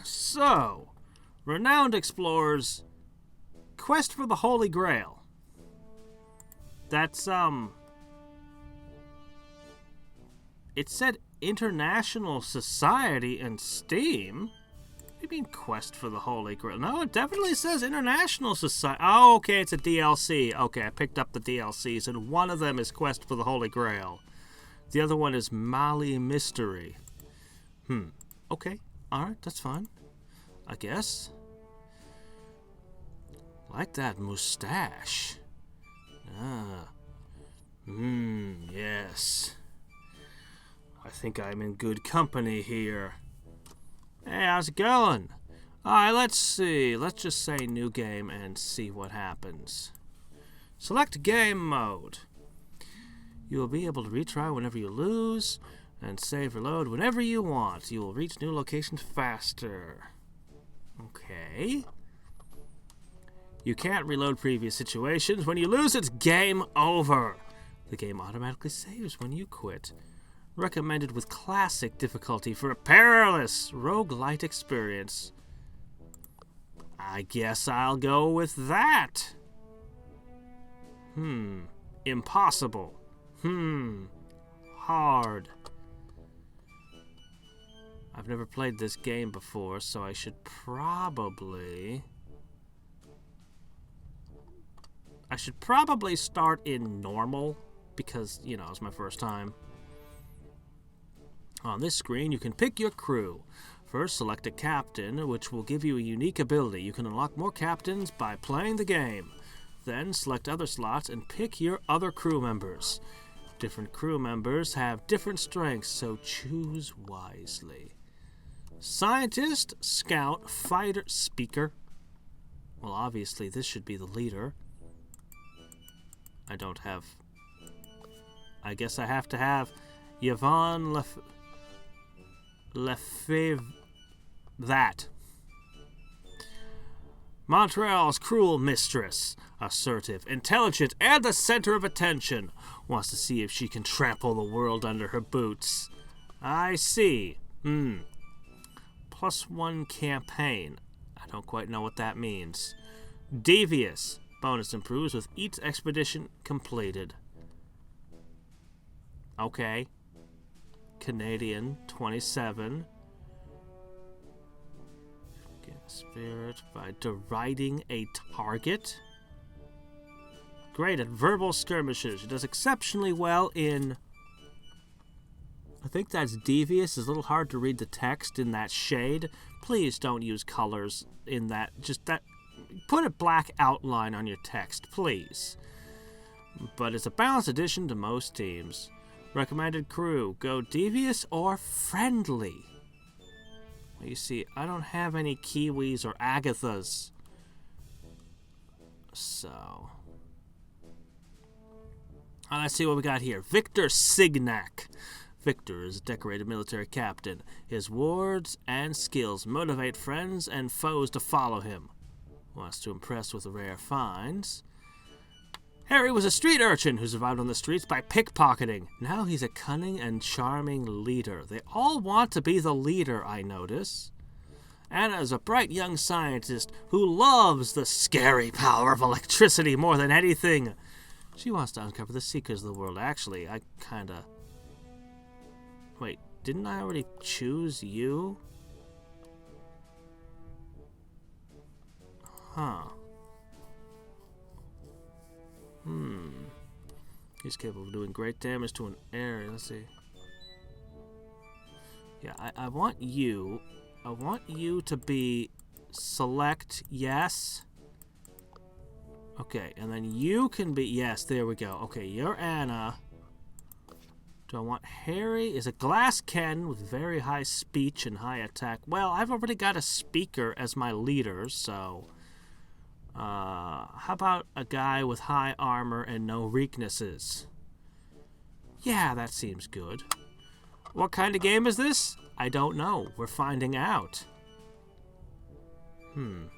So, renowned explorers, quest for the Holy Grail. That's, it said International Society and Steam. What do you mean quest for the Holy Grail? No, it definitely says International Society. Oh, okay, it's a DLC. Okay, I picked up the DLCs, and one of them is Quest for the Holy Grail. The other one is Mali Mystery. Okay, alright, that's fine. I guess. Like that mustache. Yes. I think I'm in good company here. Hey, how's it going? Alright, let's see. Let's just say new game and see what happens. Select game mode. You will be able to retry whenever you lose and save or load whenever you want. You will reach new locations faster. Okay. You can't reload previous situations. When you lose, it's game over. The game automatically saves when you quit. Recommended with classic difficulty for a perilous roguelite experience. I guess I'll go with that. Impossible. Hard. I've never played this game before, so I should probably start in normal because, you know, it's my first time. On this screen, you can pick your crew. First, select a captain, which will give you a unique ability. You can unlock more captains by playing the game. Then, select other slots and pick your other crew members. Different crew members have different strengths, so choose wisely. Scientist, scout, fighter, speaker. Well, obviously, this should be the leader. I guess I have to have Yvonne Lefebvre. That. Montreal's cruel mistress. Assertive, intelligent, and the center of attention. Wants to see if she can trample the world under her boots. I see. +1 campaign. I don't quite know what that means. Devious. Bonus improves with each expedition completed. Okay. Canadian, 27. Get spirit by deriding a target. Great at verbal skirmishes. She does exceptionally well in... I think that's devious. It's a little hard to read the text in that shade. Please don't use colors in that. Just that. Put a black outline on your text, please. But it's a balanced addition to most teams. Recommended crew, go devious or friendly. Well, you see, I don't have any Kiwis or Agathas. So... let's see what we got here. Victor Signac. Victor is a decorated military captain. His words and skills motivate friends and foes to follow him. Wants to impress with rare finds. Harry was a street urchin who survived on the streets by pickpocketing. Now he's a cunning and charming leader. They all want to be the leader, I notice. Anna is a bright young scientist who loves the scary power of electricity more than anything. She wants to uncover the secrets of the world. Actually, I kinda... Wait, didn't I already choose you? Huh. He's capable of doing great damage to an area. Let's see. Yeah, I want you. I want you to be select yes. Okay, and then you can be yes, there we go. Okay, you're Anna. Do I want Harry? Is a glass cannon with very high speech and high attack. Well, I've already got a speaker as my leader, so... how about a guy with high armor and no weaknesses? Yeah, that seems good. What kind of game is this? I don't know. We're finding out. I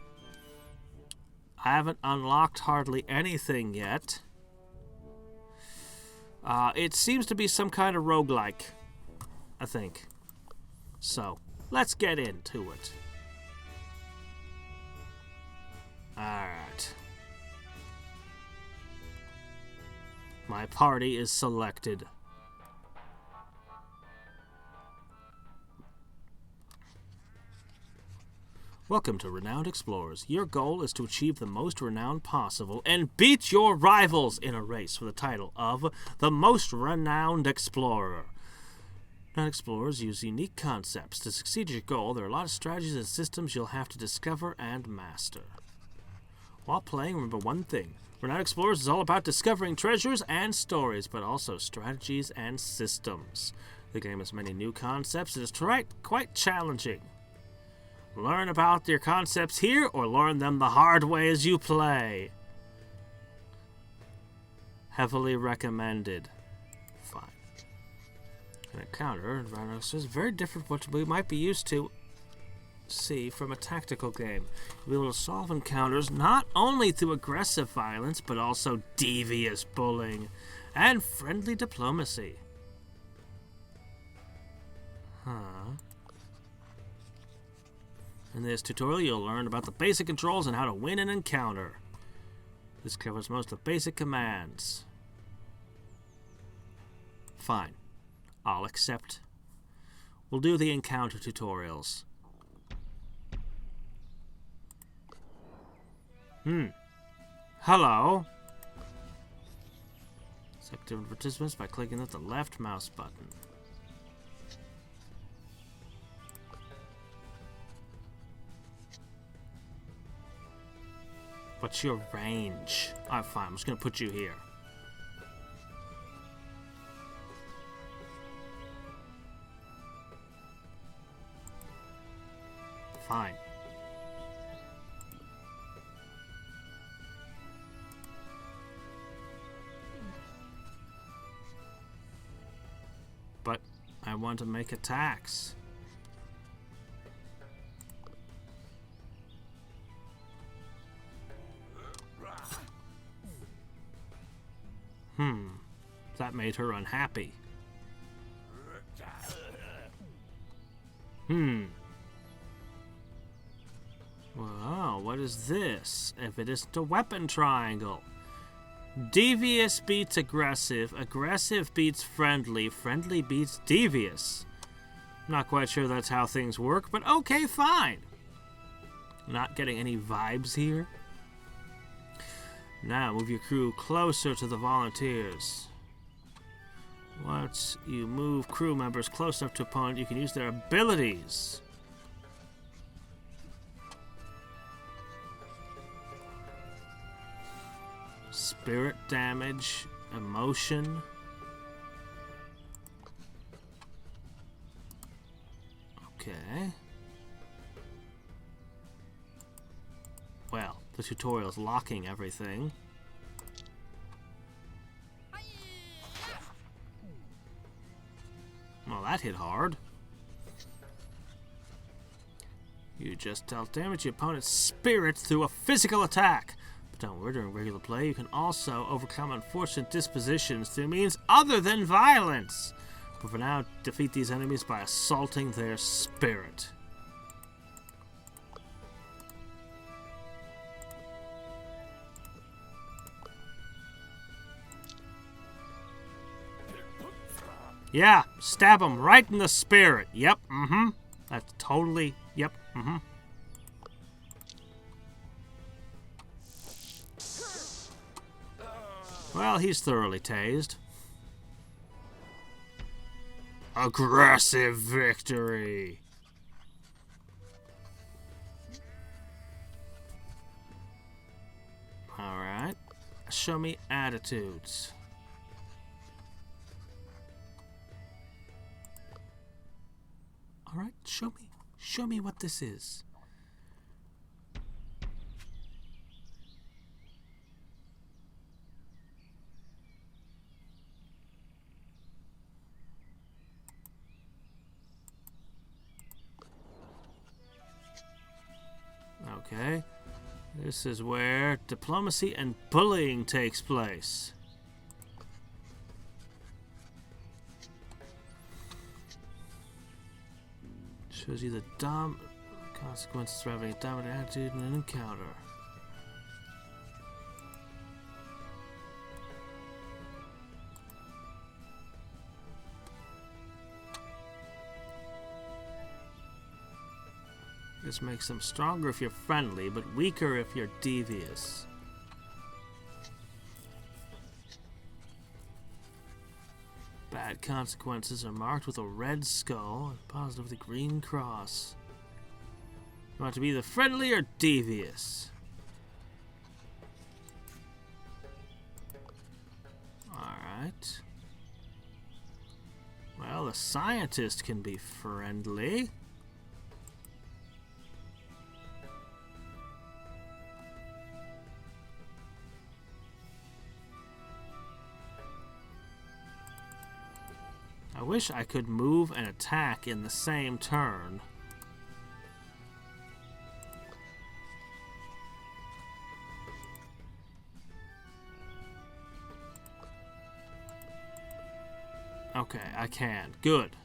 haven't unlocked hardly anything yet. It seems to be some kind of roguelike, I think. So, let's get into it. Alright. My party is selected. Welcome to Renowned Explorers. Your goal is to achieve the most renown possible and beat your rivals in a race for the title of the Most Renowned Explorer. Renowned Explorers use unique concepts. To succeed at your goal, there are a lot of strategies and systems you'll have to discover and master. While playing, remember one thing. Renowned Explorers is all about discovering treasures and stories, but also strategies and systems. The game has many new concepts and is quite challenging. Learn about your concepts here, or learn them the hard way as you play. Heavily recommended. Fine. An encounter is very different from what we might be used to see from a tactical game. You'll be able to solve encounters not only through aggressive violence, but also devious bullying and friendly diplomacy. In this tutorial, you'll learn about the basic controls and how to win an encounter. This covers most of the basic commands. Fine. I'll accept. We'll do the encounter tutorials. Hello. Select different participants by clicking at the left mouse button. What's your range? Alright, fine. I'm just going to put you here. Fine. But I want to make attacks. That made her unhappy. Well, what is this? If it isn't a weapon triangle. Devious beats aggressive. Aggressive beats friendly. Friendly beats devious. Not quite sure that's how things work, but okay, fine. Not getting any vibes here. Now, move your crew closer to the volunteers. Once you move crew members close enough to opponent, you can use their abilities. Spirit damage, emotion. Okay. Well, the tutorial's locking everything. Well, that hit hard. You just dealt damage to your opponent's spirit through a physical attack. But don't worry, during regular play, you can also overcome unfortunate dispositions through means other than violence. But for now, defeat these enemies by assaulting their spirit. Yeah, stab him right in the spirit. Yep, That's totally, yep, Well, he's thoroughly tased. Aggressive victory. Alright. Show me attitudes. Alright, show me what this is. Okay, this is where diplomacy and bullying takes place. Shows you the consequences of having a dominant attitude in an encounter. This makes them stronger if you're friendly, but weaker if you're devious. Bad consequences are marked with a red skull and positive with a green cross. You want to be either friendly or devious. Alright. Well, the scientist can be friendly. I wish I could move and attack in the same turn. Okay, I can. Good.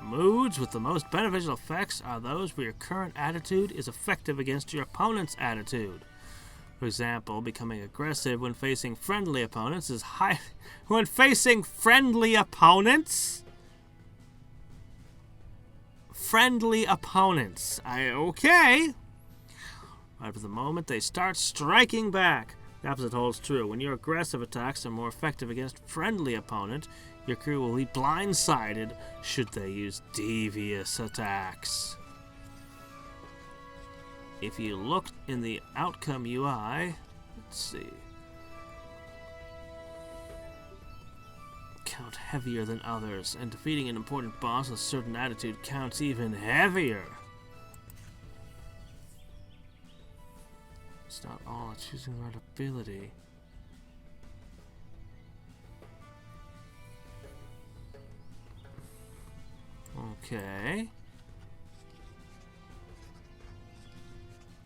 Moods with the most beneficial effects are those where your current attitude is effective against your opponent's attitude. For example, becoming aggressive when facing friendly opponents is high. When facing friendly opponents? Friendly opponents. Okay. Right at the moment they start striking back. The opposite holds true. When your aggressive attacks are more effective against friendly opponent, your crew will be blindsided should they use devious attacks. If you look in the outcome UI, let's see. Count heavier than others, and defeating an important boss with a certain attitude counts even heavier. It's not all choosing the right ability. Okay.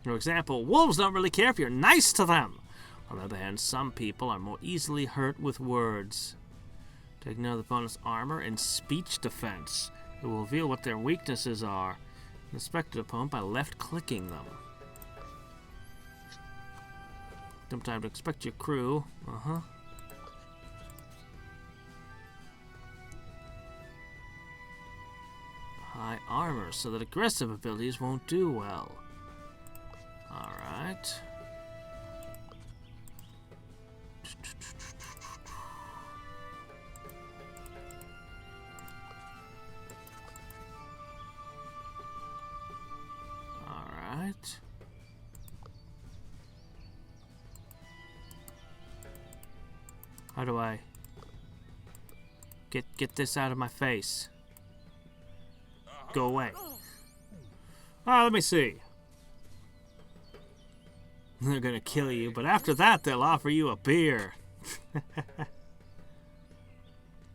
For example, wolves don't really care if you're nice to them. On the other hand, some people are more easily hurt with words. Take note of the opponent's armor and speech defense. It will reveal what their weaknesses are. Inspect the opponent by left-clicking them. Time to expect your crew. High armor, so that aggressive abilities won't do well. Alright. Alright. How do I get this out of my face? Go away. Let me see. They're gonna kill you, but after that they'll offer you a beer.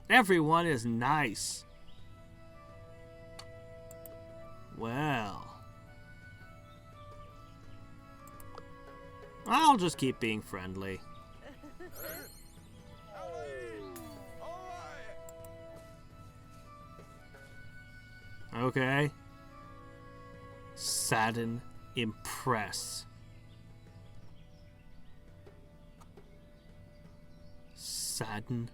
Everyone is nice. Well, I'll just keep being friendly. Okay. Sadden, impress. Sadden.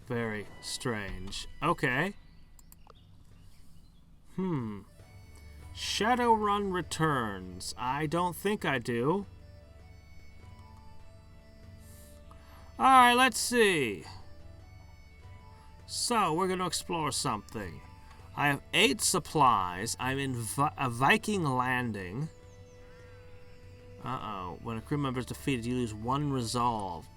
Very strange. Okay. Shadowrun returns. I don't think I do. Alright, let's see. So, we're going to explore something. I have 8 supplies. I'm in a Viking landing. Uh-oh. When a crew member is defeated, you lose 1 resolve.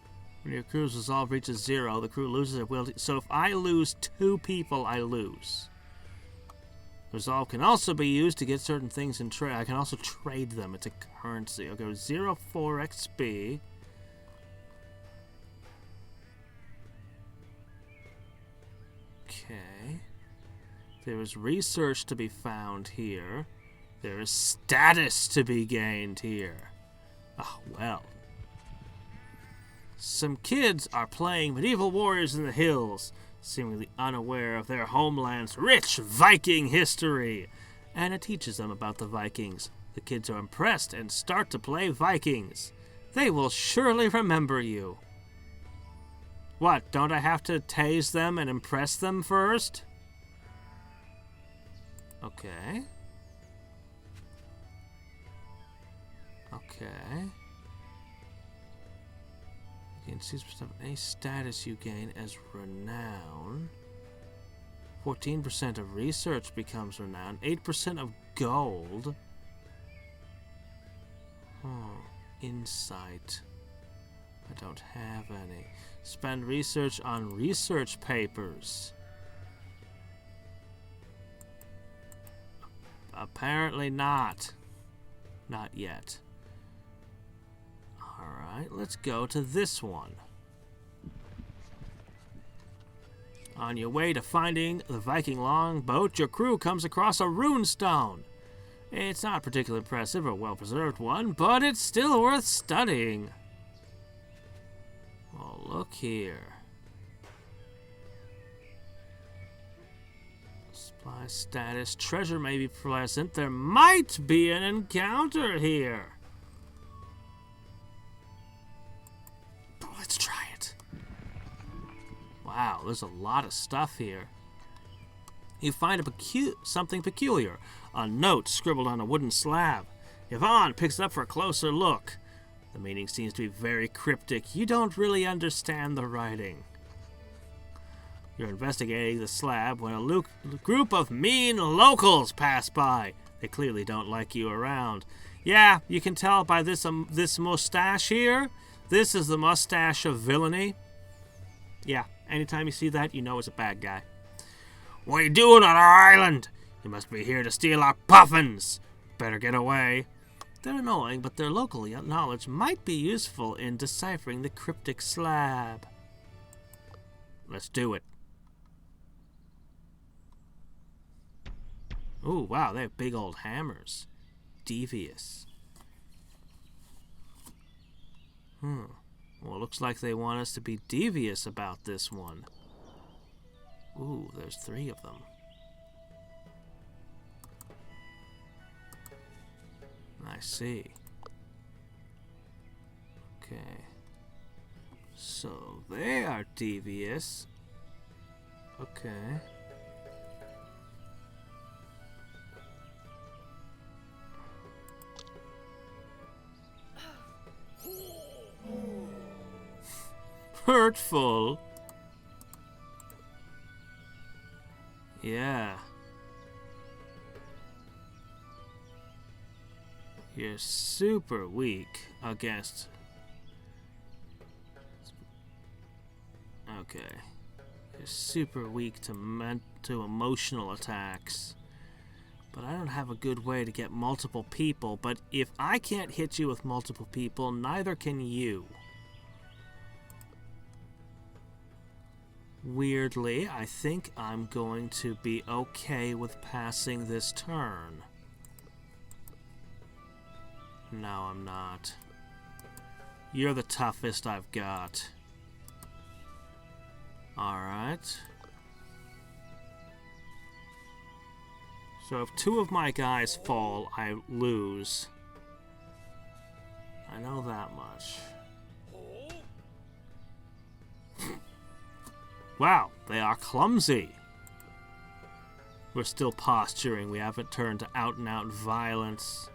When your crew's resolve reaches 0, the crew loses their ability. So if I lose 2 people, I lose. Resolve can also be used to get certain things in trade. I can also trade them. It's a currency. Okay, 0.4 XP. Okay. There is research to be found here. There is status to be gained here. Oh, well. Some kids are playing medieval warriors in the hills, seemingly unaware of their homeland's rich Viking history. Anna teaches them about the Vikings. The kids are impressed and start to play Vikings. They will surely remember you. What, don't I have to tase them and impress them first? Okay. Okay. You can see any status you gain as renown. 14% of research becomes renown. 8% of gold. Insight. I don't have any. Spend research on research papers. Apparently not. Not yet. Alright, let's go to this one. On your way to finding the Viking longboat, your crew comes across a runestone. It's not particularly impressive or well-preserved one, but it's still worth studying. Well, look here. Supply status. Treasure may be pleasant. There might be an encounter here. But let's try it. Wow, there's a lot of stuff here. You find something peculiar. A note scribbled on a wooden slab. Yvonne picks it up for a closer look. The meaning seems to be very cryptic. You don't really understand the writing. You're investigating the slab when a group of mean locals pass by. They clearly don't like you around. Yeah, you can tell by this mustache here. This is the mustache of villainy. Yeah, anytime you see that, you know it's a bad guy. What are you doing on our island? You must be here to steal our puffins. Better get away. They're annoying, but their local knowledge might be useful in deciphering the cryptic slab. Let's do it. Ooh, wow, they have big old hammers. Devious. Well, it looks like they want us to be devious about this one. Ooh, there's 3 of them. I see. Okay. So they are devious. Okay. Hurtful. Yeah. You're super weak against... Okay. You're super weak to emotional attacks. But I don't have a good way to get multiple people. But if I can't hit you with multiple people, neither can you. Weirdly, I think I'm going to be okay with passing this turn. No, I'm not. You're the toughest I've got. Alright. So if 2 of my guys fall, I lose. I know that much. Wow, they are clumsy. We're still posturing. We haven't turned to out-and-out violence.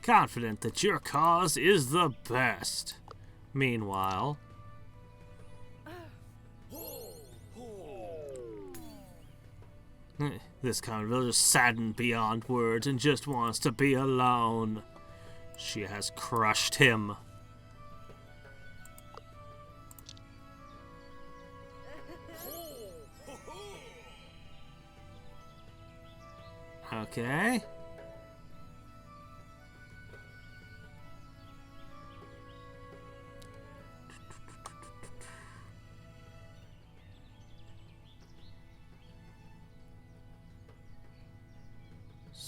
Confident that your cause is the best. Meanwhile... This kind of villager is saddened beyond words and just wants to be alone. She has crushed him. Okay.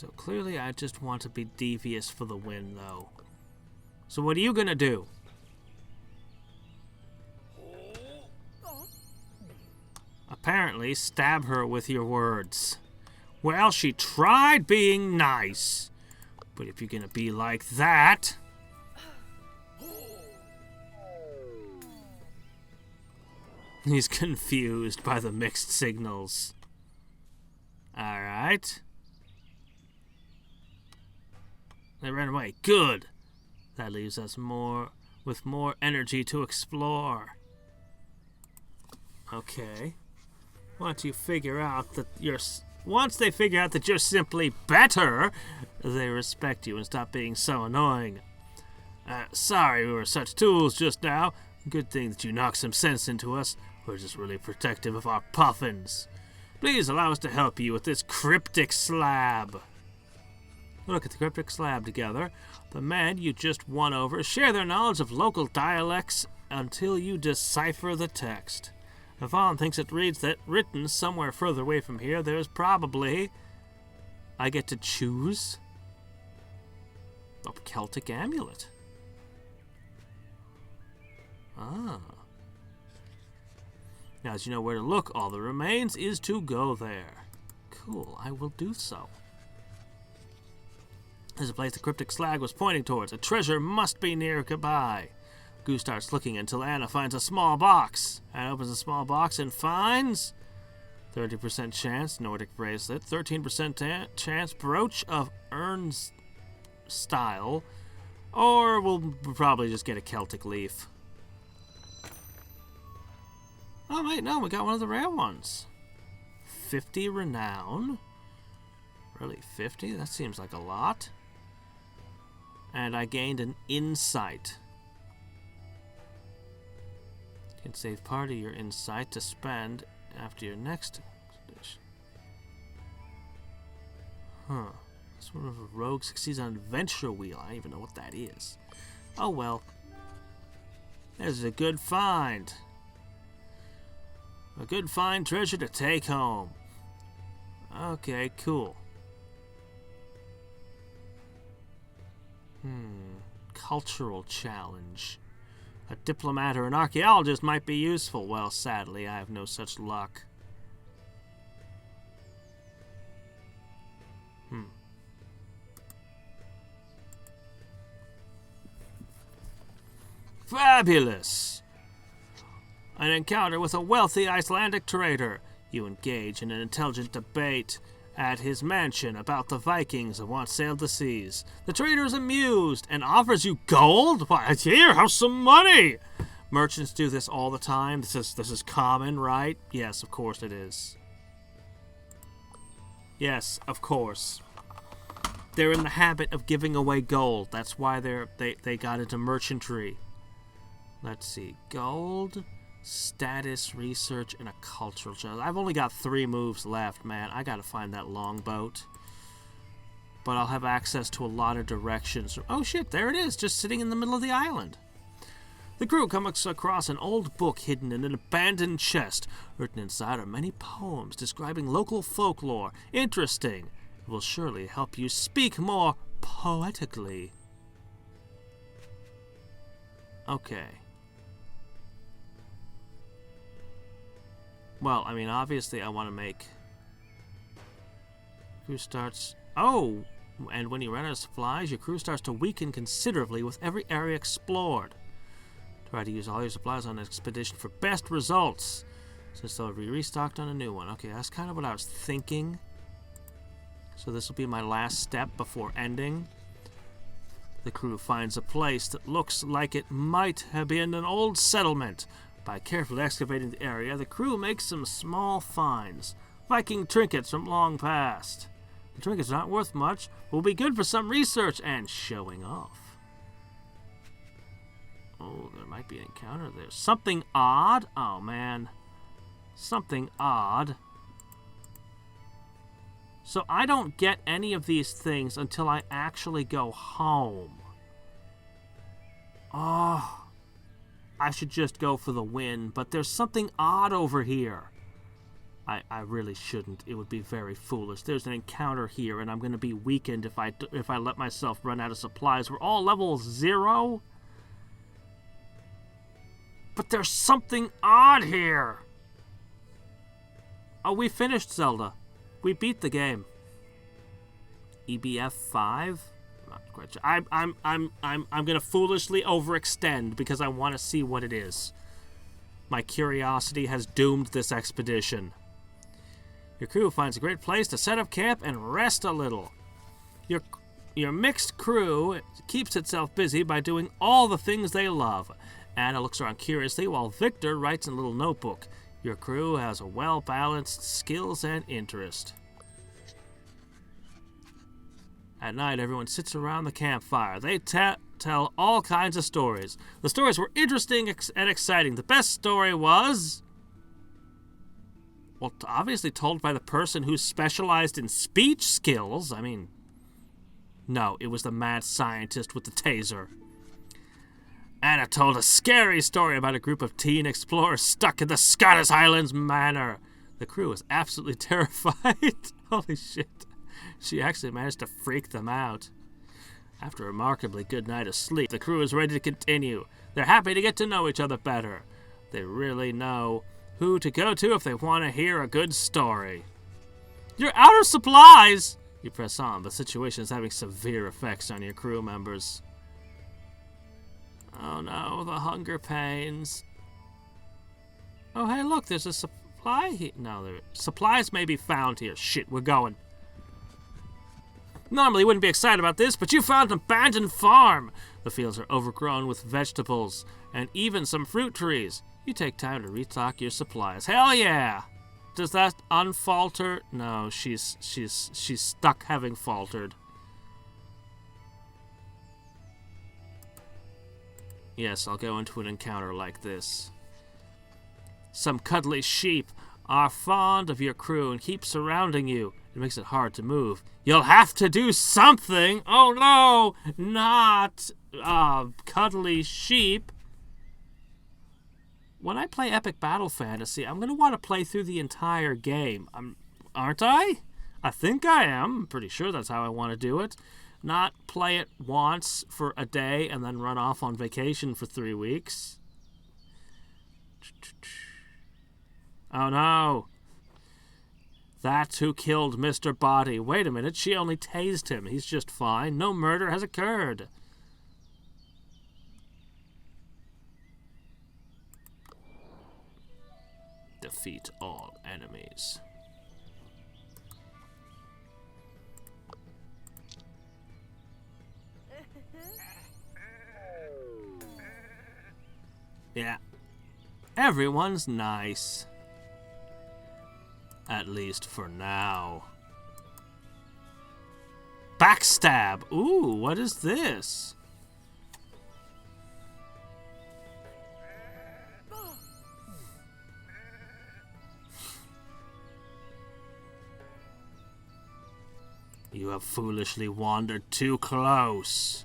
So clearly I just want to be devious for the win, though. So what are you gonna do? Apparently, stab her with your words. Well, she tried being nice. But if you're gonna be like that... He's confused by the mixed signals. Alright. They ran away. Good. That leaves us with more energy to explore. Okay. Once they figure out that you're simply better, they respect you and stop being so annoying. Sorry we were such tools just now. Good thing that you knocked some sense into us. We're just really protective of our puffins. Please allow us to help you with this cryptic slab. Look at the cryptic slab together. The men you just won over share their knowledge of local dialects until you decipher the text. Yvonne thinks it reads that written somewhere further away from here, there's probably... I get to choose? A Celtic amulet. Ah. Now, as you know where to look, all that remains is to go there. Cool, I will do so. There's a place the cryptic slag was pointing towards. A treasure must be nearby. Goose starts looking until Anna finds a small box. Anna opens a small box and finds 30% chance Nordic bracelet, 13% chance brooch of urns style, or we'll probably just get a Celtic leaf. Oh wait, no, we got one of the rare ones. 50 renown. Really, 50? That seems like a lot. And I gained an insight. You can save part of your insight to spend after your next expedition. Huh. That's when a rogue succeeds on adventure wheel. I don't even know what that is. Oh well. There's a good find. A good find treasure to take home. Okay, cool. Cultural challenge. A diplomat or an archaeologist might be useful. Well, sadly, I have no such luck. Fabulous! An encounter with a wealthy Icelandic trader. You engage in an intelligent debate at his mansion about the Vikings who once sailed the seas. The trader is amused and offers you gold? Why, here, have some money! Merchants do this all the time. This is common, right? Yes, of course it is. Yes, of course. They're in the habit of giving away gold. That's why they got into merchantry. Let's see. Gold, status, research, and a cultural challenge. I've only got 3 moves left, man. I gotta find that longboat. But I'll have access to a lot of directions. Oh shit, there it is, just sitting in the middle of the island. The crew comes across an old book hidden in an abandoned chest. Written inside are many poems describing local folklore. Interesting. It will surely help you speak more poetically. Okay. Well, I mean, obviously I want to make... Crew starts... Oh! And when you run out of supplies, your crew starts to weaken considerably with every area explored. Try to use all your supplies on an expedition for best results, since they'll be restocked on a new one. Okay, that's kind of what I was thinking. So this will be my last step before ending. The crew finds a place that looks like it might have been an old settlement. By carefully excavating the area, the crew makes some small finds. Viking trinkets from long past. The trinkets are not worth much, but will be good for some research and showing off. Oh, there might be an encounter there. Something odd? Oh, man. Something odd. So I don't get any of these things until I actually go home. Oh... I should just go for the win, but there's something odd over here. I really shouldn't. It would be very foolish. There's an encounter here, and I'm going to be weakened if I let myself run out of supplies. We're all level 0? But there's something odd here. Oh, we finished Zelda. We beat the game. EBF 5? Not quite sure. I'm gonna foolishly overextend because I want to see what it is. My curiosity has doomed this expedition. Your crew finds a great place to set up camp and rest a little. Your mixed crew keeps itself busy by doing all the things they love. Anna looks around curiously while Victor writes in a little notebook. Your crew has a well-balanced skills and interest. At night, everyone sits around the campfire. They tell all kinds of stories. The stories were interesting and exciting. The best story was... well, obviously told by the person who specialized in speech skills. I mean... no, it was the mad scientist with the taser. Anna told a scary story about a group of teen explorers stuck in the Scottish Highlands Manor. The crew was absolutely terrified. Holy shit. She actually managed to freak them out. After a remarkably good night of sleep, the crew is ready to continue. They're happy to get to know each other better. They really know who to go to if they want to hear a good story. You're out of supplies! You press on, but the situation is having severe effects on your crew members. Oh no, the hunger pains. Oh hey, look, there's a supply here. No, supplies may be found here. Shit, we're going. Normally you wouldn't be excited about this, but you found an abandoned farm. The fields are overgrown with vegetables and even some fruit trees. You take time to restock your supplies. Hell yeah! Does that unfalter? No, she's stuck having faltered. Yes, I'll go into an encounter like this. Some cuddly sheep are fond of your crew and keep surrounding you. It makes it hard to move. You'll have to do something! Oh no! Not cuddly sheep. When I play Epic Battle Fantasy, I'm going to want to play through the entire game. Aren't I? I think I am. I'm pretty sure that's how I want to do it. Not play it once for a day and then run off on vacation for 3 weeks. Oh no. That's who killed Mr. Body. Wait a minute, she only tased him. He's just fine. No murder has occurred. Defeat all enemies. Yeah. Everyone's nice. At least for now. Backstab. Ooh, what is this? You have foolishly wandered too close.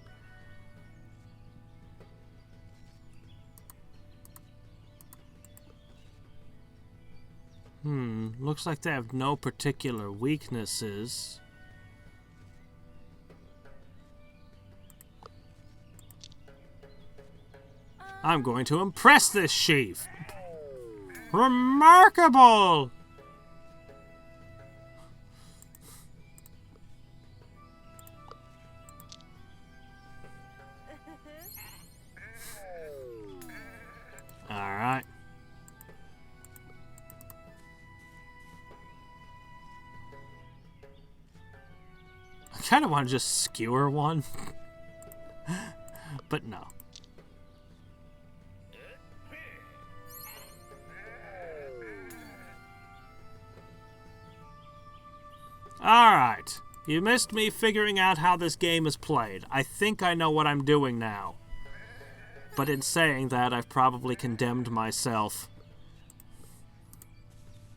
Looks like they have no particular weaknesses. I'm going to impress this sheep. Remarkable! Alright. I kind of want to just skewer one. But no. Alright. You missed me figuring out how this game is played. I think I know what I'm doing now. But in saying that, I've probably condemned myself.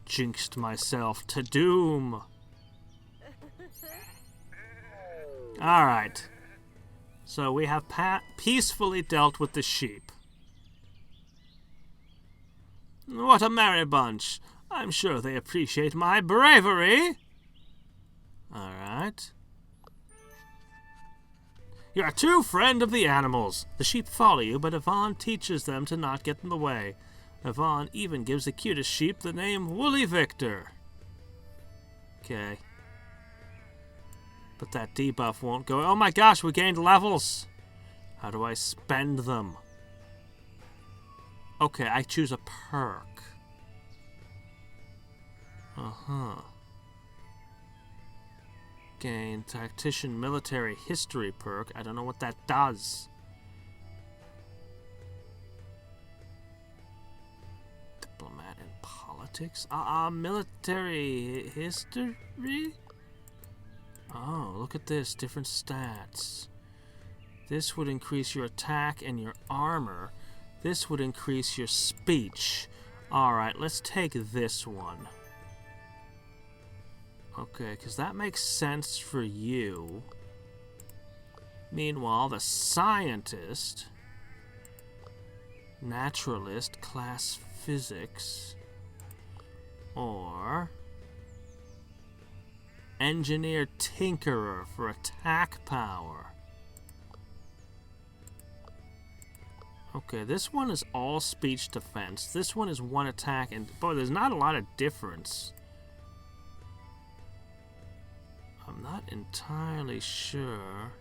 Jinxed myself to doom. Alright. So we have peacefully dealt with the sheep. What a merry bunch. I'm sure they appreciate my bravery. All right. You're a true friend of the animals. The sheep follow you, but Yvonne teaches them to not get in the way. Yvonne even gives the cutest sheep the name Woolly Victor. Okay. But that debuff won't go. Oh my gosh, we gained levels. How do I spend them? Okay, I choose a perk. Uh-huh. Gain Tactician Military History perk. I don't know what that does. Diplomat and Politics? Military History? Oh, look at this. Different stats. This would increase your attack and your armor. This would increase your speech. Alright, let's take this one. Okay, because that makes sense for you. Meanwhile, the scientist, naturalist, class physics, or engineer tinkerer for attack power. Okay, this one is all speech defense. This one is one attack, and boy, there's not a lot of difference. I'm not entirely sure.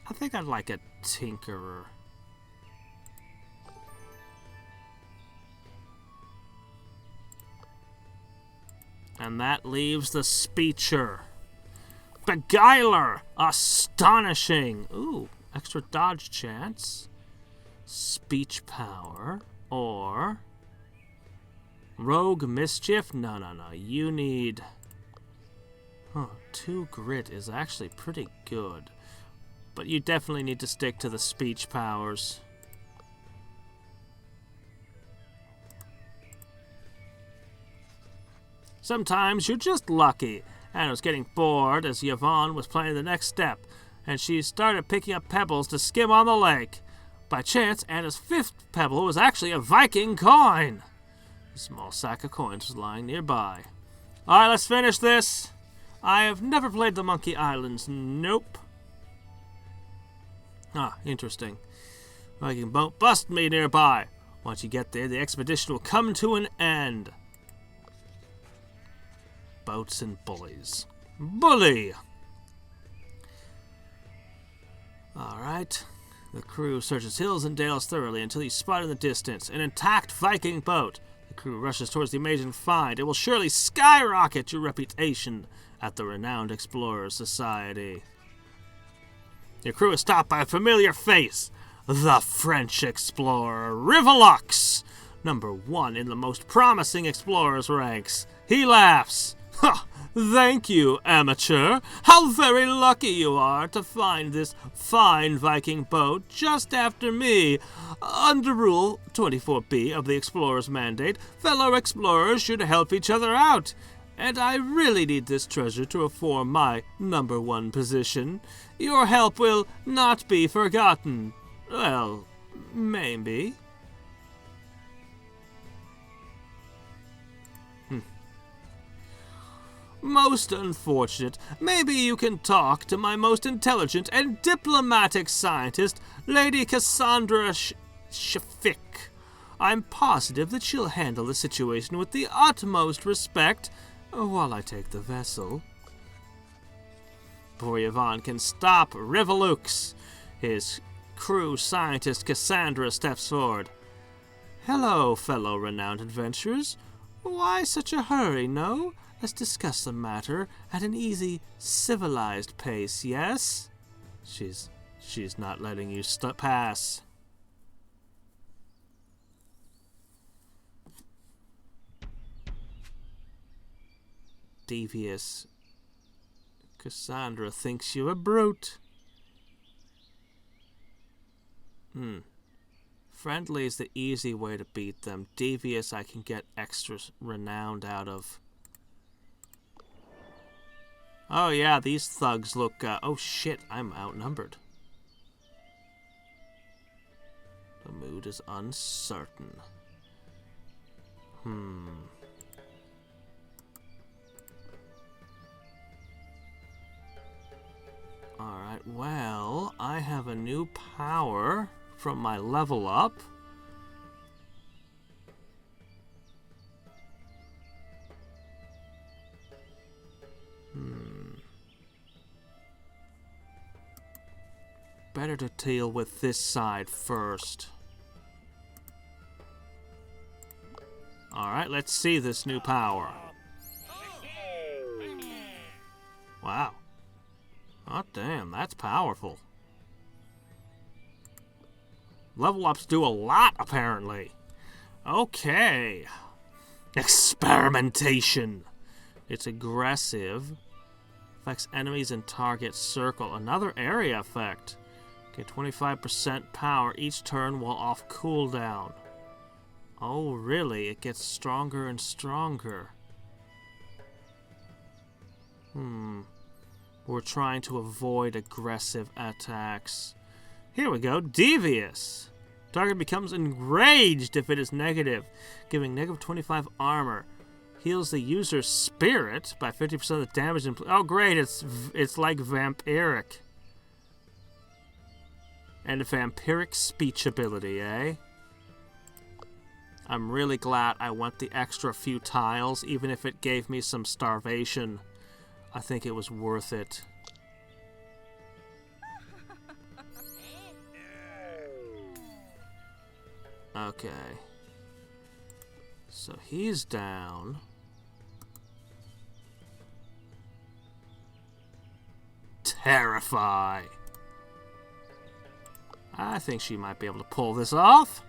I think I'd like a tinkerer. And that leaves the speecher. Beguiler! Astonishing! Ooh, extra dodge chance. Speech power. Or rogue mischief? No. You need... 2 grit is actually pretty good. But you definitely need to stick to the speech powers. Sometimes you're just lucky. Anna was getting bored as Yvonne was playing the next step, and she started picking up pebbles to skim on the lake. By chance, Anna's 5th pebble was actually a Viking coin. A small sack of coins was lying nearby. Alright, let's finish this. I have never played the Monkey Islands. Nope. Ah, interesting. Viking boat bust me nearby. Once you get there, the expedition will come to an end. Boats and bullies. Bully! Alright. The crew searches hills and dales thoroughly until you spot in the distance an intact Viking boat. The crew rushes towards the amazing find. It will surely skyrocket your reputation at the renowned Explorers Society. Your crew is stopped by a familiar face. The French explorer, Rivelux, #1 in the most promising explorers ranks. He laughs. Ha! Thank you, amateur. How very lucky you are to find this fine Viking boat just after me. Under Rule 24B of the Explorer's Mandate, fellow explorers should help each other out. And I really need this treasure to reform my #1 position. Your help will not be forgotten. Well, maybe. Most unfortunate. Maybe you can talk to my most intelligent and diplomatic scientist, Lady Cassandra Shafik. I'm positive that she'll handle the situation with the utmost respect while I take the vessel. Before Yvonne can stop Rivelux, his crew scientist Cassandra steps forward. Hello, fellow renowned adventurers. Why such a hurry, no? Let's discuss the matter at an easy, civilized pace, yes? She's not letting you pass. Devious. Cassandra thinks you a brute. Friendly is the easy way to beat them. Devious I can get extra renowned out of. Oh yeah, these thugs look, oh shit, I'm outnumbered. The mood is uncertain. Alright, well, I have a new power from my level up. Better to deal with this side first. Alright, let's see this new power. Wow. Oh, damn, that's powerful. Level ups do a lot, apparently. Okay. Experimentation. It's aggressive. Affects enemies in target circle. Another area effect. Get 25% power each turn while off cooldown. Oh, really? It gets stronger and stronger. We're trying to avoid aggressive attacks. Here we go. Devious. Target becomes enraged if it is negative, giving negative 25 armor. Heals the user's spirit by 50% of the damage. Oh, great. It's like vampiric. And a vampiric speech ability, eh? I'm really glad I went the extra few tiles, even if it gave me some starvation. I think it was worth it. Okay. So he's down. Terrify. I think she might be able to pull this off.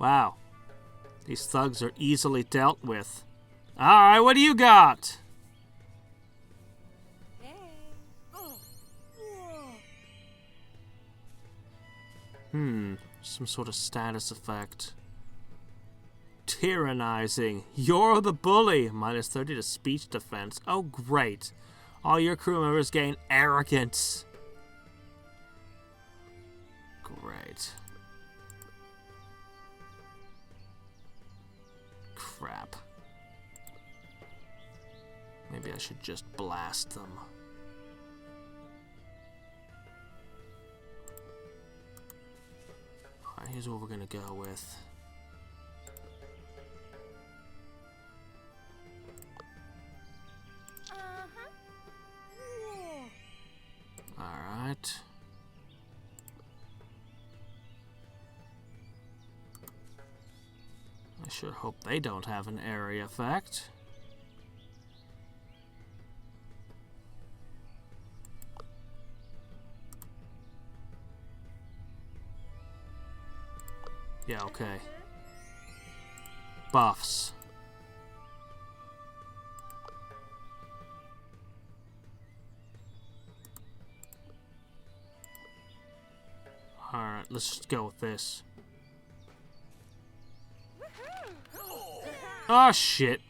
Wow. These thugs are easily dealt with. Alright, what do you got? Some sort of status effect. Tyrannizing. You're the bully. Minus 30 to speech defense. Oh, great. All your crew members gain arrogance. Great. Crap. Maybe I should just blast them. Alright, here's what we're gonna go with. Alright. I sure hope they don't have an area effect. Yeah, okay. Buffs. Alright, let's just go with this. Oh, shit.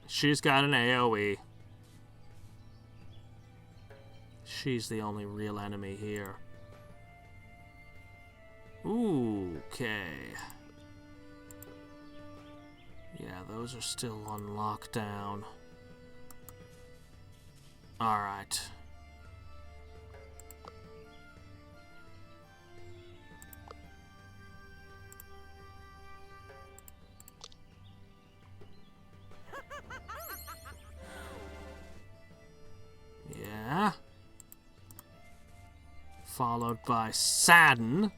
She's got an AoE. She's the only real enemy here. Ooh, okay. Yeah, those are still on lockdown. Alright. Yeah. Followed by Sadden.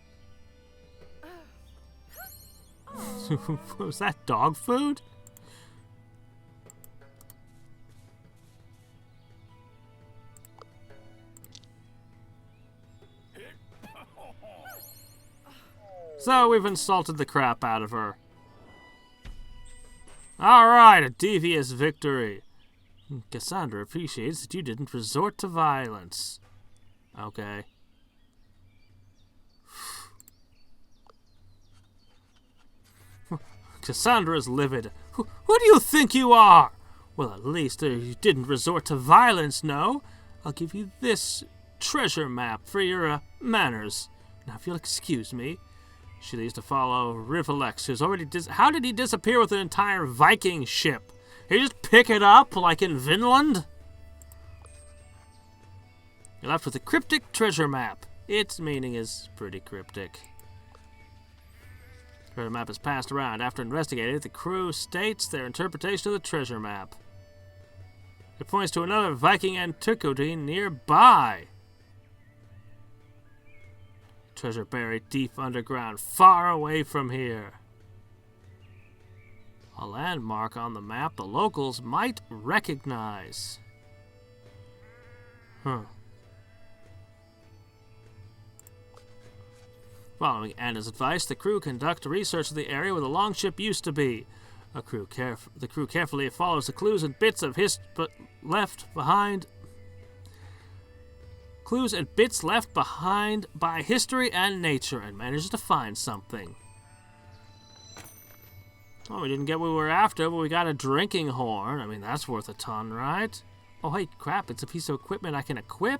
Was that dog food? So we've insulted the crap out of her. Alright, a devious victory. Cassandra appreciates that you didn't resort to violence. Okay. Cassandra's livid. Who do you think you are? Well, at least you didn't resort to violence, no? I'll give you this treasure map for your manners. Now, if you'll excuse me, she leaves to follow Rivalex, who's already how did he disappear with an entire Viking ship? Did he just pick it up like in Vinland? You're left with a cryptic treasure map. Its meaning is pretty cryptic. The treasure map is passed around. After investigating it, the crew states their interpretation of the treasure map. It points to another Viking antiquity nearby. Treasure buried deep underground, far away from here. A landmark on the map the locals might recognize. Following Anna's advice, the crew conduct research of the area where the longship used to be. The crew carefully follows the clues and bits of left behind by history and nature, and manages to find something. Well, we didn't get what we were after, but we got a drinking horn. I mean, that's worth a ton, right? Oh, hey, crap, it's a piece of equipment I can equip?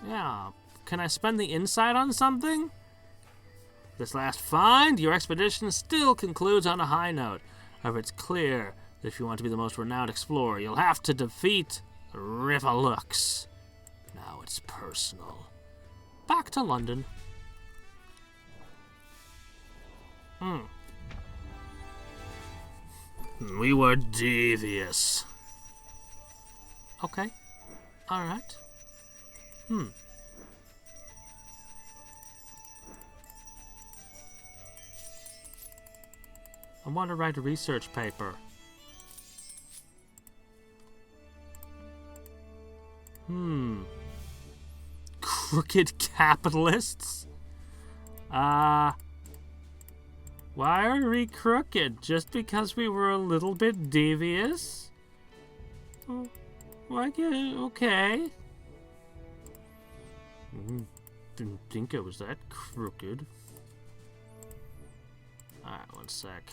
Yeah, can I spend the insight on something? This last find, your expedition still concludes on a high note. However, it's clear that if you want to be the most renowned explorer, you'll have to defeat Rivalex. Now it's personal. Back to London. We were devious. Okay. Alright. I want to write a research paper. Crooked capitalists? Why are we crooked? Just because we were a little bit devious? Oh, okay. Didn't think I was that crooked. Alright, one sec.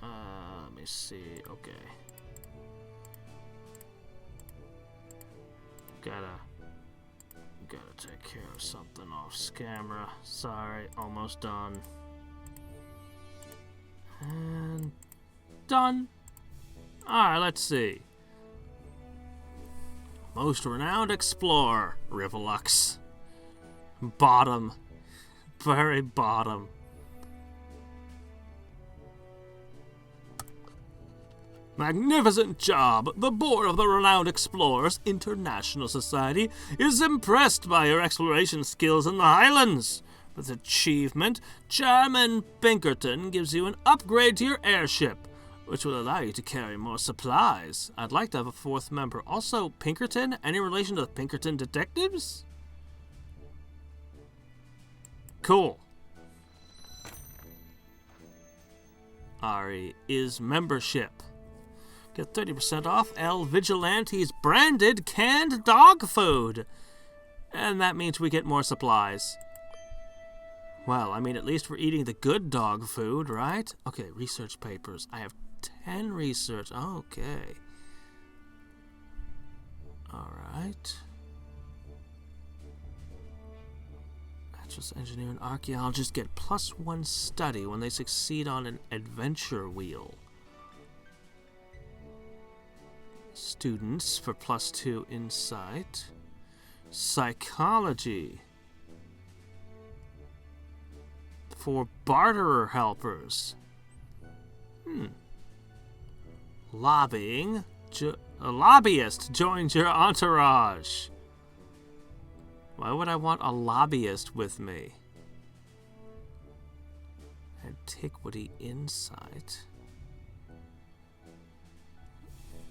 Let me see. Okay. Gotta take care of something off camera. Sorry, almost done. And done. Alright, let's see. Most renowned explorer, Rivalex. Bottom. Very bottom. Magnificent job! The board of the Renowned Explorers International Society is impressed by your exploration skills in the Highlands. For this achievement, Chairman Pinkerton gives you an upgrade to your airship, which will allow you to carry more supplies. I'd like to have a fourth member. Also, Pinkerton? Any relation to the Pinkerton detectives? Cool. Ari is membership. Get 30% off El Vigilante's branded canned dog food. And that means we get more supplies. Well, I mean, at least we're eating the good dog food, right? Okay, research papers. I have 10 research. Okay. Alright. Naturalist, engineer, and archaeologist get +1 study when they succeed on an adventure wheel. Students for +2 insight. Psychology for barterer helpers. Lobbying. A lobbyist joins your entourage. Why would I want a lobbyist with me? Antiquity insight.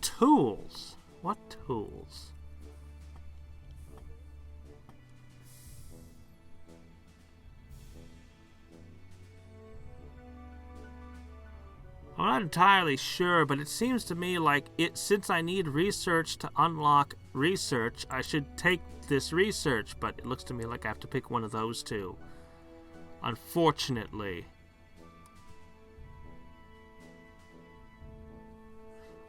Tools. What tools? I'm not entirely sure, but it seems to me like since I need research to unlock research, I should take this research, but it looks to me like I have to pick one of those two. Unfortunately.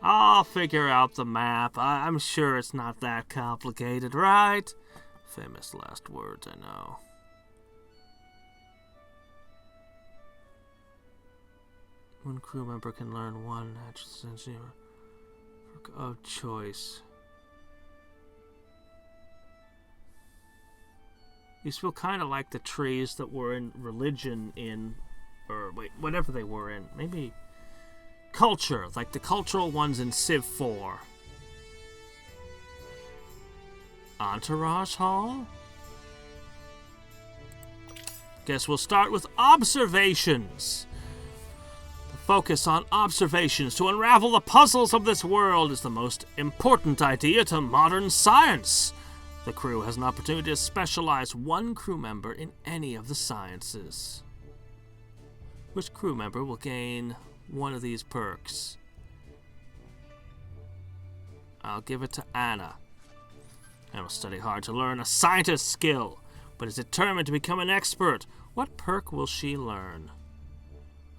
I'll figure out the map. I'm sure it's not that complicated, right? Famous last words, I know. One crew member can learn one natural sense of choice. These feel kind of like the trees that were in religion or wait, whatever they were in. Maybe culture, like the cultural ones in Civ 4. Entourage Hall? Guess we'll start with observations. The focus on observations to unravel the puzzles of this world is the most important idea to modern science. The crew has an opportunity to specialize one crew member in any of the sciences. Which crew member will gain one of these perks? I'll give it to Anna. Anna will study hard to learn a scientist skill, but is determined to become an expert. What perk will she learn?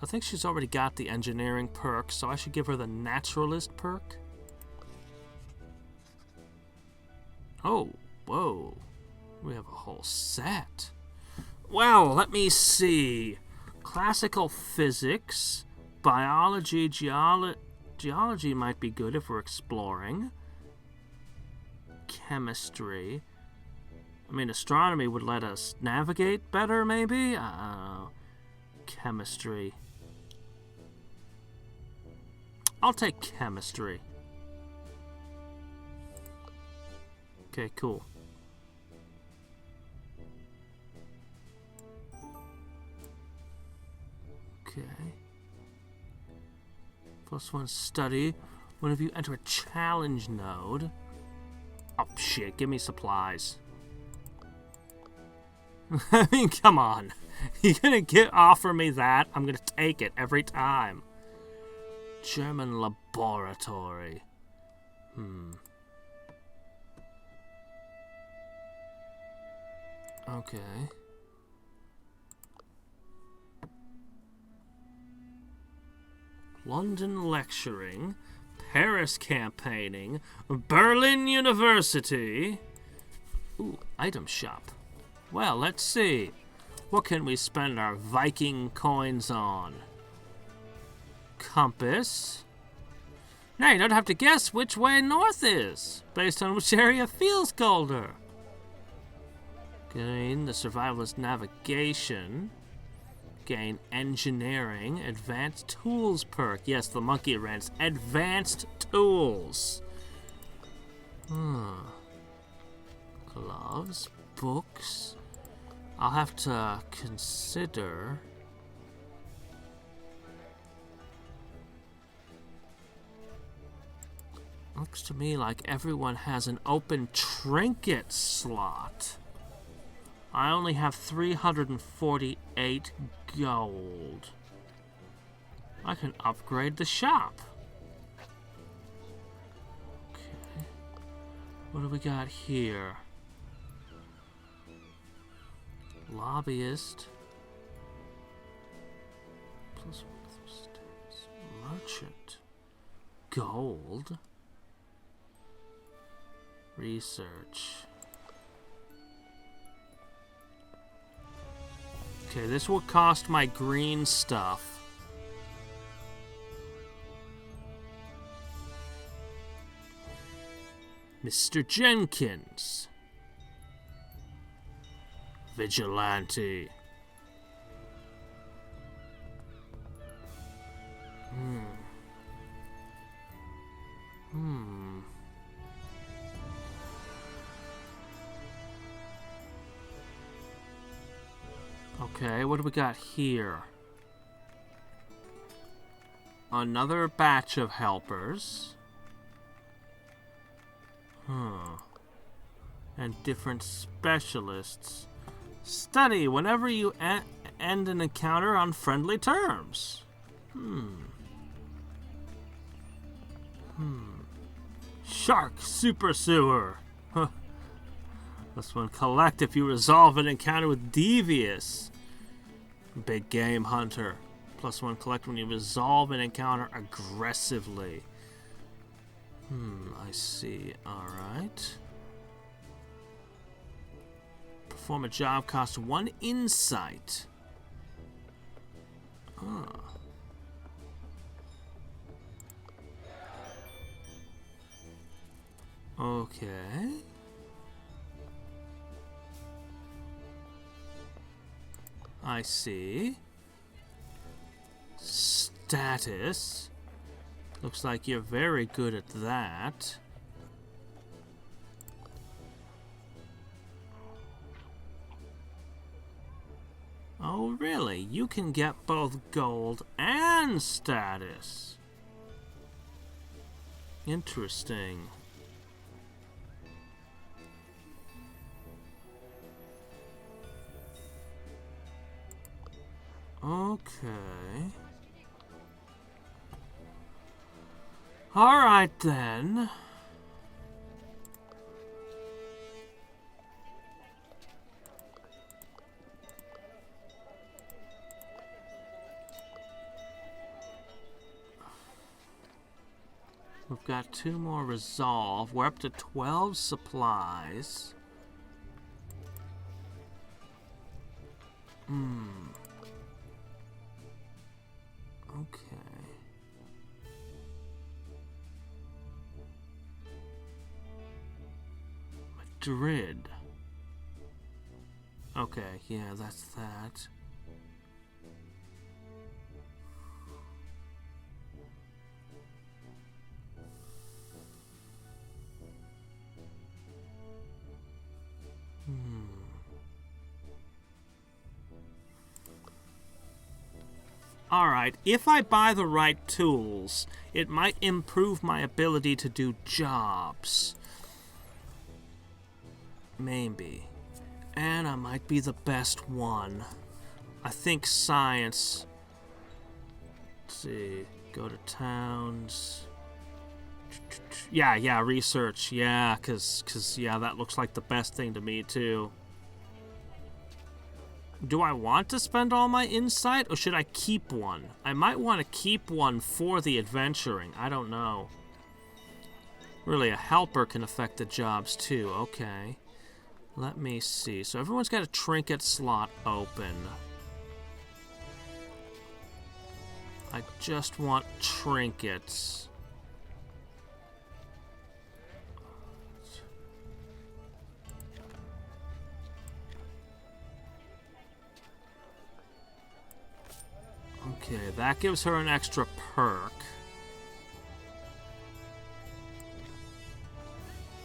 I think she's already got the engineering perk, so I should give her the naturalist perk. Oh, whoa. We have a whole set. Well, let me see. Classical physics, biology, geology might be good if we're exploring. Chemistry. I mean, astronomy would let us navigate better, maybe? I don't know. Chemistry. I'll take chemistry. Okay, cool. Okay. +1 study. Whenever you enter a challenge node. Oh, shit. Give me supplies. I mean, come on. You're gonna offer me that? I'm gonna take it every time. German laboratory. Okay. London lecturing. Paris campaigning. Berlin University. Ooh, item shop. Well, let's see. What can we spend our Viking coins on? Compass. Now you don't have to guess which way north is, based on which area feels colder. Gain the survivalist navigation. Gain engineering. Advanced tools perk. Yes, the monkey rents. Advanced tools. Gloves. Books. I'll have to consider. Looks to me like everyone has an open trinket slot. I only have 348 gold. I can upgrade the shop. Okay. What do we got here? Lobbyist. +1 status. Merchant. Gold. Research. Okay, this will cost my green stuff. Mr. Jenkins. Vigilante. Okay, what do we got here? Another batch of helpers. And different specialists. Study whenever you end an encounter on friendly terms. Shark Super Sewer. This one, collect if you resolve an encounter with Devious. Big Game Hunter. +1, collect when you resolve an encounter aggressively. I see. Alright. Perform a job costs 1 insight. Oh. Okay. I see. Status. Looks like you're very good at that. Oh, really? You can get both gold and status. Interesting. Okay. Alright then. We've got 2 more resolve. We're up to 12 supplies. Okay. Madrid. Okay, yeah, that's that. Alright, if I buy the right tools, it might improve my ability to do jobs. Maybe. And I might be the best one. I think science. Let's see. Go to towns. Yeah, research. Yeah, cause yeah, that looks like the best thing to me too. Do I want to spend all my insight, or should I keep one? I might want to keep one for the adventuring. I don't know. Really, a helper can affect the jobs too. Okay. Let me see. So everyone's got a trinket slot open. I just want trinkets. Okay, that gives her an extra perk.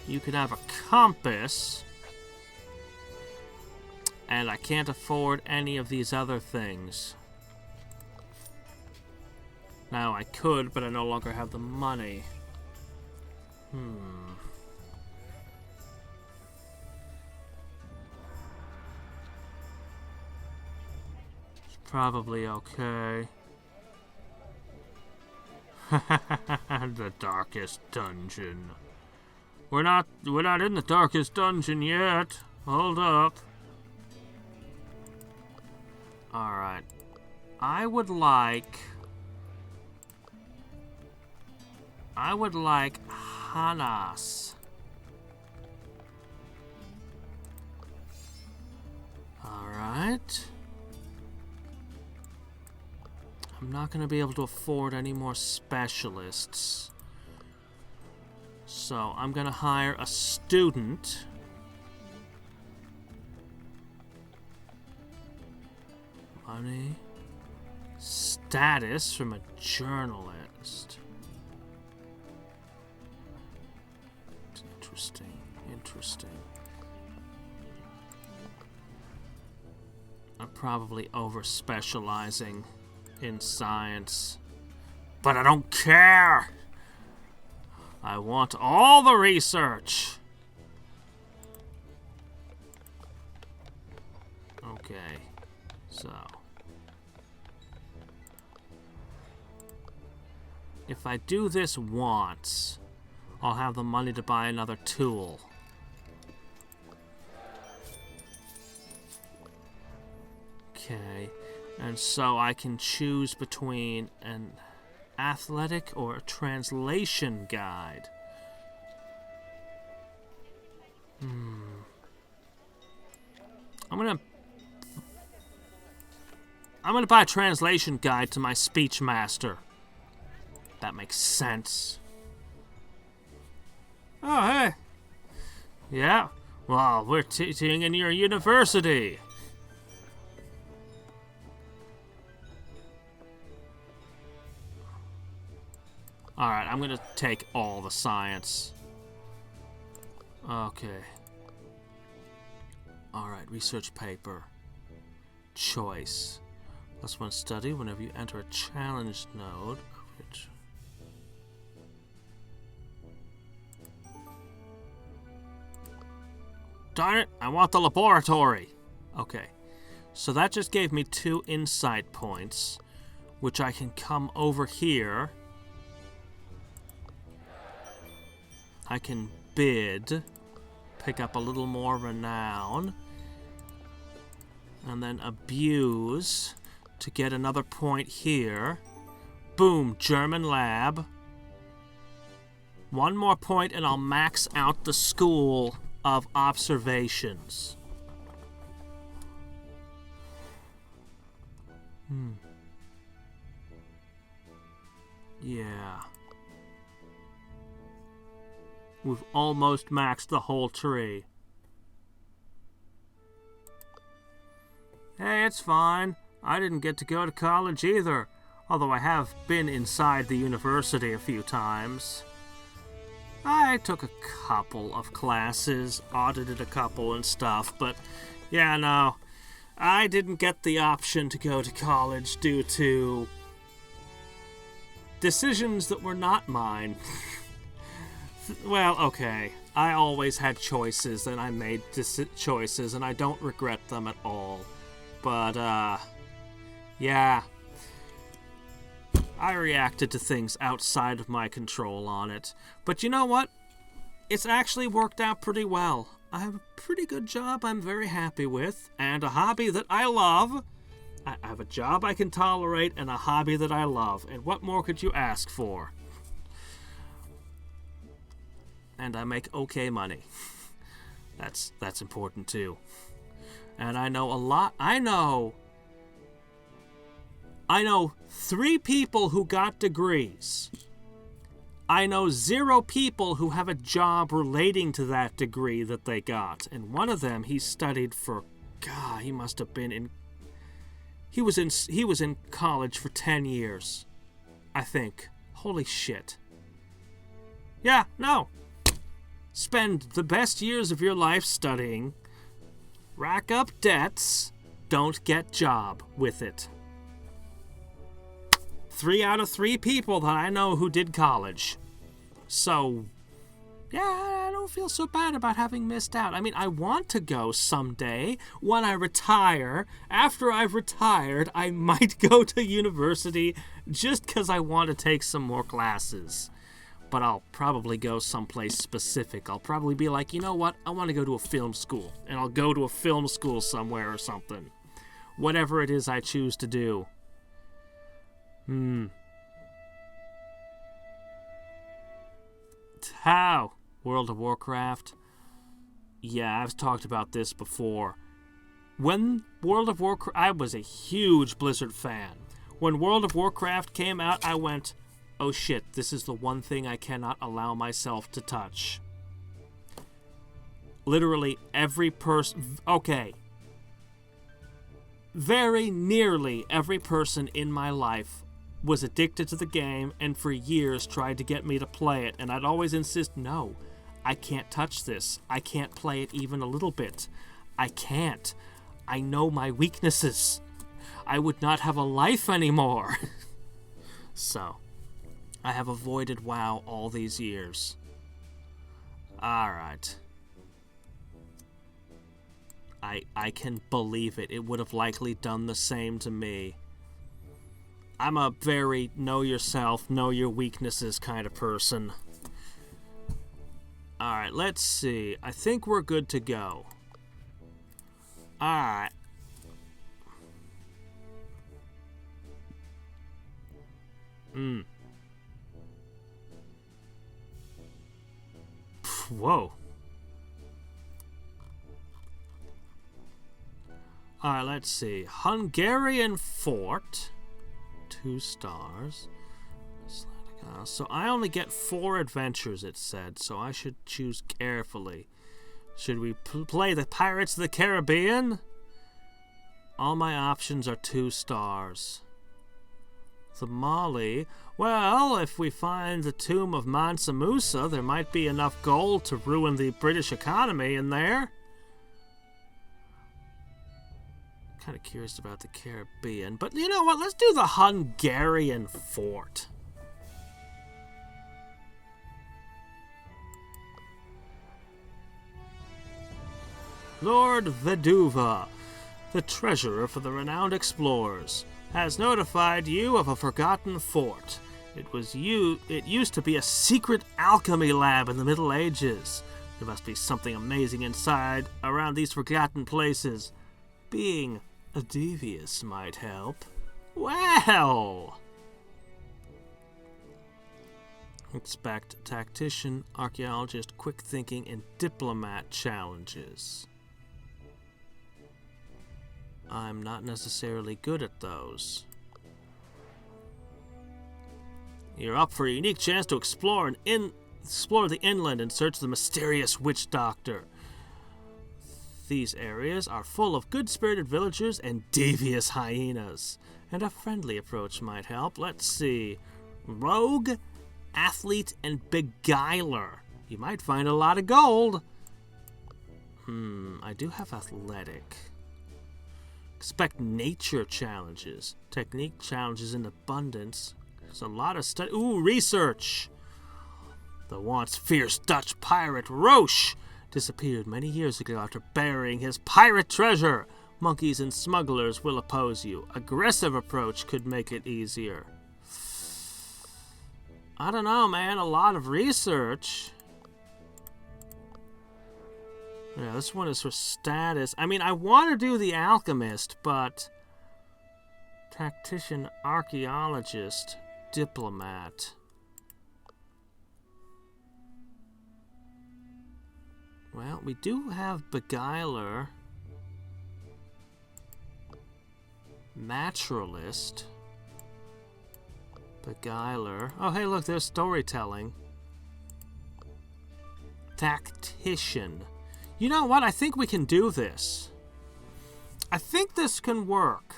You can have a compass. And I can't afford any of these other things. Now I could, but I no longer have the money. Probably okay. The darkest dungeon. We're not in the darkest dungeon yet. Hold up. Alright. I would like Hanas. Alright. I'm not going to be able to afford any more specialists. So I'm going to hire a student. Money. Status from a journalist. Interesting. I'm probably over-specializing in science. But I don't care! I want all the research! Okay, so... if I do this once, I'll have the money to buy another tool. Okay, and so I can choose between an athletic or a translation guide. I'm gonna buy a translation guide to my speech master. That makes sense. Oh, hey. Yeah? Well, we're teaching in your university. Alright, I'm gonna take all the science. Okay. Alright, research paper. Choice. +1 study whenever you enter a challenge node. Which... Darn it, I want the laboratory. Okay, so that just gave me 2 insight points, which I can come over here. I can bid, pick up a little more renown, and then abuse to get another point here. Boom, German lab. 1 more point and I'll max out the school of observations. Yeah. We've almost maxed the whole tree. Hey, it's fine. I didn't get to go to college either, although I have been inside the university a few times. I took a couple of classes, audited a couple and stuff, but yeah, no. I didn't get the option to go to college due to decisions that were not mine. Well, okay. I always had choices, and I made choices, and I don't regret them at all. But, yeah. I reacted to things outside of my control on it. But you know what? It's actually worked out pretty well. I have a pretty good job I'm very happy with, and a hobby that I love. I have a job I can tolerate, and a hobby that I love. And what more could you ask for? And I make okay money. That's important too. And I know a lot. I know 3 people who got degrees. I know 0 people who have a job relating to that degree that they got. And one of them, he studied for, God, he must have been in, he was in college for 10 years, I think. Holy shit. Yeah, no. Spend the best years of your life studying, rack up debts, don't get job with it. 3 out of 3 people that I know who did college. So, yeah, I don't feel so bad about having missed out. I mean, I want to go someday when I retire. After I've retired, I might go to university just because I want to take some more classes. But I'll probably go someplace specific. I'll probably be like, you know what? I want to go to a film school. And I'll go to a film school somewhere or something. Whatever it is I choose to do. How? World of Warcraft? Yeah, I've talked about this before. When World of Warcraft... I was a huge Blizzard fan. When World of Warcraft came out, I went... oh shit, this is the one thing I cannot allow myself to touch. Literally every person... okay. Very nearly every person in my life was addicted to the game and for years tried to get me to play it, and I'd always insist, no, I can't touch this. I can't play it even a little bit. I can't. I know my weaknesses. I would not have a life anymore. So... I have avoided WoW all these years. Alright. I can believe it. It would have likely done the same to me. I'm a very know yourself, know your weaknesses kind of person. Alright, let's see. I think we're good to go. Alright. Whoa. Alright, let's see. Hungarian fort. 2 stars. So I only get 4 adventures, it said, so I should choose carefully. Should we play the Pirates of the Caribbean? All my options are 2 stars. The Mali. Well, if we find the tomb of Mansa Musa, there might be enough gold to ruin the British economy in there. Kind of curious about the Caribbean, but you know what? Let's do the Hungarian fort. Lord Veduva, the treasurer for the renowned explorers, has notified you of a forgotten fort. It used to be a secret alchemy lab in the Middle Ages. There must be something amazing inside around these forgotten places. Being a devious might help. Well! Expect tactician, archaeologist, quick thinking, and diplomat challenges. I'm not necessarily good at those. You're up for a unique chance to explore the inland and search the mysterious witch doctor. These areas are full of good-spirited villagers and devious hyenas, and a friendly approach might help. Let's see. Rogue, athlete, and beguiler. You might find a lot of gold. I do have athletic. Expect nature challenges. Technique challenges in abundance. There's a lot of study. Ooh, research! The once fierce Dutch pirate Roche disappeared many years ago after burying his pirate treasure. Monkeys and smugglers will oppose you. Aggressive approach could make it easier. I don't know, man. A lot of research. Yeah, this one is for status. I mean, I want to do the alchemist, but tactician, archaeologist, diplomat. Well, we do have beguiler, naturalist, beguiler. Oh, hey, look, there's storytelling. Tactician. You know what? I think we can do this. I think this can work.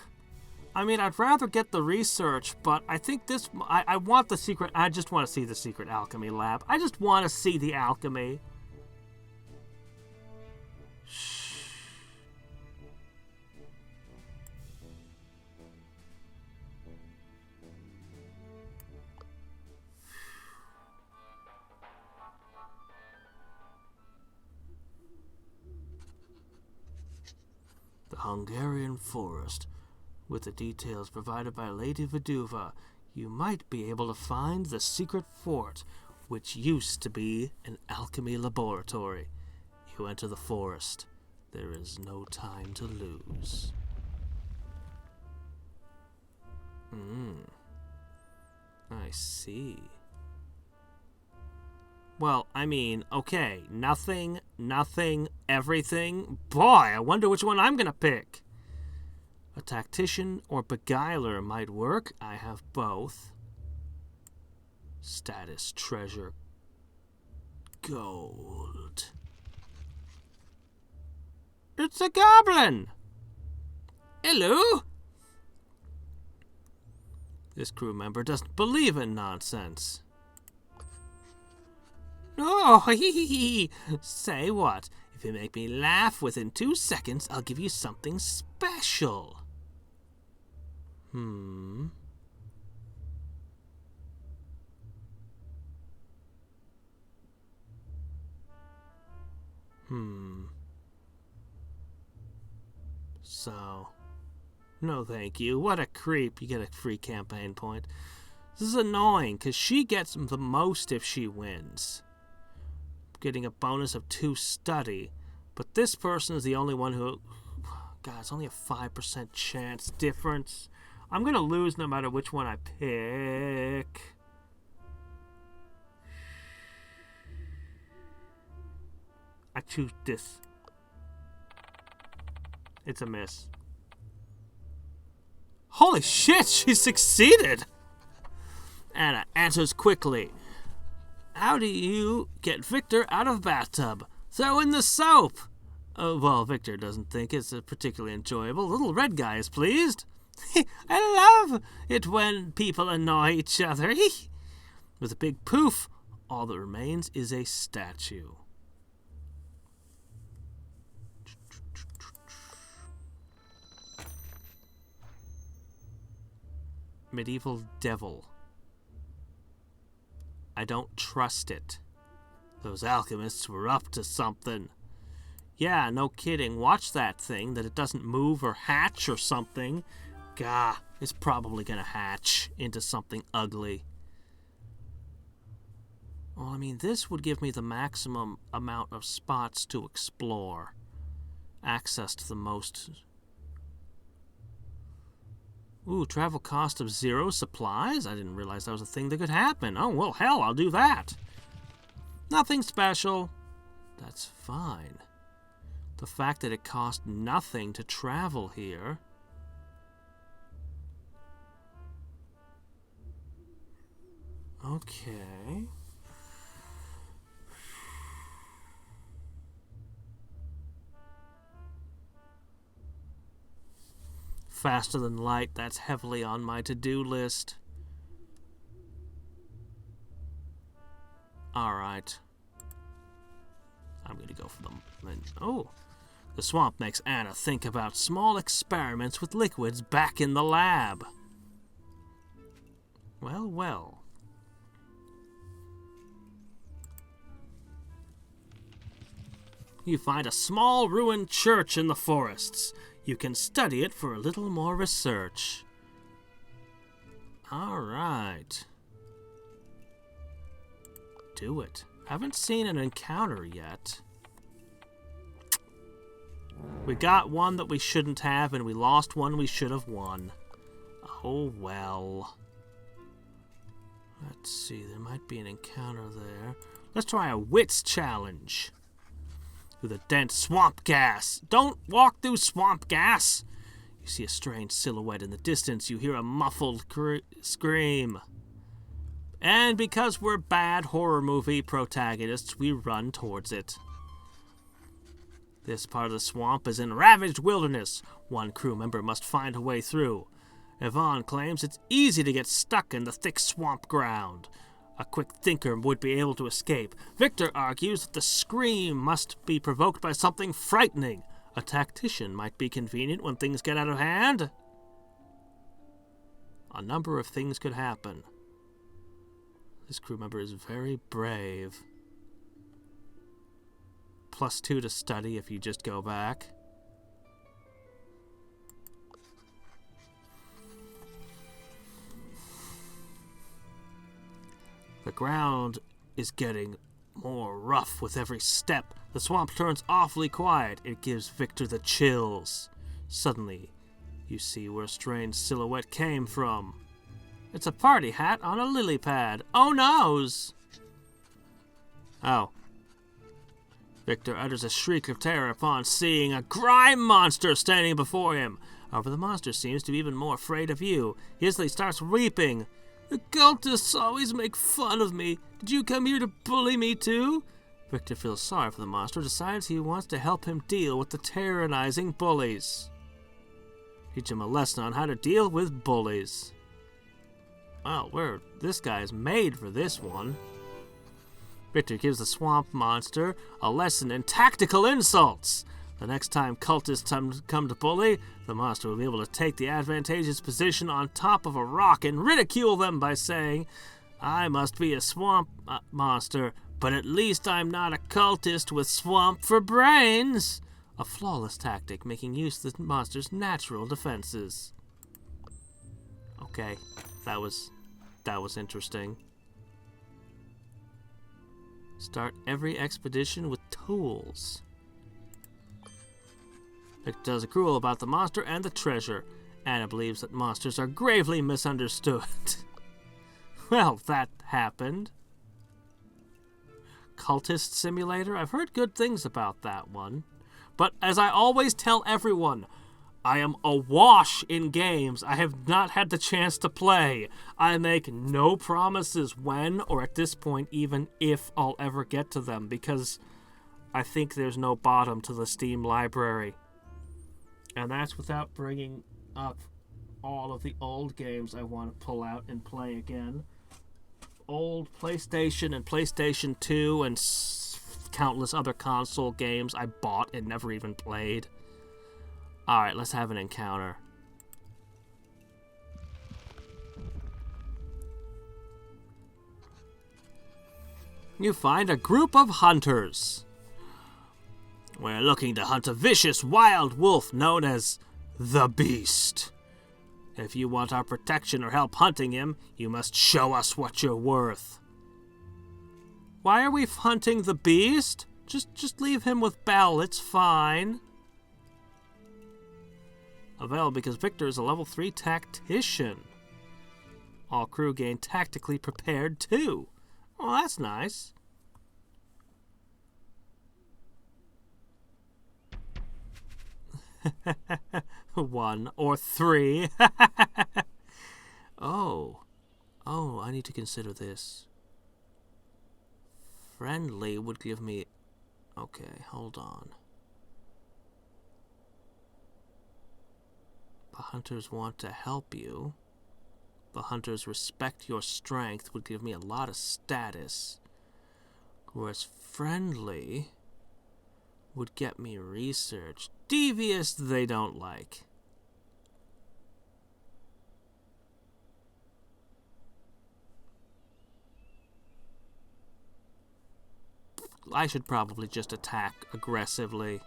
I mean, I'd rather get the research, but I think this... I want the secret... I just want to see the secret alchemy lab. I just want to see the alchemy. Shh. The Hungarian forest. With the details provided by Lady Veduva, you might be able to find the secret fort, which used to be an alchemy laboratory. You enter the forest. There is no time to lose. I see. Well, I mean, okay, nothing, everything. Boy, I wonder which one I'm gonna pick. A tactician or beguiler might work. I have both. Status, treasure, gold. It's a goblin! Hello? This crew member doesn't believe in nonsense. Oh, say what? If you make me laugh within 2 seconds, I'll give you something special. So, no thank you. What a creep. You get a free campaign point. This is annoying, because she gets the most if she wins. Getting a bonus of 2 study, but this person is the only one who... God, it's only a 5% chance difference. I'm going to lose no matter which one I pick. I choose this. It's a miss. Holy shit, she succeeded! Anna answers quickly. How do you get Victor out of bathtub? Throw in the soap! Well, Victor doesn't think it's particularly enjoyable. Little red guy is pleased. I love it when people annoy each other. With a big poof, all that remains is a statue. Medieval devil. I don't trust it. Those alchemists were up to something. Yeah, no kidding. Watch that thing, that it doesn't move or hatch or something. Gah, it's probably gonna hatch into something ugly. Well, I mean, this would give me the maximum amount of spots to explore. Access to the most... Ooh, travel cost of 0 supplies? I didn't realize that was a thing that could happen. Oh, well, hell, I'll do that. Nothing special. That's fine. The fact that it cost nothing to travel here... Okay. Faster than light, that's heavily on my to-do list. Alright. I'm gonna go for them. Oh! The swamp makes Anna think about small experiments with liquids back in the lab. Well, well. You find a small ruined church in the forests. You can study it for a little more research. Alright. Do it. Haven't seen an encounter yet. We got one that we shouldn't have, and we lost one we should have won. Oh well. Let's see, there might be an encounter there. Let's try a wits challenge. Through the dense swamp gas. Don't walk through swamp gas! You see a strange silhouette in the distance. You hear a muffled scream. And because we're bad horror movie protagonists, we run towards it. This part of the swamp is in ravaged wilderness. One crew member must find a way through. Yvonne claims it's easy to get stuck in the thick swamp ground. A quick thinker would be able to escape. Victor argues that the scream must be provoked by something frightening. A tactician might be convenient when things get out of hand. A number of things could happen. This crew member is very brave. +2 to study if you just go back. The ground is getting more rough with every step. The swamp turns awfully quiet. It gives Victor the chills. Suddenly, you see where a strange silhouette came from. It's a party hat on a lily pad. Oh noes! Oh. Victor utters a shriek of terror upon seeing a grime monster standing before him. However, the monster seems to be even more afraid of you. He instantly starts weeping. The cultists always make fun of me. Did you come here to bully me too? Victor feels sorry for the monster, decides he wants to help him deal with the tyrannizing bullies. Teach him a lesson on how to deal with bullies. Well, this guy's made for this one. Victor gives the swamp monster a lesson in tactical insults. The next time cultists come to bully, the monster will be able to take the advantageous position on top of a rock and ridicule them by saying, I must be a swamp monster, but at least I'm not a cultist with swamp for brains. A flawless tactic making use of the monster's natural defenses. Okay, that was interesting. Start every expedition with tools. Victor tells a cruel about the monster and the treasure. Anna believes that monsters are gravely misunderstood. Well, that happened. Cultist Simulator? I've heard good things about that one. But as I always tell everyone, I am awash in games I have not had the chance to play. I make no promises when, or at this point, even if I'll ever get to them, because I think there's no bottom to the Steam library. And that's without bringing up all of the old games I want to pull out and play again. Old PlayStation and PlayStation 2 and countless other console games I bought and never even played. Alright, let's have an encounter. You find a group of hunters. We're looking to hunt a vicious wild wolf known as the Beast. If you want our protection or help hunting him, you must show us what you're worth. Why are we hunting the Beast? Just leave him with Belle, it's fine. Available because Victor is a level 3 tactician. All crew gain tactically prepared too. Oh, that's nice. One or three. Oh, I need to consider this. Friendly would give me... Okay, hold on. The hunters want to help you. The hunters respect your strength would give me a lot of status. Whereas friendly would get me research. Devious they don't like. I should probably just attack aggressively.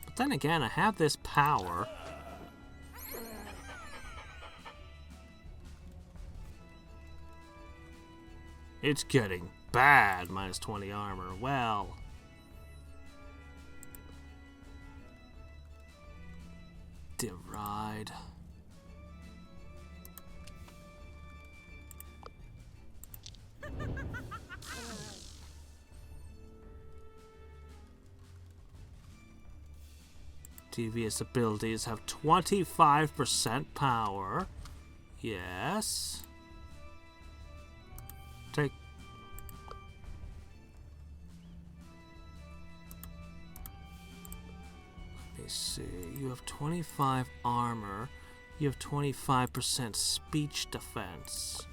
But then again, I have this power. It's getting bad, minus 20 armor. Well... Deride. Devious abilities have 25% power. Yes. Take... Let me see. You have 25 armor. You have 25% speech defense.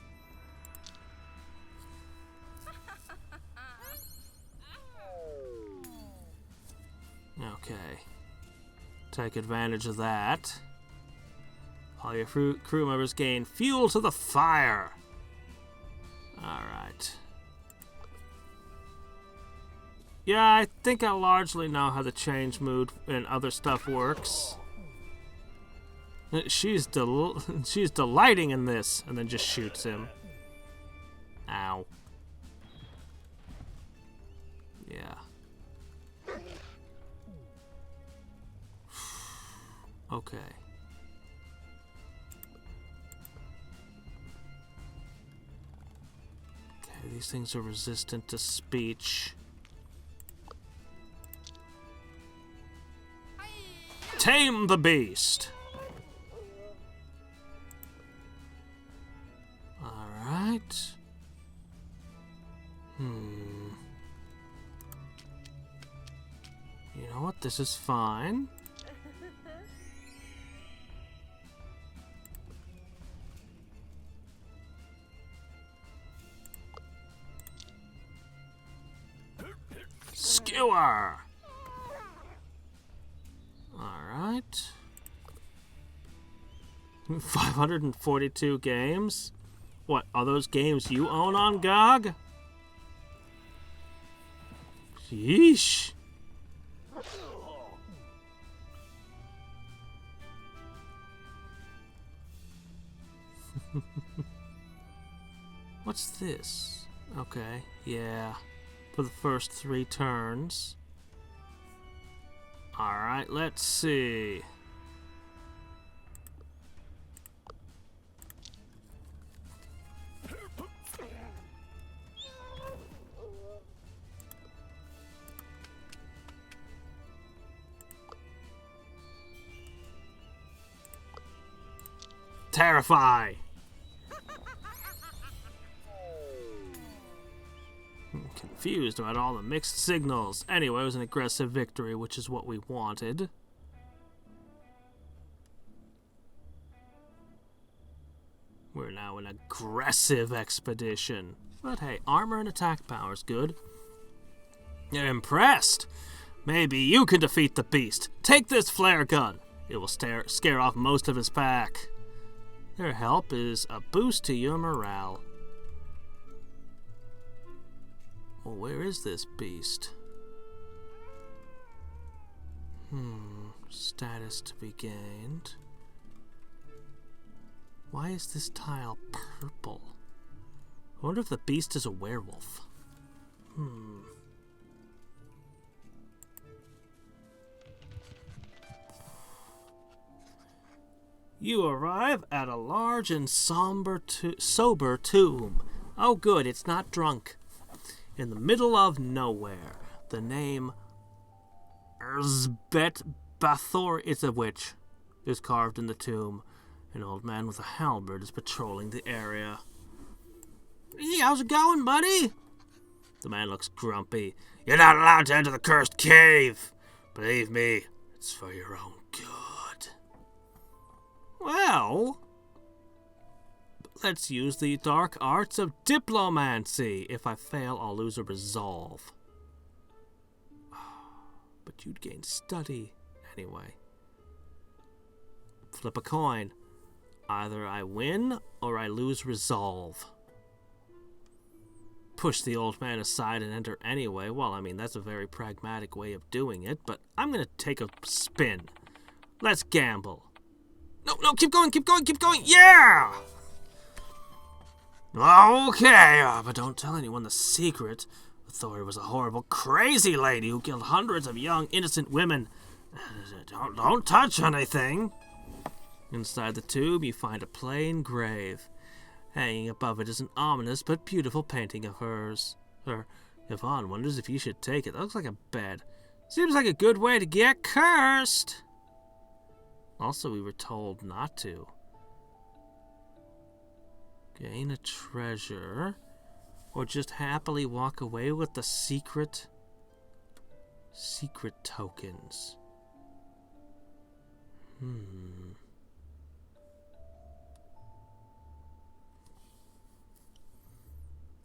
Okay. Take advantage of that. All your crew members gain fuel to the fire. Alright. Yeah, I think I largely know how the change mood and other stuff works. She's delighting in this, and then just shoots him. Ow. Yeah. Okay. Okay, these things are resistant to speech. Tame the beast! Alright. You know what? This is fine. Skewer! Alright. 542 games? What, are those games you own on GOG? Yeesh. What's this? Okay, yeah. For the first 3 turns. Alright, let's see. terrify. I'm confused about all the mixed signals. Anyway, it was an aggressive victory, which is what we wanted. We're now an aggressive expedition. But hey, armor and attack power is good. You're impressed. Maybe you can defeat the beast. Take this flare gun. It will scare off most of his pack. Their help is a boost to your morale. Well, where is this beast? Status to be gained. Why is this tile purple? I wonder if the beast is a werewolf. You arrive at a large and sober tomb. Oh good, it's not drunk. In the middle of nowhere. The name Erzbet Bathor is a witch is carved in the tomb. An old man with a halberd is patrolling the area. Hey, how's it going, buddy? The man looks grumpy. You're not allowed to enter the cursed cave. Believe me, it's for your own good. Well, let's use the dark arts of diplomancy. If I fail, I'll lose a resolve. But you'd gain study anyway. Flip a coin. Either I win or I lose resolve. Push the old man aside and enter anyway. Well, I mean, that's a very pragmatic way of doing it, but I'm going to take a spin. Let's gamble. No, keep going. Yeah! Okay, but don't tell anyone the secret. Thor was a horrible, crazy lady who killed hundreds of young, innocent women. Don't touch anything. Inside the tomb, you find a plain grave. Hanging above it is an ominous but beautiful painting of hers. Yvonne wonders if you should take it. That looks like a bed. Seems like a good way to get cursed. Also, we were told not to. Gain a treasure. Or just happily walk away with the secret tokens.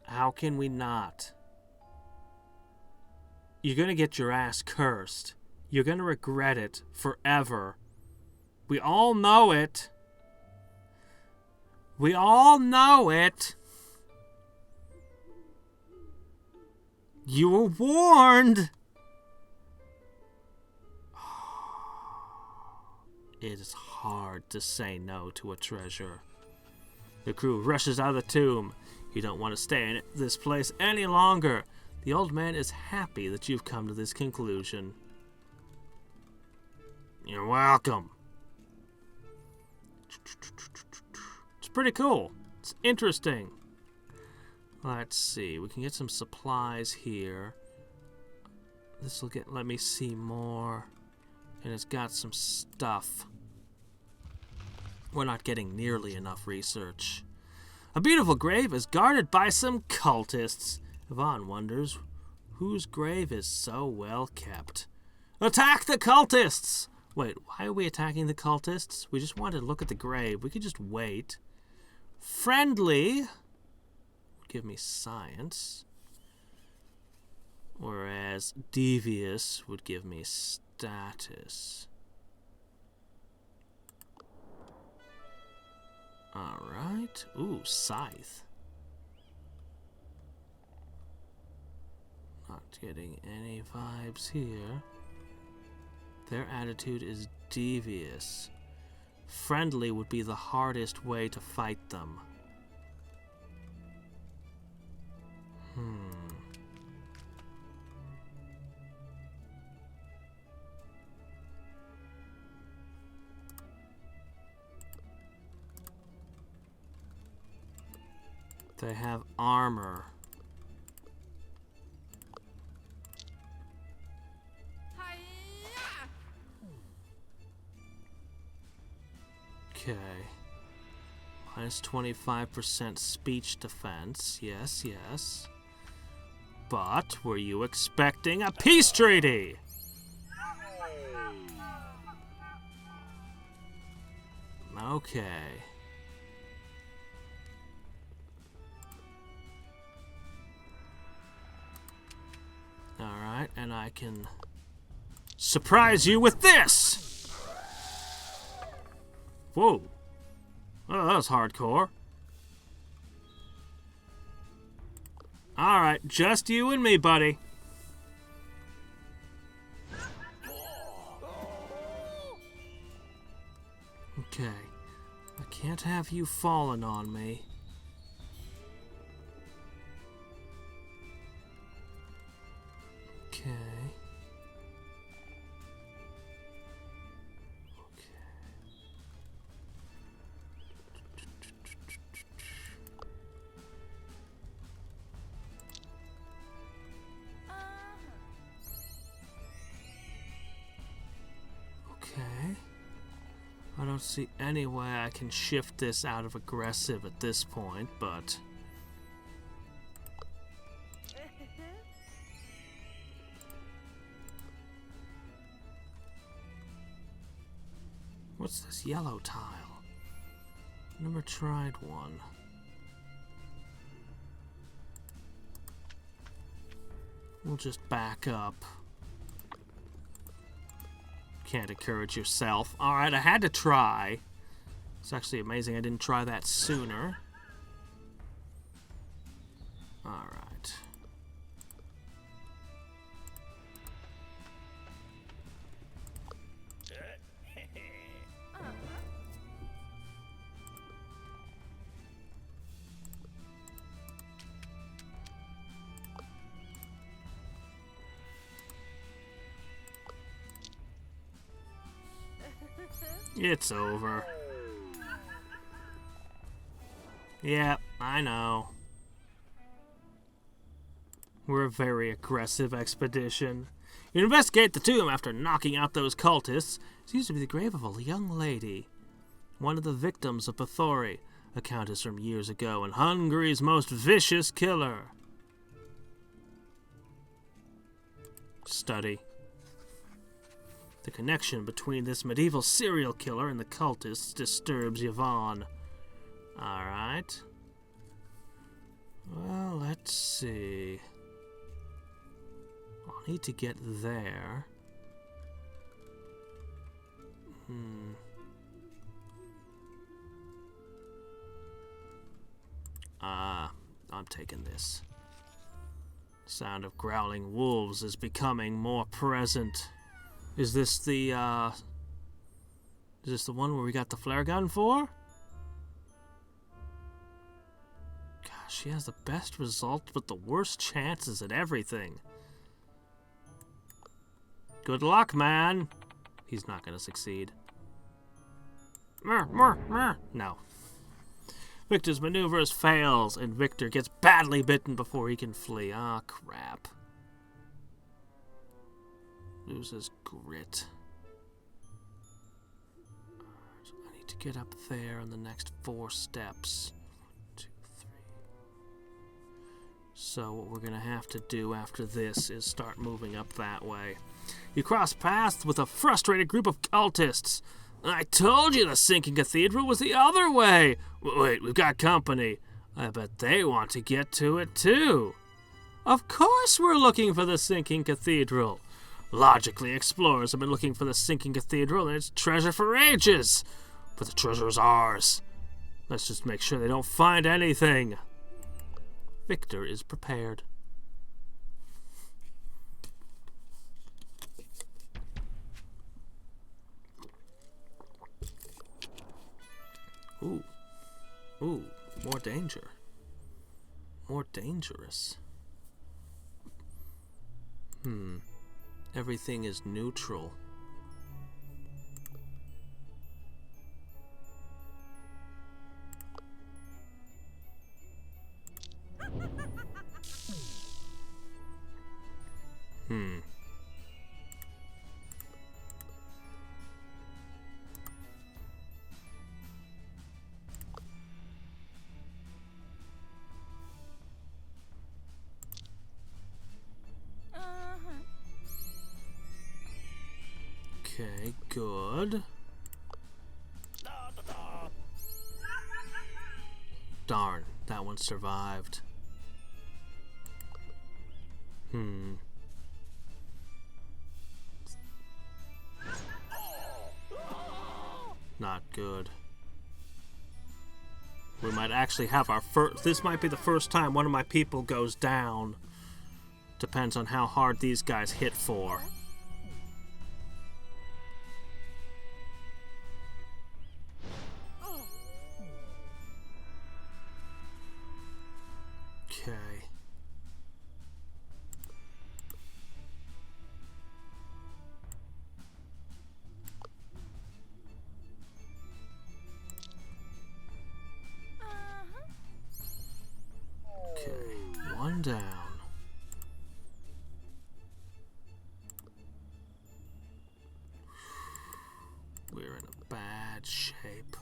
How can we not? You're gonna get your ass cursed. You're gonna regret it forever. We all know it. We all know it. You were warned. It is hard to say no to a treasure. The crew rushes out of the tomb. You don't want to stay in this place any longer. The old man is happy that you've come to this conclusion. You're welcome. It's pretty cool. It's interesting. Let's see. We can get some supplies here. This will let me see more. And it's got some stuff. We're not getting nearly enough research. A beautiful grave is guarded by some cultists. Yvonne wonders whose grave is so well kept. Attack the cultists! Wait, why are we attacking the cultists? We just wanted to look at the grave. We could just wait. Friendly would give me science. Whereas devious would give me status. Alright. Ooh, scythe. Not getting any vibes here. Their attitude is devious. Friendly would be the hardest way to fight them. They have armor. Okay. Minus 25% speech defense. Yes, yes. But were you expecting a peace treaty? Okay. Alright, and I can surprise you with this! Whoa. Oh, that was hardcore. Alright, just you and me, buddy. Okay. I can't have you falling on me. Okay. Okay. I don't see any way I can shift this out of aggressive at this point, but... What's this yellow tile? Never tried one. We'll just back up. Can't encourage yourself. Alright, I had to try. It's actually amazing I didn't try that sooner. Alright. It's over. Yeah, I know. We're a very aggressive expedition. You investigate the tomb after knocking out those cultists. It seems to be the grave of a young lady. One of the victims of Bathory, a countess from years ago, and Hungary's most vicious killer. Study. The connection between this medieval serial killer and the cultists disturbs Yvonne. Alright. Well, let's see. I'll need to get there. I'm taking this. Sound of growling wolves is becoming more present. Is this the one where we got the flare gun for? Gosh, she has the best results but the worst chances at everything. Good luck, man. He's not gonna succeed. No. Victor's maneuvers fails, and Victor gets badly bitten before he can flee. Ah, crap. Loses grit. So I need to get up there in the next 4 steps. 1, 2, 3. So what we're gonna have to do after this is start moving up that way. You cross paths with a frustrated group of cultists. I told you the sinking cathedral was the other way. Wait, we've got company. I bet they want to get to it too. Of course we're looking for the sinking cathedral. Logically, explorers have been looking for the sinking cathedral and its treasure for ages. But the treasure is ours. Let's just make sure they don't find anything. Victor is prepared. Ooh. Ooh, more danger. More dangerous. Everything is neutral. Okay, good. Darn, that one survived. Not good. We might actually have our first... This might be the first time one of my people goes down. Depends on how hard these guys hit for. Okay. Okay, one down. We're in a bad shape.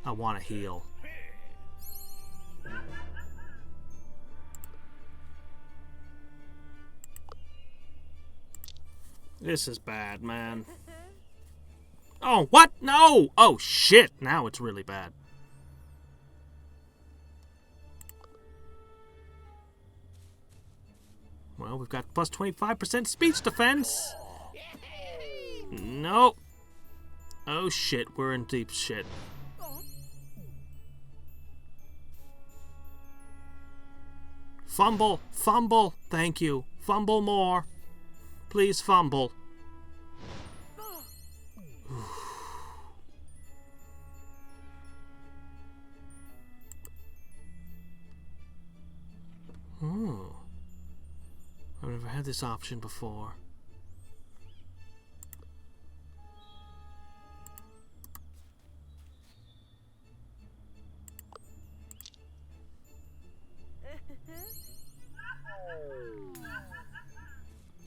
I want to heal. This is bad, man. Oh, what? No! Oh, shit! Now it's really bad. Well, we've got plus 25% speech defense. Nope. Oh, shit. We're in deep shit. Fumble! Fumble! Thank you. Fumble more. Please fumble. Oh. I've never had this option before.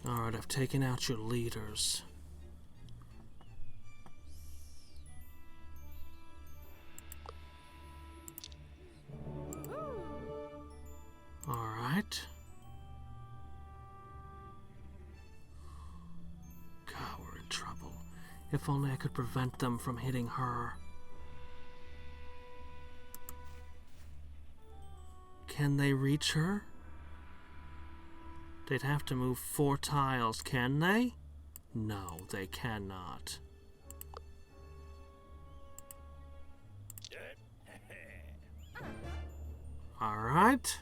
Alright, I've taken out your leaders. Alright. God, we're in trouble. If only I could prevent them from hitting her. Can they reach her? They'd have to move 4 tiles, can they? No, they cannot. Alright.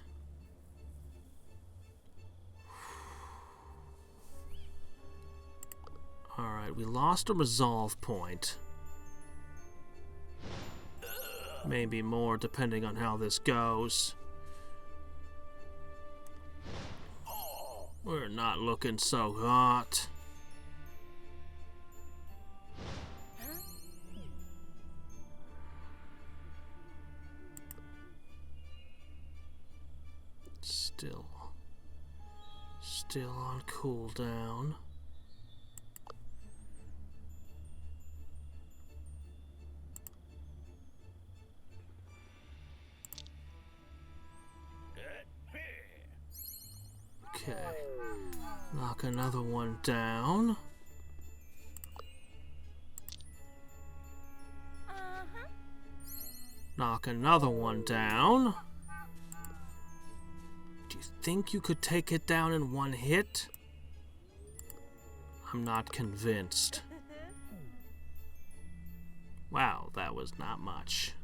Alright, we lost a resolve point. Maybe more, depending on how this goes. We're not looking so hot. Still on cooldown. Okay. Knock another one down. Knock another one down. Do you think you could take it down in one hit? I'm not convinced. Wow, that was not much.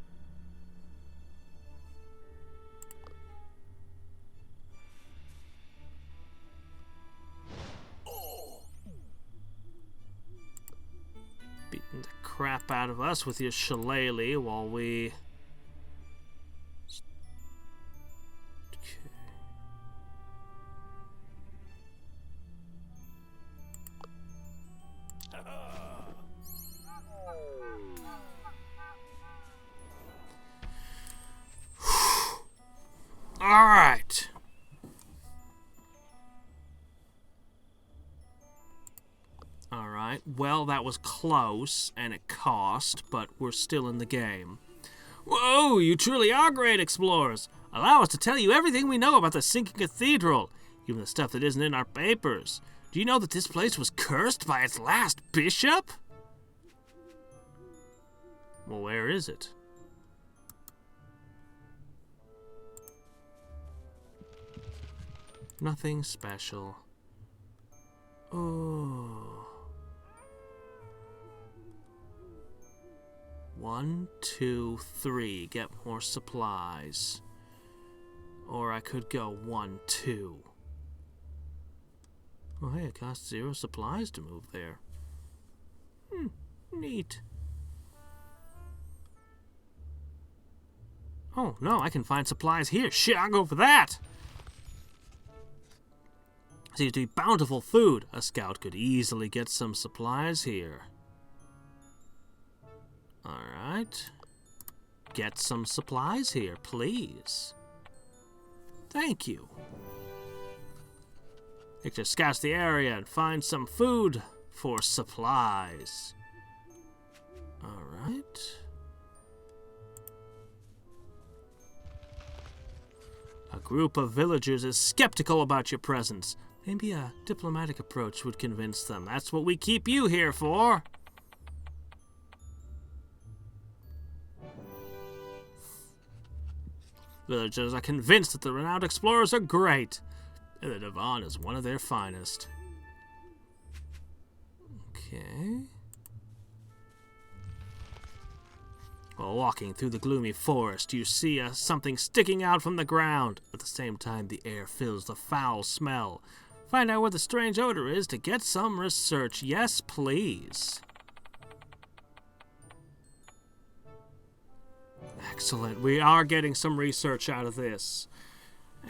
Beating the crap out of us with your shillelagh while we... Alright. Alright, Well, that was close, and it cost, but we're still in the game. Whoa, you truly are great explorers. Allow us to tell you everything we know about the sinking cathedral, even the stuff that isn't in our papers. Do you know that this place was cursed by its last bishop? Well, where is it? Nothing special. Oh. 1, 2, 3. Get more supplies. Or I could go 1, 2. Oh, hey, it costs 0 supplies to move there. Neat. Oh, no, I can find supplies here. Shit, I'll go for that! Seems to be bountiful food. A scout could easily get some supplies here. Alright. Get some supplies here, please. Thank you. Victor scouts the area and finds some food for supplies. Alright. A group of villagers is skeptical about your presence. Maybe a diplomatic approach would convince them. That's what we keep you here for. Villagers are convinced that the renowned explorers are great, and that Devon is one of their finest. Okay. While walking through the gloomy forest, you see something sticking out from the ground. At the same time, the air fills the foul smell. Find out what the strange odor is to get some research. Yes, please. Excellent. We are getting some research out of this.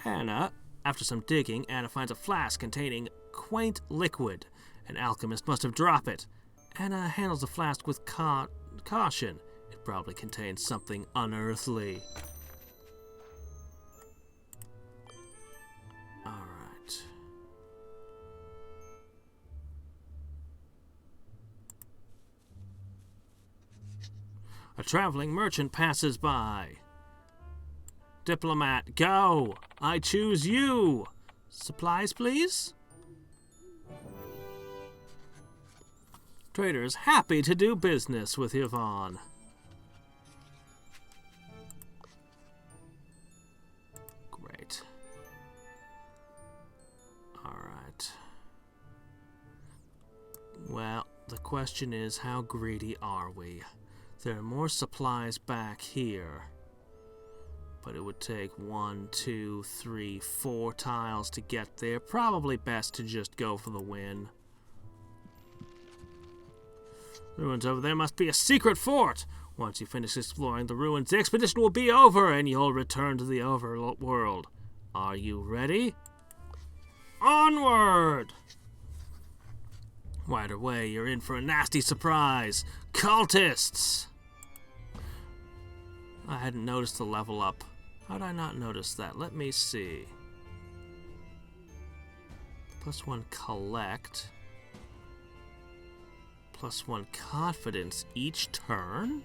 Anna, after some digging, Anna finds a flask containing quaint liquid. An alchemist must have dropped it. Anna handles the flask with caution. It probably contains something unearthly. Alright. A traveling merchant passes by. Diplomat, go! I choose you! Supplies, please? Trader is happy to do business with Yvonne. Great. Alright. Well, the question is, how greedy are we? There are more supplies back here, but it would take 1, 2, 3, 4 tiles to get there. Probably best to just go for the win. Ruins over there must be a secret fort. Once you finish exploring the ruins, the expedition will be over and you'll return to the overworld. Are you ready? Onward! Right away, you're in for a nasty surprise. Cultists! I hadn't noticed the level up. How did I not notice that? Let me see. +1 collect. +1 confidence each turn?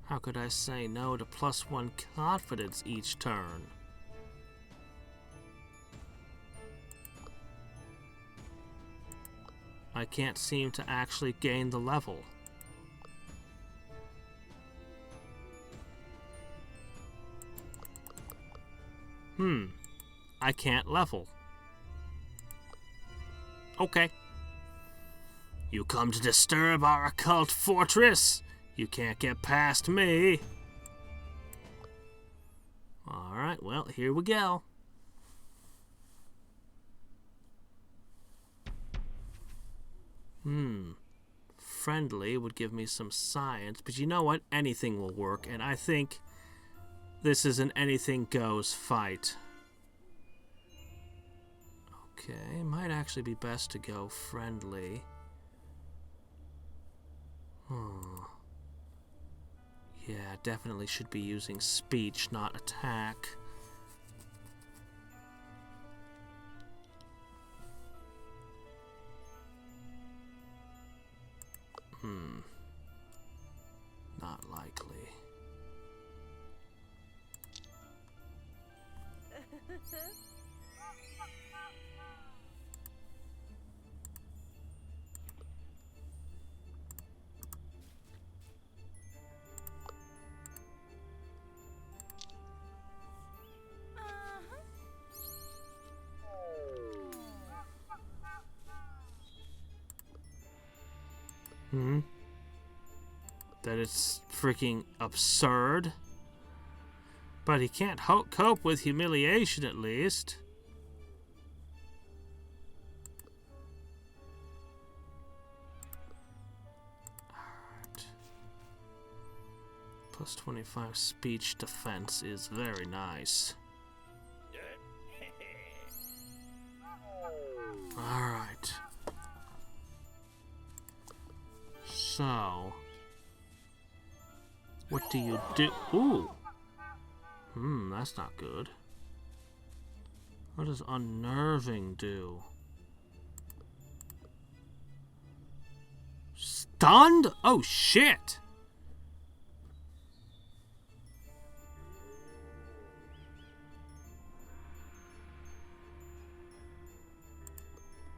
How could I say no to +1 confidence each turn? I can't seem to actually gain the level. I can't level. Okay. You come to disturb our occult fortress. You can't get past me. Alright, well, here we go. Friendly would give me some science, but you know what? Anything will work, and I think this is an anything goes fight. Okay, might actually be best to go friendly. Yeah, definitely should be using speech, not attack. That it's freaking absurd. But he can't cope with humiliation, at least. Alright. Plus 25 speech defense is very nice. Alright. So, what do you do? Ooh. That's not good. What does unnerving do? Stunned? Oh, shit!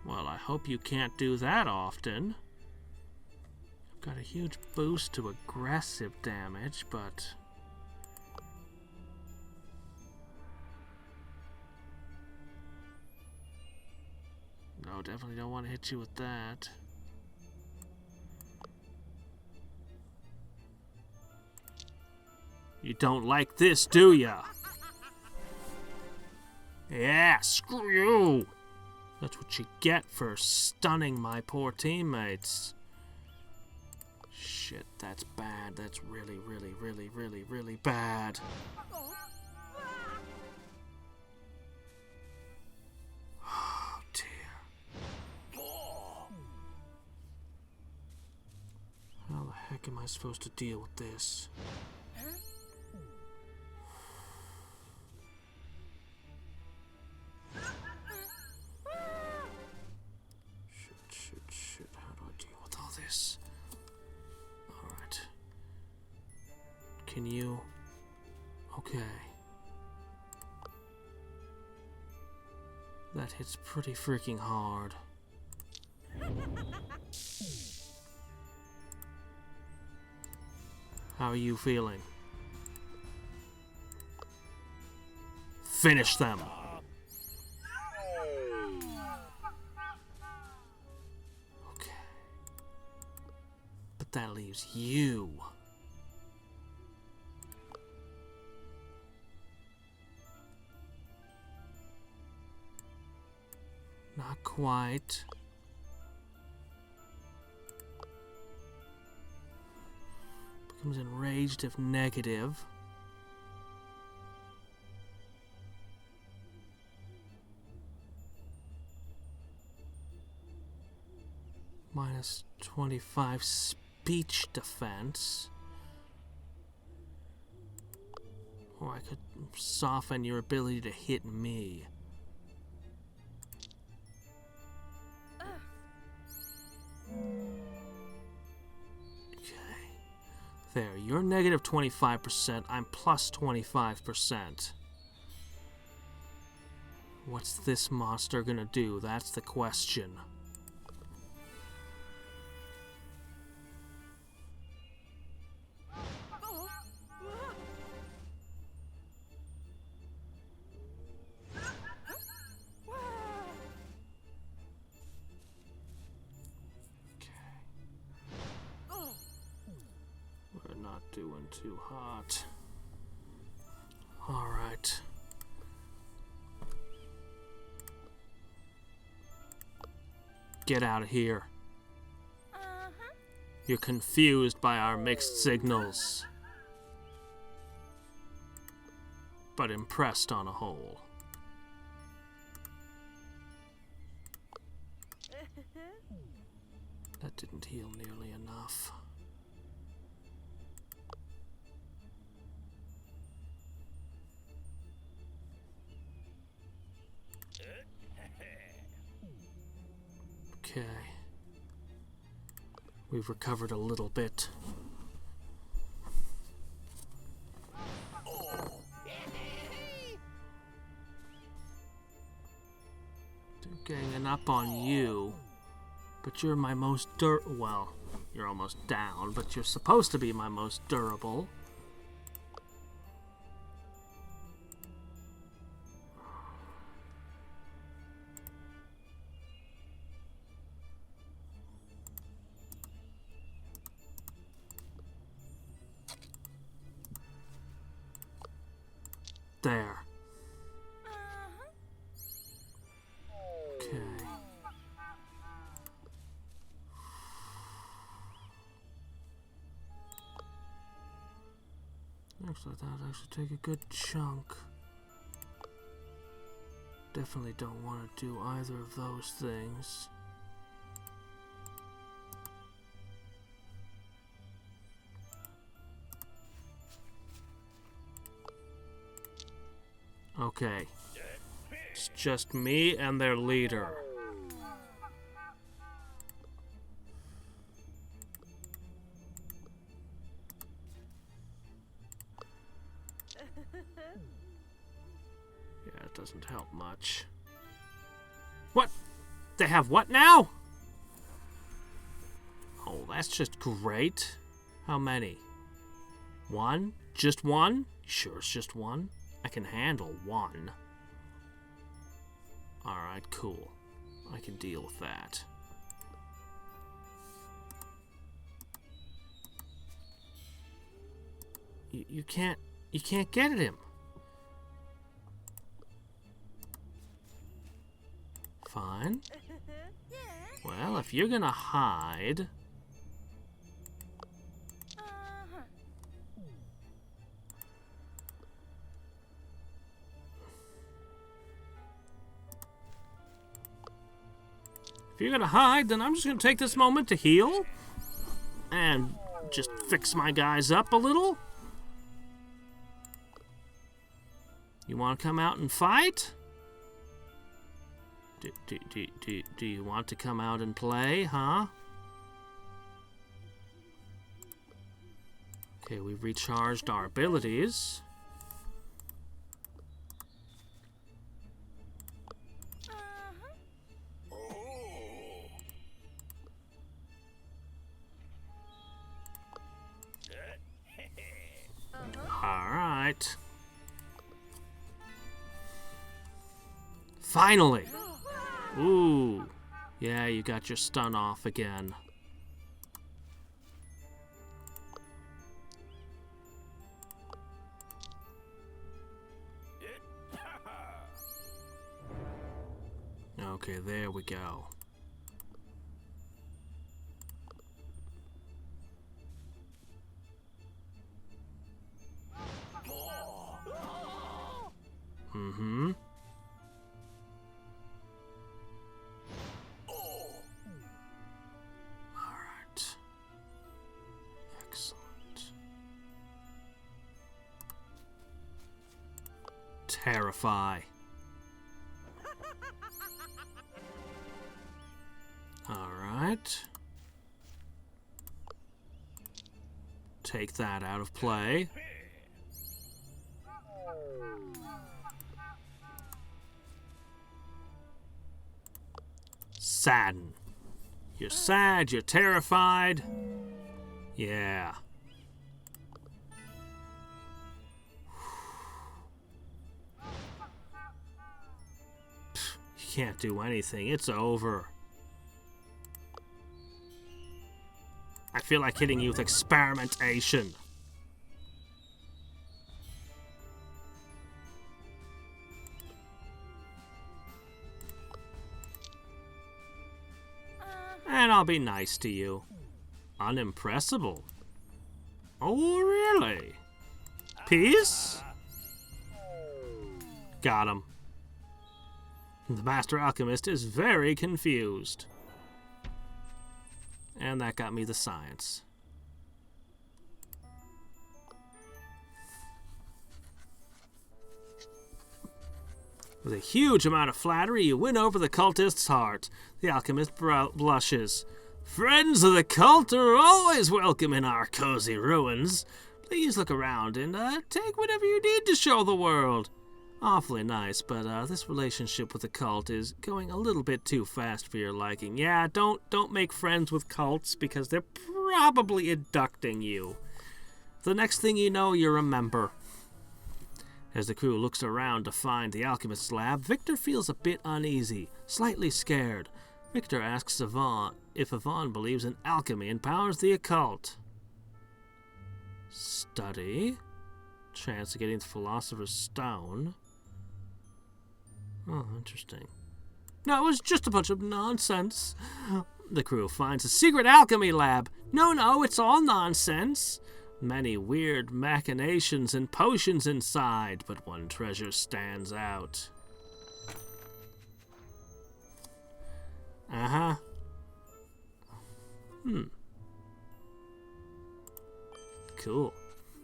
Well, I hope you can't do that often. I've got a huge boost to aggressive damage, but... no, definitely don't want to hit you with that. You don't like this, do ya? Yeah, screw you! That's what you get for stunning my poor teammates. Shit, that's bad. That's really, really, really, really, really bad. Oh, dear. How the heck am I supposed to deal with this? Shit. How do I deal with all this? Alright. Can you... okay. That hits pretty freaking hard. How are you feeling? Finish them! Okay. But that leaves you. Not quite. Becomes enraged if negative. Minus 25 speech defense. Or I could soften your ability to hit me. There, you're negative 25%, I'm plus 25%. What's this monster gonna do? That's the question. Doing too hot. All right. Get out of here. You're confused by our mixed signals, but impressed on a whole. That didn't heal nearly enough. Okay. We've recovered a little bit. ganging up on you. But you're my most well, you're almost down, but you're supposed to be my most durable. There. Okay. Actually, that should take a good chunk. Definitely don't want to do either of those things. Okay. It's just me and their leader. Yeah, it doesn't help much. What? They have what now? Oh, that's just great. How many? One? Just one? You sure it's just one? I can handle one. Alright, cool. I can deal with that. You can't get at him. Fine. Well, if you're gonna hide... If you're gonna hide, then I'm just gonna take this moment to heal. And just fix my guys up a little. You wanna come out and fight? Do you want to come out and play, huh? Okay, we've recharged our abilities. Alright. Finally! Ooh. Yeah, you got your stun off again. Okay, there we go. Mm-hmm. Alright. Excellent. Terrify. Alright. Take that out of play. Sadden. You're sad, you're terrified. Yeah. You can't do anything, it's over. I feel like hitting you with experimentation. And I'll be nice to you. Unimpressible. Oh, really? Peace? Got him. The Master Alchemist is very confused. And that got me the science. With a huge amount of flattery, you win over the cultist's heart. The alchemist blushes. Friends of the cult are always welcome in our cozy ruins. Please look around and take whatever you need to show the world. Awfully nice, but this relationship with the cult is going a little bit too fast for your liking. Yeah, don't make friends with cults because they're probably abducting you. The next thing you know, you're a member. As the crew looks around to find the alchemist's lab, Victor feels a bit uneasy, slightly scared. Victor asks Yvonne if Yvonne believes in alchemy and powers the occult. Study? Chance of getting the Philosopher's Stone. Oh, interesting. No, it was just a bunch of nonsense. The crew finds a secret alchemy lab. No, it's all nonsense. Many weird machinations and potions inside, but one treasure stands out. Uh-huh. Cool.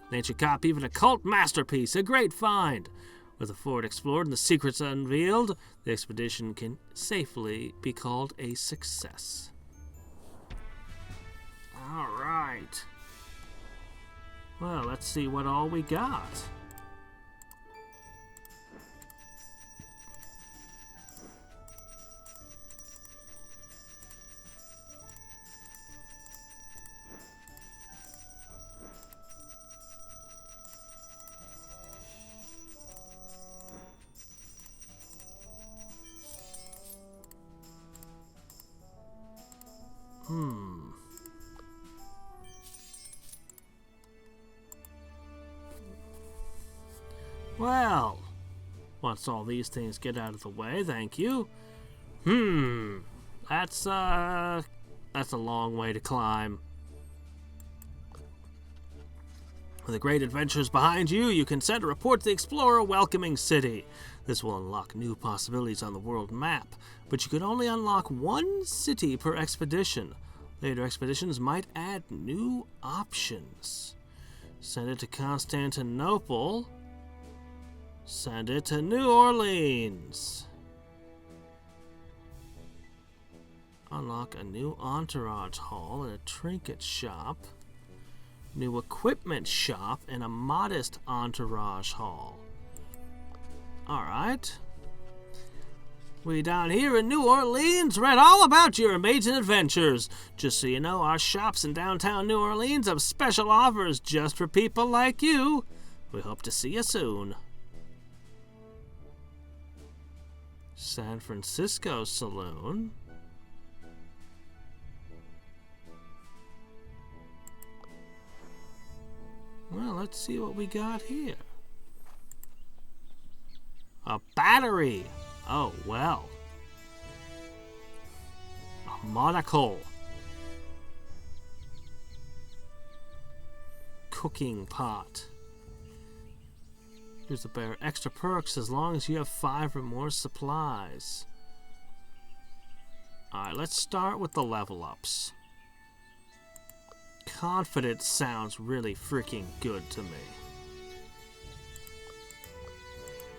An ancient copy of an occult masterpiece, a great find. With the fort explored and the secrets unveiled, the expedition can safely be called a success. All right. Well, let's see what all we got. Well, once all these things get out of the way, thank you. That's a long way to climb. With the great adventures behind you, you can send a report to the Explorer Welcoming City. This will unlock new possibilities on the world map, but you can only unlock one city per expedition. Later expeditions might add new options. Send it to Constantinople. Send it to New Orleans. Unlock a new entourage hall and a trinket shop. New equipment shop and a modest entourage hall. Alright. We down here in New Orleans read all about your amazing adventures. Just so you know, our shops in downtown New Orleans have special offers just for people like you. We hope to see you soon. San Francisco Saloon. Well, let's see what we got here. A battery. Oh, well. A monocle. Cooking pot. Here's a pair of extra perks as long as you have 5 or more supplies. Alright, let's start with the level ups. Confidence sounds really freaking good to me.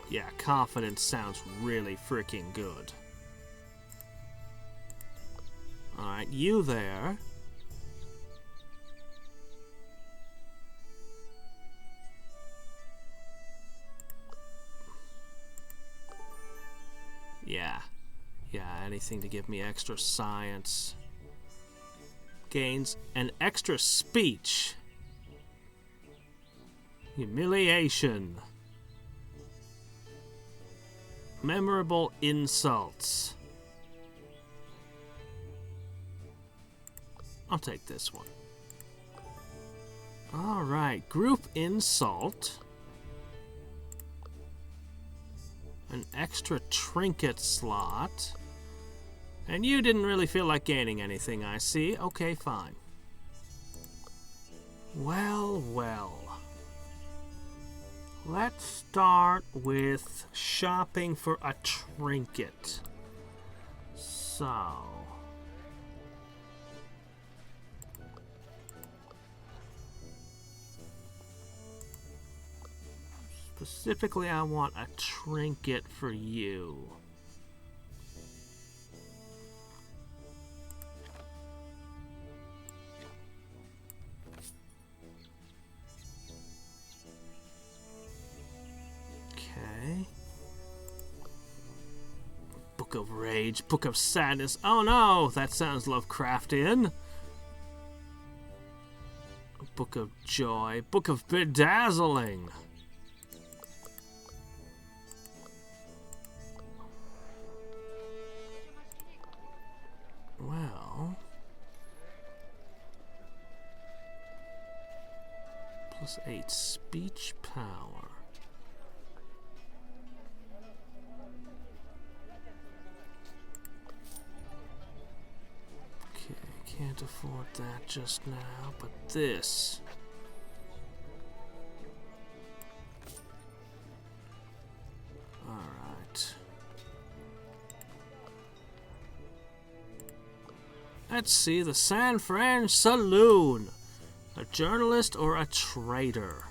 Yeah, confidence sounds really freaking good. Alright, you there. Yeah, anything to give me extra science. Gains an extra speech. Humiliation. Memorable insults. I'll take this one. Alright, group insult. An extra trinket slot. And you didn't really feel like gaining anything, I see. Okay, fine. Well. Let's start with shopping for a trinket. So... specifically, I want a trinket for you. Okay. Book of Rage, Book of Sadness. Oh no, that sounds Lovecraftian. Book of Joy, Book of Bedazzling. Well, +8 speech power. Okay, can't afford that just now, but this. Alright. Let's see, the San Fran Saloon. A journalist or a trader?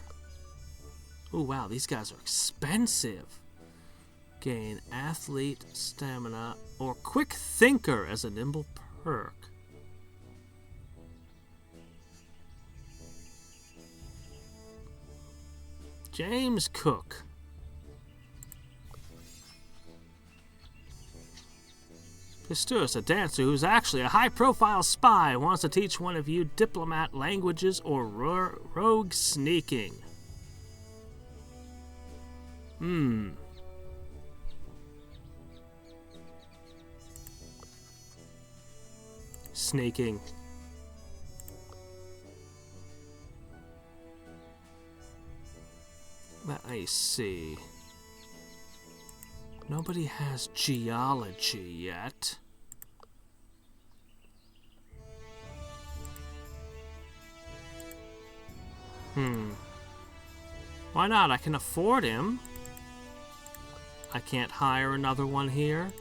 Oh wow, these guys are expensive. Gain athlete, stamina, or quick thinker as a nimble perk. James Cook. Pistorius, a dancer who's actually a high-profile spy, wants to teach one of you diplomat languages or rogue sneaking. Sneaking. Let me see. Nobody has geology yet. Why not? I can afford him. I can't hire another one here.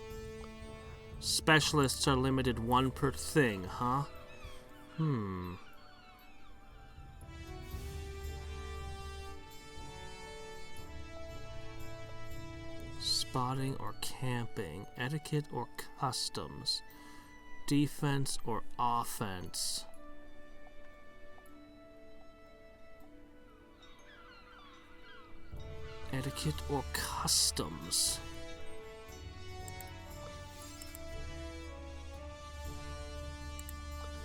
Specialists are limited 1 per thing, huh? Spotting or camping, etiquette or customs, defense or offense. Etiquette or customs.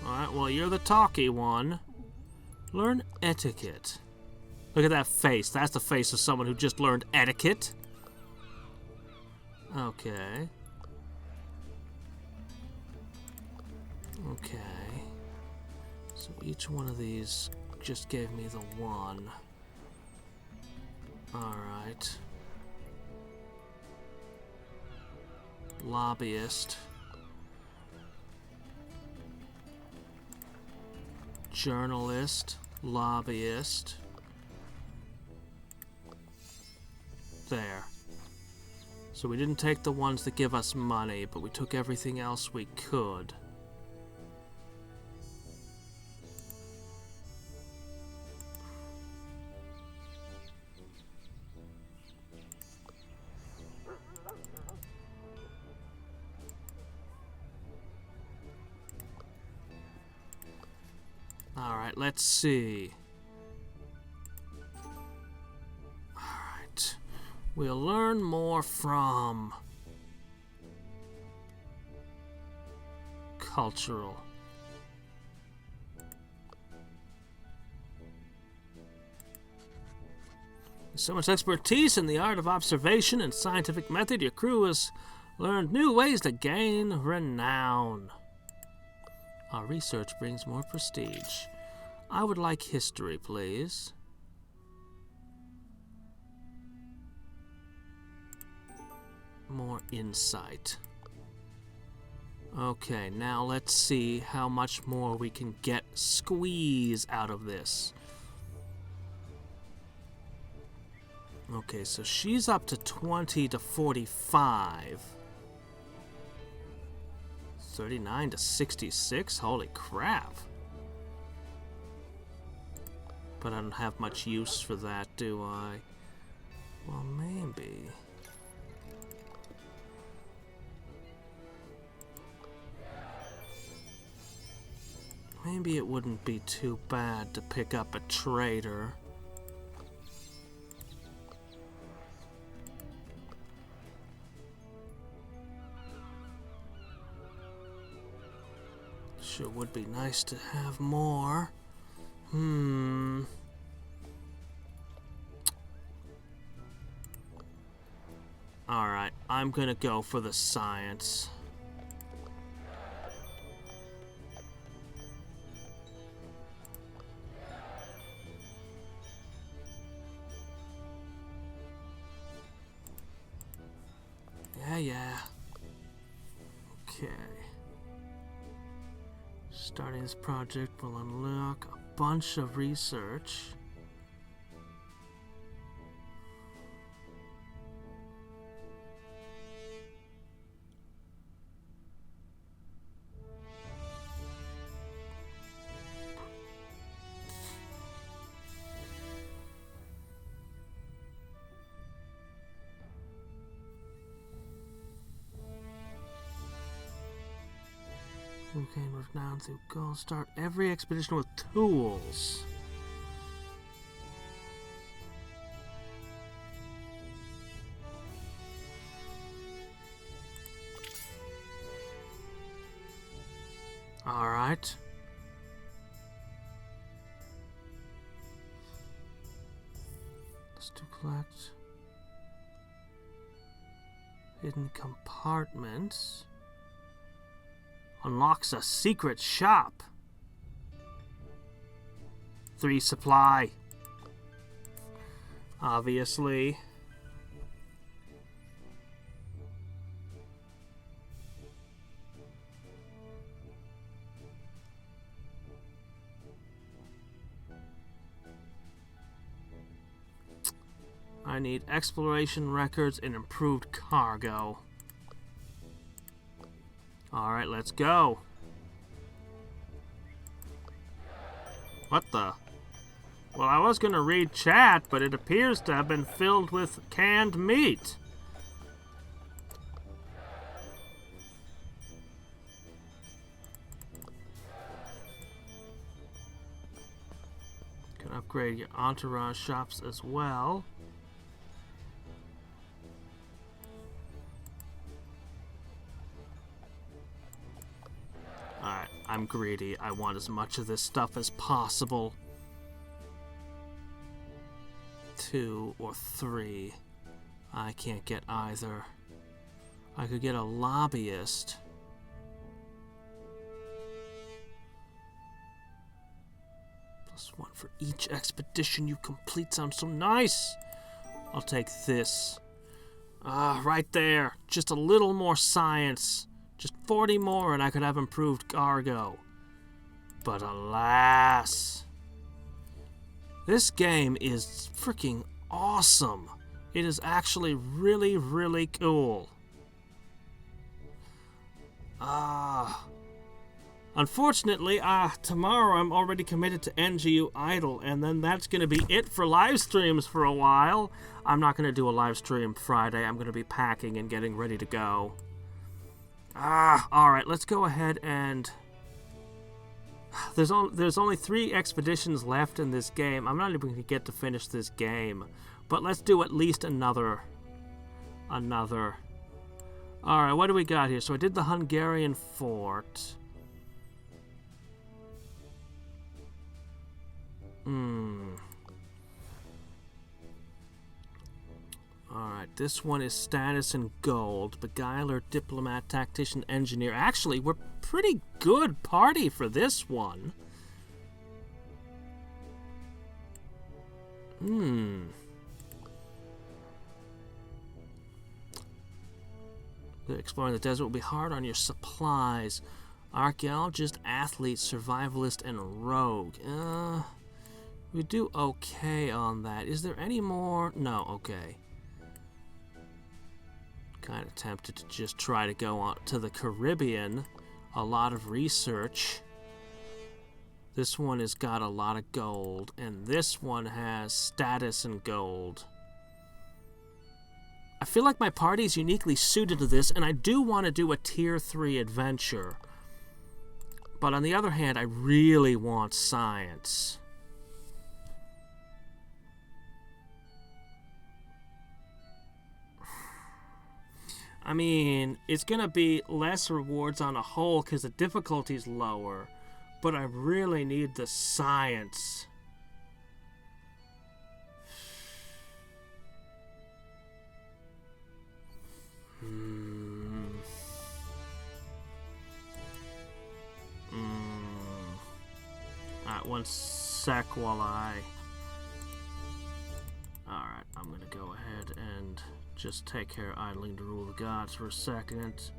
Alright, well, you're the talky one. Learn etiquette. Look at that face. That's the face of someone who just learned etiquette. Okay. Okay. So each one of these just gave me the 1. Alright. Lobbyist. Journalist. Lobbyist. There. So we didn't take the ones that give us money, but we took everything else we could. Alright, let's see. Alright. We'll learn more from cultural. With so much expertise in the art of observation and scientific method, your crew has learned new ways to gain renown. Our research brings more prestige. I would like history, please. More insight. Okay, now let's see how much more we can squeeze out of this. Okay, so she's up to 20 to 45. 39 to 66? Holy crap. But I don't have much use for that, do I? Well, maybe. Maybe it wouldn't be too bad to pick up a trader. Sure would be nice to have more. Alright, I'm gonna go for the science. Yeah. Okay. Starting this project will unlock a bunch of research. Who can renown through gold? Start every expedition with tools. Alright. Let's do collect. Hidden compartments. Unlocks a secret shop. 3 supply. Obviously. I need exploration records and improved cargo. Alright, let's go. What the? Well, I was gonna read chat, but it appears to have been filled with canned meat. Can upgrade your entourage shops as well. Alright, I'm greedy. I want as much of this stuff as possible. 2 or 3. I can't get either. I could get a lobbyist. +1 for each expedition you complete. Sounds so nice. I'll take this. Right there. Just a little more science. Just 40 more and I could have improved cargo. But alas. This game is freaking awesome. It is actually really, really cool. Unfortunately, tomorrow I'm already committed to NGU Idle, and then that's going to be it for live streams for a while. I'm not going to do a live stream Friday. I'm going to be packing and getting ready to go. Alright, let's go ahead and... There's only 3 expeditions left in this game. I'm not even going to get to finish this game. But let's do at least another. Alright, what do we got here? So I did the Hungarian fort. Alright, this one is status and gold. Beguiler, diplomat, tactician, engineer. Actually, we're pretty good party for this one. Exploring the desert will be hard on your supplies. Archaeologist, athlete, survivalist, and rogue. We do okay on that. Is there any more? No, okay. Kind of tempted to just try to go on to the Caribbean. A lot of research. This one has got a lot of gold, and this one has status and gold. I feel like my party is uniquely suited to this, and I do want to do a tier 3 adventure. But on the other hand, I really want science. I mean, it's going to be less rewards on a whole because the difficulty's lower. but I really need the science. Alright, one sec while Alright, I'm gonna go ahead and just take care of idling to rule the gods for a second.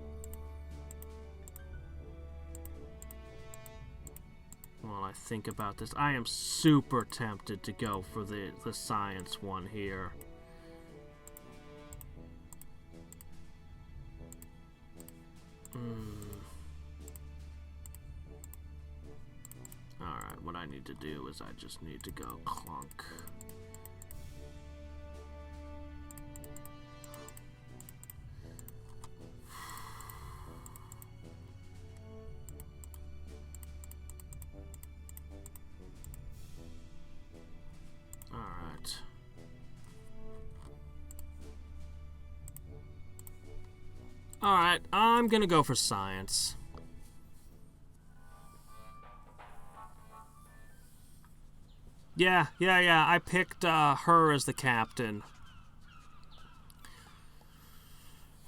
While I think about this, I am super tempted to go for the science one here. Alright, what I need to do is I just need to go clunk. Alright. Alright, I'm gonna go for science. Yeah, I picked her as the captain.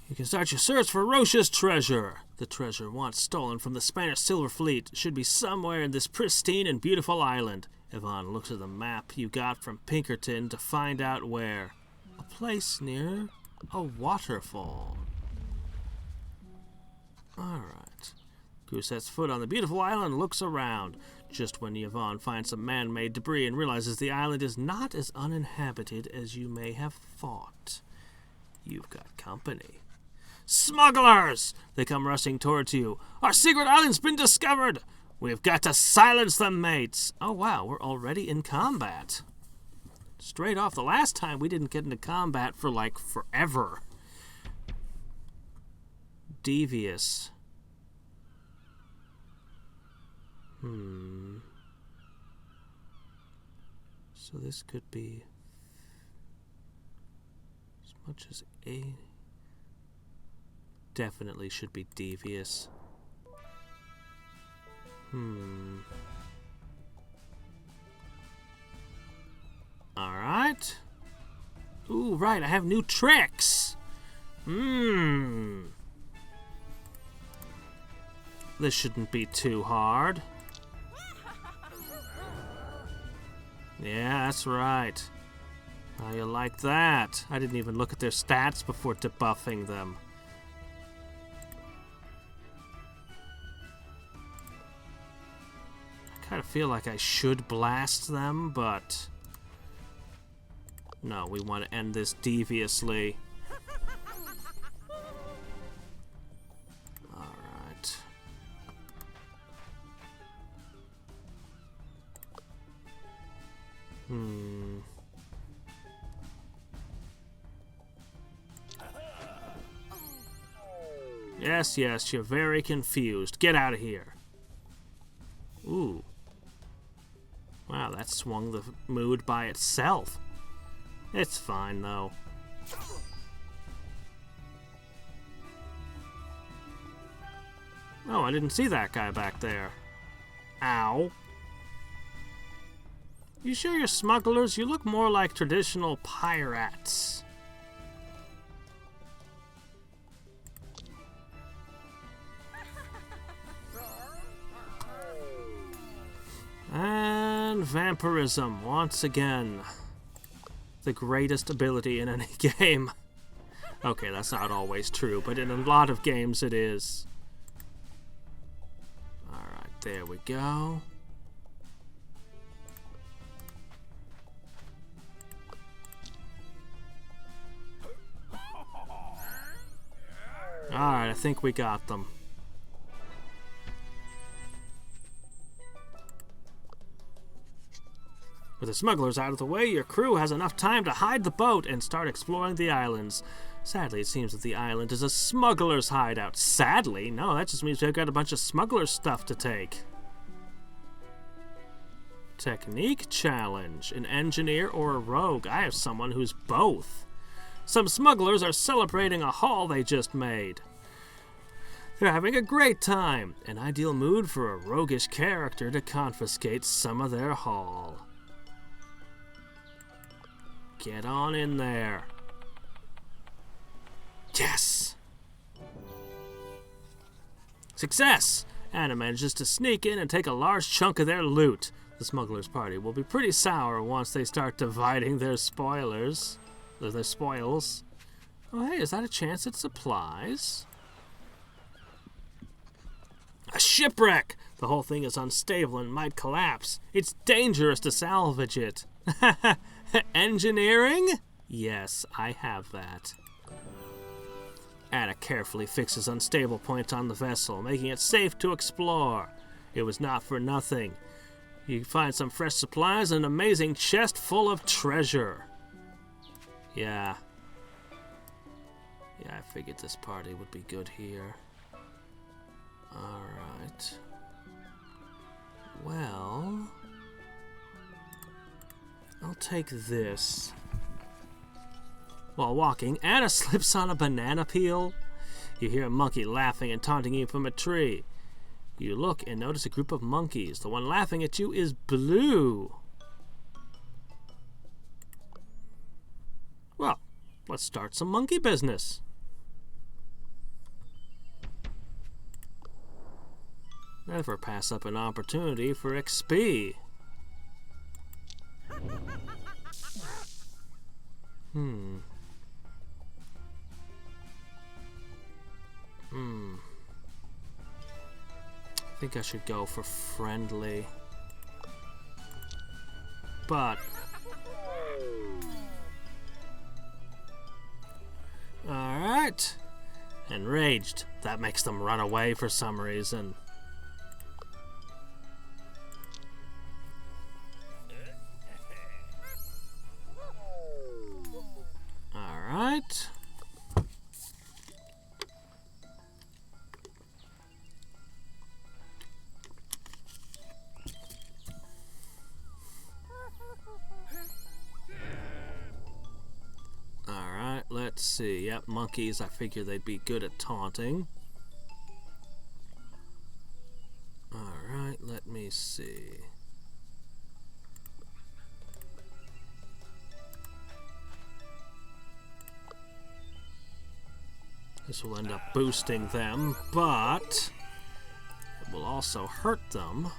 You can start your search for Roche's treasure. The treasure once stolen from the Spanish Silver Fleet should be somewhere in this pristine and beautiful island. Yvonne looks at the map you got from Pinkerton to find out where. A place near a waterfall. Alright. Goose sets foot on the beautiful island and looks around. Just when Yvonne finds some man-made debris and realizes the island is not as uninhabited as you may have thought. You've got company. Smugglers! They come rushing towards you. Our secret island's been discovered! We've got to silence them, mates! Oh wow, we're already in combat. Straight off, the last time we didn't get into combat for like forever. Devious. So this could be as much as a... Definitely should be devious. Alright. Ooh, right, I have new tricks. This shouldn't be too hard. Yeah, that's right. How you like that? I didn't even look at their stats before debuffing them. I kind of feel like I should blast them, but... No, we want to end this deviously. Alright. Yes, you're very confused. Get out of here. Ooh. Wow, that swung the mood by itself. It's fine, though. Oh, I didn't see that guy back there. Ow. You sure you're smugglers? You look more like traditional pirates. And vampirism, once again. The greatest ability in any game. Okay, that's not always true, but in a lot of games it is. Alright, there we go. Alright, I think we got them. With the smugglers out of the way, your crew has enough time to hide the boat and start exploring the islands. Sadly, it seems that the island is a smuggler's hideout. Sadly? No, that just means we've got a bunch of smuggler stuff to take. Technique challenge. An engineer or a rogue. I have someone who's both. Some smugglers are celebrating a haul they just made. You're having a great time. An ideal mood for a roguish character to confiscate some of their haul. Get on in there. Yes! Success! Anna manages to sneak in and take a large chunk of their loot. The smugglers' party will be pretty sour once they start dividing their spoils. Oh, hey, is that a chance at supplies? A shipwreck! The whole thing is unstable and might collapse. It's dangerous to salvage it. Engineering? Yes, I have that. Anna carefully fixes unstable points on the vessel, making it safe to explore. It was not for nothing. You find some fresh supplies and an amazing chest full of treasure. Yeah, I figured this party would be good here. Alright. Well, I'll take this. While walking, Anna slips on a banana peel. You hear a monkey laughing and taunting you from a tree. You look and notice a group of monkeys. The one laughing at you is blue. Well, let's start some monkey business. Never pass up an opportunity for XP. I think I should go for friendly. But alright. Enraged. That makes them run away for some reason. Alright. Alright, let's see. Yep, monkeys, I figure they'd be good at taunting. Alright, let me see. This will end up boosting them, but it will also hurt them.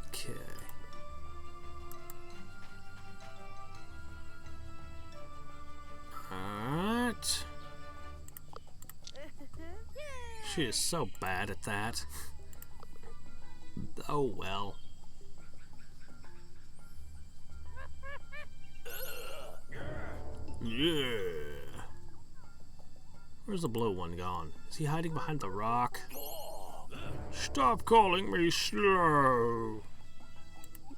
Okay. Alright. She is so bad at that. Oh well. Yeah. Where's the blue one gone? Is he hiding behind the rock? Stop calling me slow.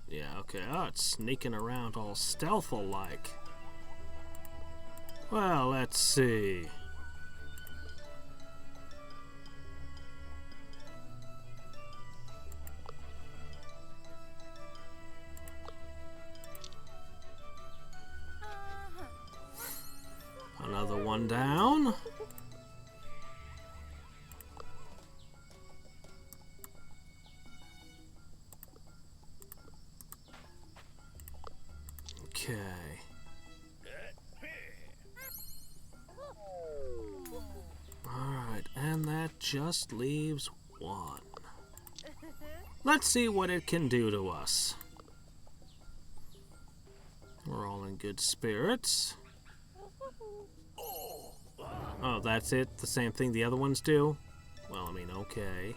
Yeah, okay. Oh, it's sneaking around all stealthful-like. Well, let's see. Another one down. Okay. Alright, and that just leaves one. Let's see what it can do to us. We're all in good spirits. Oh, that's it? The same thing the other ones do? Well, I mean, okay.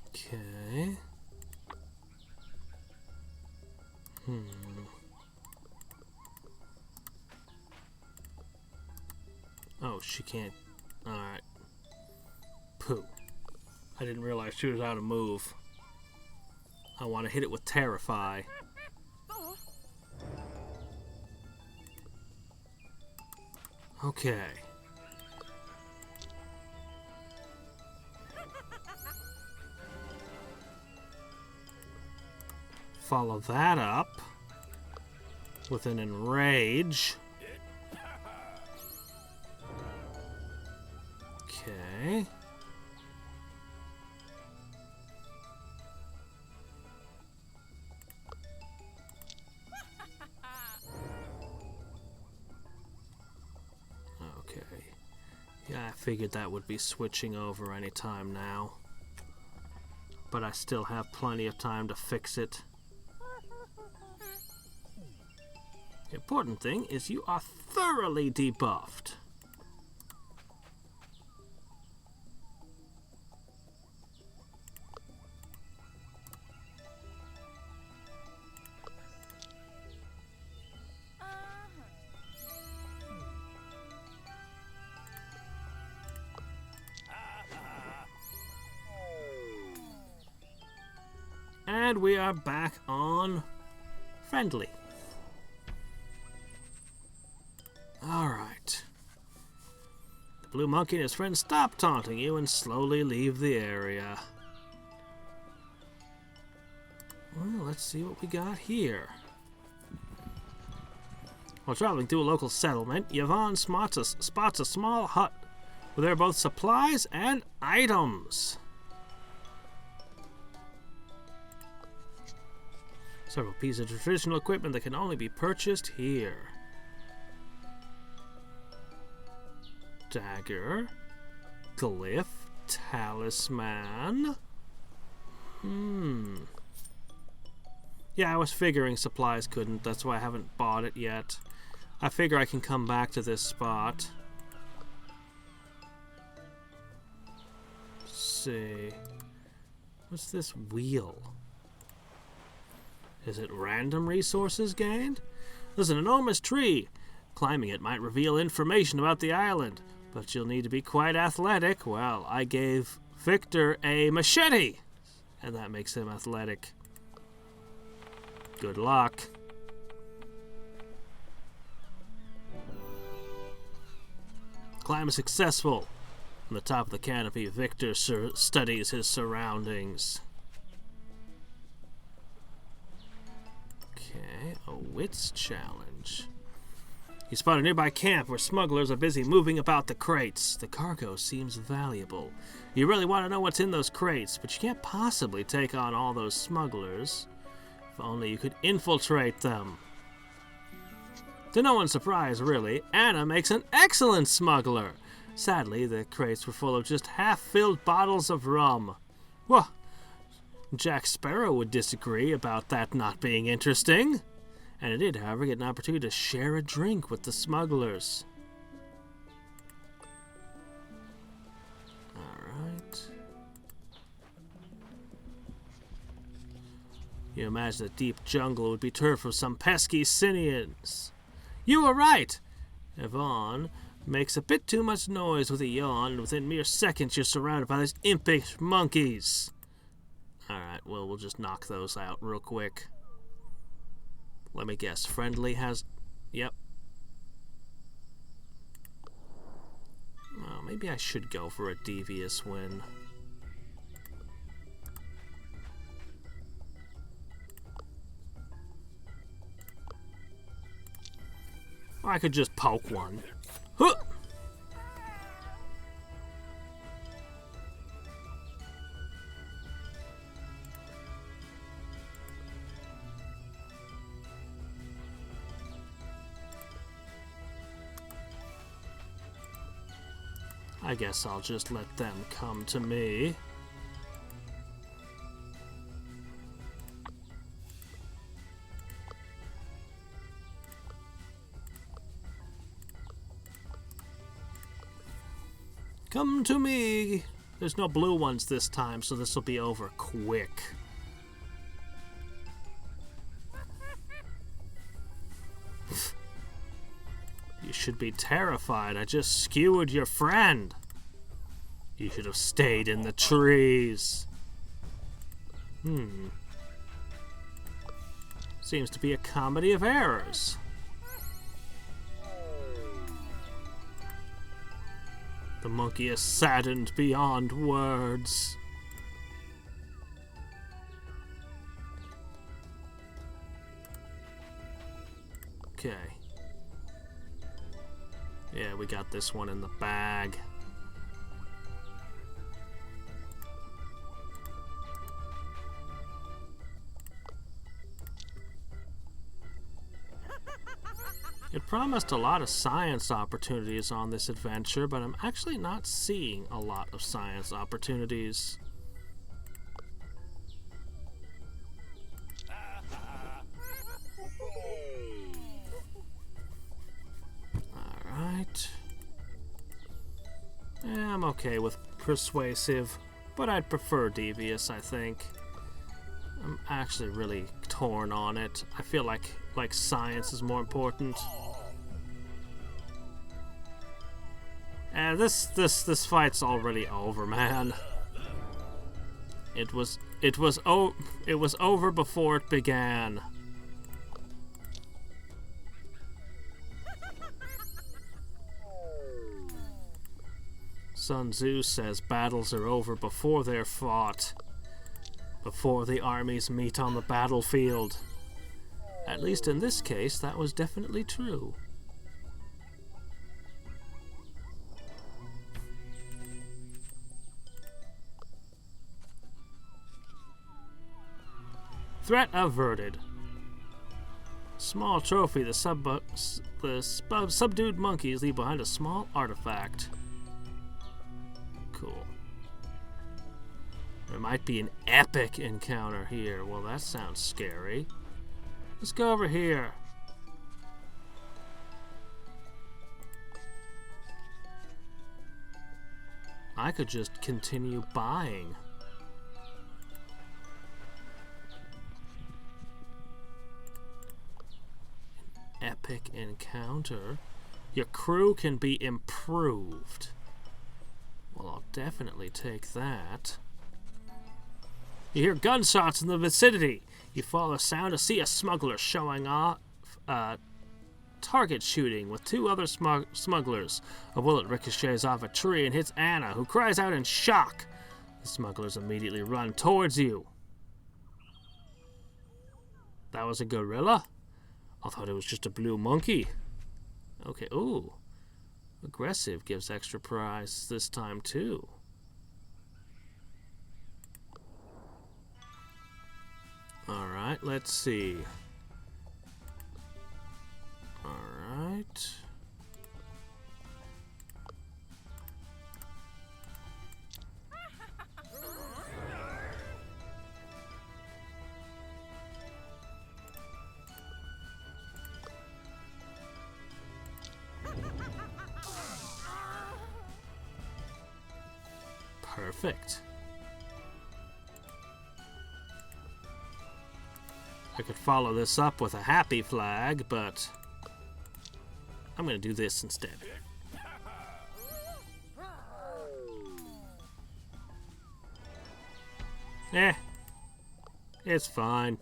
Okay. Oh, she can't. Alright. Pooh. I didn't realize she was out of move. I want to hit it with Terrify. Okay. Follow that up with an Enrage. Okay. Okay. Yeah, I figured that would be switching over any time now. But I still have plenty of time to fix it. The important thing is you are thoroughly debuffed. And we are back on friendly. Alright. The blue monkey and his friends stop taunting you and slowly leave the area. Well, let's see what we got here. While traveling through a local settlement, Yvonne spots a small hut where there are both supplies and items. Several pieces of traditional equipment that can only be purchased here. Dagger, glyph, talisman. Yeah, I was figuring supplies couldn't. That's why I haven't bought it yet. I figure I can come back to this spot. Let's see. What's this wheel? Is it random resources gained? There's an enormous tree. Climbing it might reveal information about the island, but you'll need to be quite athletic. Well, I gave Victor a machete, and that makes him athletic. Good luck. Climb is successful. On the top of the canopy, Victor studies his surroundings. Okay, a wits challenge. You spot a nearby camp where smugglers are busy moving about the crates. The cargo seems valuable. You really want to know what's in those crates, but you can't possibly take on all those smugglers. If only you could infiltrate them. To no one's surprise, really, Anna makes an excellent smuggler. Sadly, the crates were full of just half-filled bottles of rum. Well, Jack Sparrow would disagree about that not being interesting. And it did, however, get an opportunity to share a drink with the smugglers. Alright. You imagine the deep jungle would be turf for some pesky simians. You were right! Yvonne makes a bit too much noise with a yawn, and within mere seconds you're surrounded by these impish monkeys. Alright, well, we'll just knock those out real quick. Let me guess, friendly has... Yep. Well, maybe I should go for a devious win. Or I could just poke one. Huh! I guess I'll just let them come to me. Come to me! There's no blue ones this time, so this will be over quick. should be terrified. I just skewered your friend. You should have stayed in the trees. Seems to be a comedy of errors. The monkey is saddened beyond words. Okay. Yeah, we got this one in the bag. It promised a lot of science opportunities on this adventure, but I'm actually not seeing a lot of science opportunities. Alright. Yeah, I'm okay with persuasive, but I'd prefer devious, I think. I'm actually really torn on it. I feel like science is more important. And this fight's already over, man. It was over before it began. Sun Tzu says battles are over before they're fought, before the armies meet on the battlefield. At least in this case, that was definitely true. Threat averted. Small trophy. The subdued monkeys leave behind a small artifact. Cool. There might be an epic encounter here. Well, that sounds scary. Let's go over here. I could just continue buying. An epic encounter. Your crew can be improved. Well, I'll definitely take that. You hear gunshots in the vicinity. You follow the sound to see a smuggler showing off target shooting with two other smugglers. A bullet ricochets off a tree and hits Anna, who cries out in shock. The smugglers immediately run towards you. That was a gorilla? I thought it was just a blue monkey. Okay, ooh. Aggressive gives extra prize this time too. Alright, let's see. Alright. Perfect. I could follow this up with a happy flag, but I'm going to do this instead. It's fine.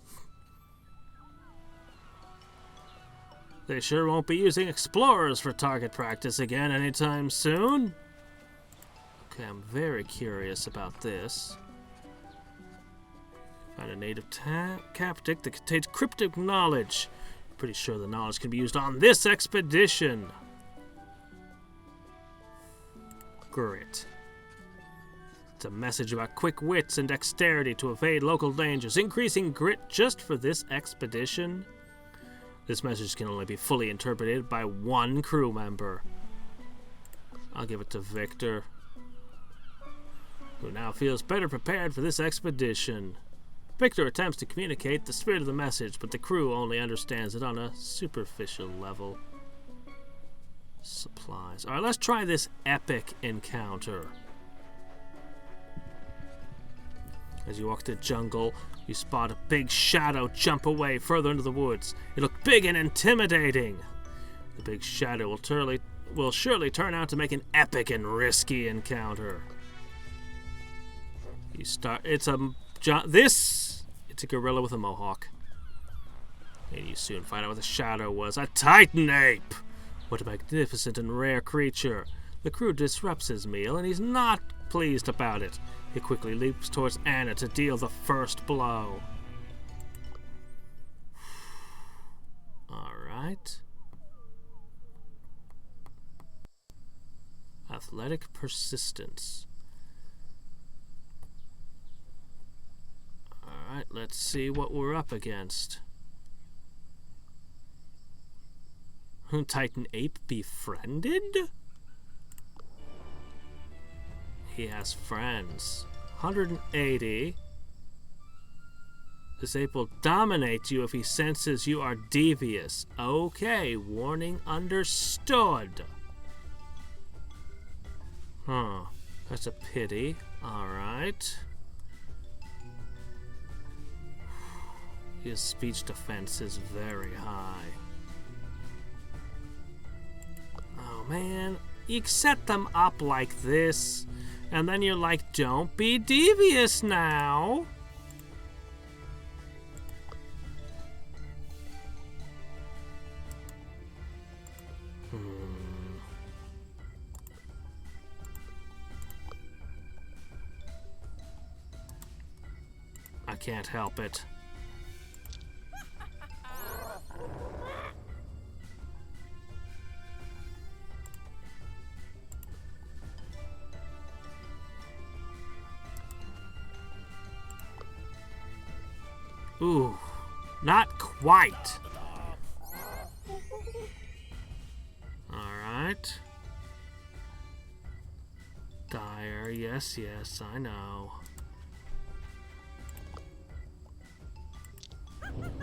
They sure won't be using explorers for target practice again anytime soon. Okay, I'm very curious about this. Find a native captic that contains cryptic knowledge. Pretty sure the knowledge can be used on this expedition. Grit. It's a message about quick wits and dexterity to evade local dangers, increasing grit just for this expedition. This message can only be fully interpreted by one crew member. I'll give it to Victor, who now feels better prepared for this expedition. Victor attempts to communicate the spirit of the message, but the crew only understands it on a superficial level. Supplies. Alright, let's try this epic encounter. As you walk through the jungle, you spot a big shadow jump away further into the woods. It looked big and intimidating. The big shadow will surely turn out to make an epic and risky encounter. It's a gorilla with a mohawk. And you soon find out what the shadow was. A Titan ape! What a magnificent and rare creature. The crew disrupts his meal, and he's not pleased about it. He quickly leaps towards Anna to deal the first blow. Alright. Athletic persistence. Alright, let's see what we're up against. Titan ape befriended? He has friends. 180. This ape will dominate you if he senses you are devious. Okay, warning understood. Huh, that's a pity. Alright. His speech defense is very high. Oh man, you set them up like this, and then you're like, don't be devious now. I can't help it. Ooh, not quite. Alright. Dire, yes, I know.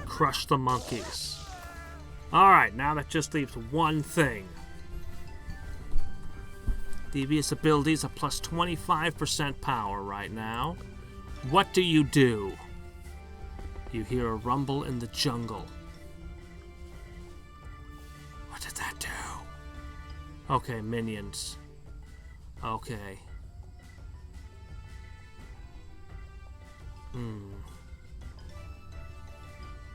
Crush the monkeys. Alright, now that just leaves one thing. Devious abilities are plus 25% power right now. What do? You hear a rumble in the jungle. What did that do? Okay, minions. Okay.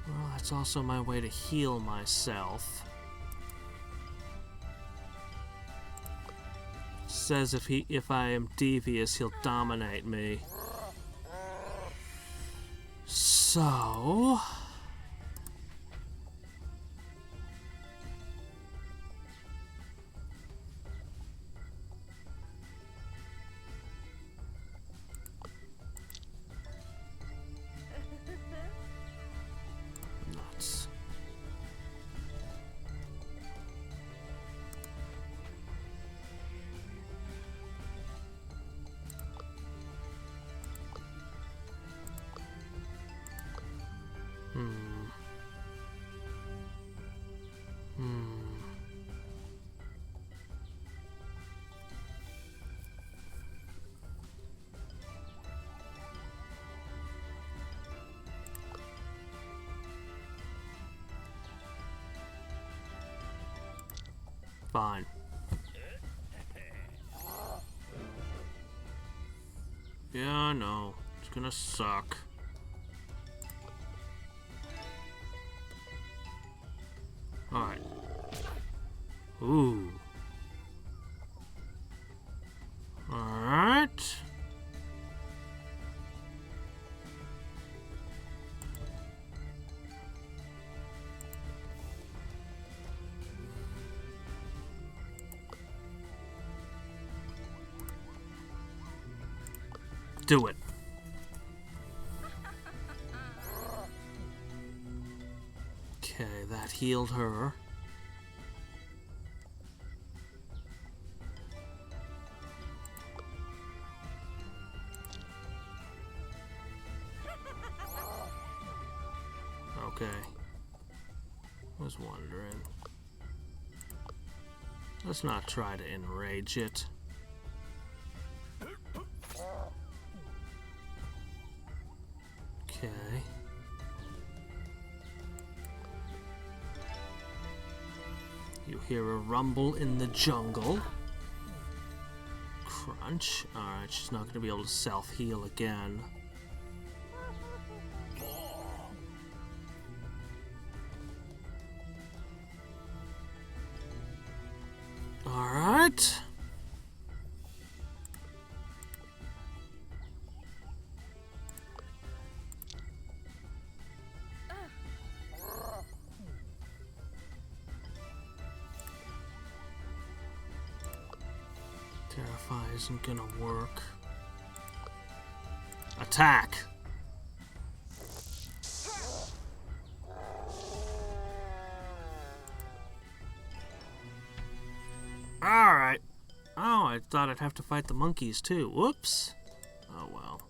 Well, that's also my way to heal myself. Says if I am devious, he'll dominate me. So... nuts. Fine. Yeah, I know. It's gonna suck. Alright. Ooh. Alright. Do it. Okay, that healed her. Okay. Was wondering. Let's not try to enrage it. Okay. You hear a rumble in the jungle. Crunch. Alright, she's not going to be able to self-heal again. Alright. Terrify isn't gonna work. Attack! Alright. Oh, I thought I'd have to fight the monkeys too. Whoops. Oh well.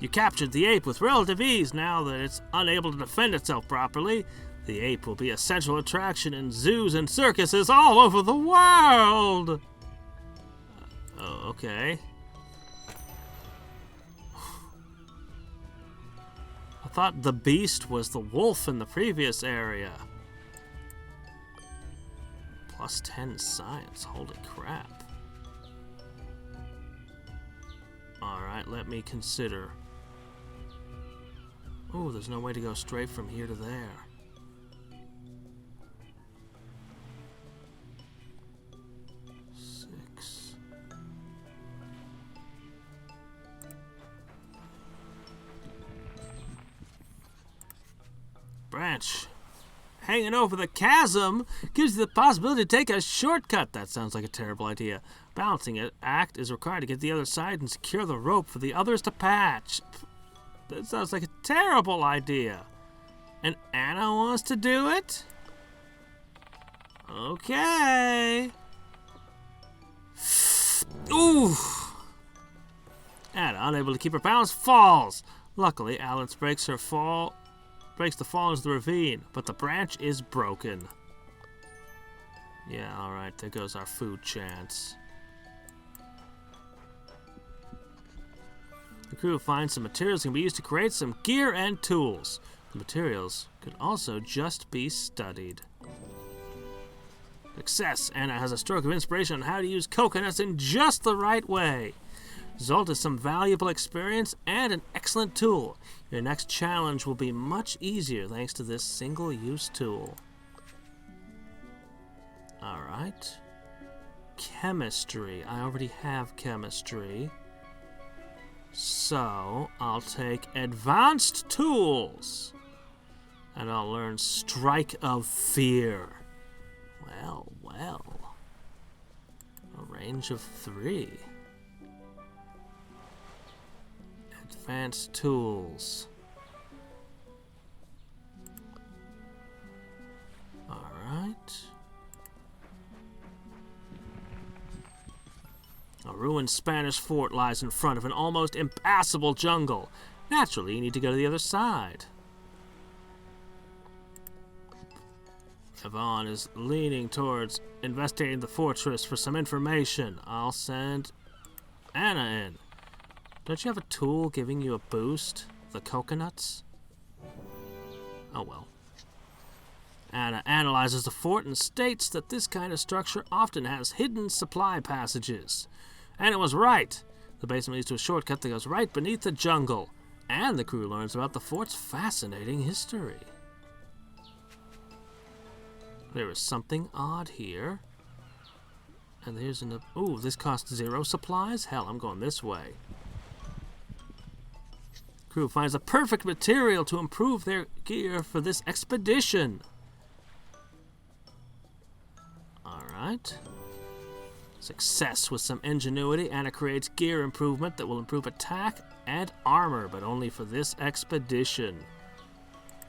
You captured the ape with relative ease. Now that it's unable to defend itself properly, the ape will be a central attraction in zoos and circuses all over the world! Oh, okay. I thought the beast was the wolf in the previous area. Plus 10 science, holy crap. Alright, let me consider. Oh, there's no way to go straight from here to there. Branch. Hanging over the chasm gives you the possibility to take a shortcut. That sounds like a terrible idea. Balancing an act is required to get to the other side and secure the rope for the others to patch. That sounds like a terrible idea. And Anna wants to do it? Okay. Ooh. Anna, unable to keep her balance, falls. Luckily, Alice breaks the fall into the ravine, but the branch is broken. Yeah, alright, there goes our food chance. The crew finds some materials that can be used to create some gear and tools. The materials could also just be studied. Success! Anna has a stroke of inspiration on how to use coconuts in just the right way. Result is some valuable experience and an excellent tool. Your next challenge will be much easier thanks to this single-use tool. Alright. Chemistry. I already have chemistry. So, I'll take advanced tools. And I'll learn Strike of Fear. Well, well. A range of 3. Advanced tools. Alright. A ruined Spanish fort lies in front of an almost impassable jungle. Naturally, you need to go to the other side. Yvonne is leaning towards investigating the fortress for some information. I'll send Anna in. Don't you have a tool giving you a boost? The coconuts? Oh well. Anna analyzes the fort and states that this kind of structure often has hidden supply passages. Anna was right. The basement leads to a shortcut that goes right beneath the jungle. And the crew learns about the fort's fascinating history. There is something odd here. And there's an... Ooh, this costs 0 supplies? Hell, I'm going this way. Crew finds the perfect material to improve their gear for this expedition. Alright. Success with some ingenuity. Anna creates gear improvement that will improve attack and armor, but only for this expedition.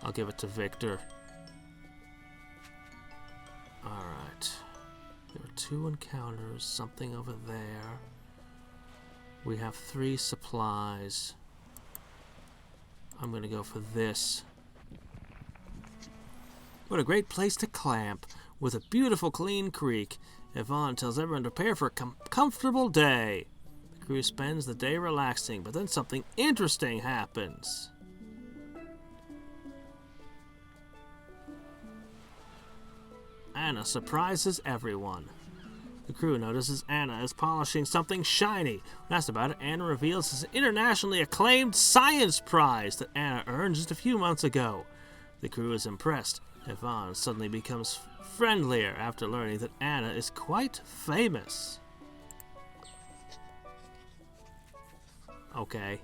I'll give it to Victor. Alright. There are 2 encounters, something over there. We have 3 supplies. I'm going to go for this. What a great place to camp, with a beautiful clean creek. Yvonne tells everyone to prepare for a comfortable day. The crew spends the day relaxing, but then something interesting happens. Anna surprises everyone. The crew notices Anna is polishing something shiny. When asked about it, Anna reveals it's an internationally acclaimed science prize that Anna earned just a few months ago. The crew is impressed. Yvonne suddenly becomes friendlier after learning that Anna is quite famous. Okay.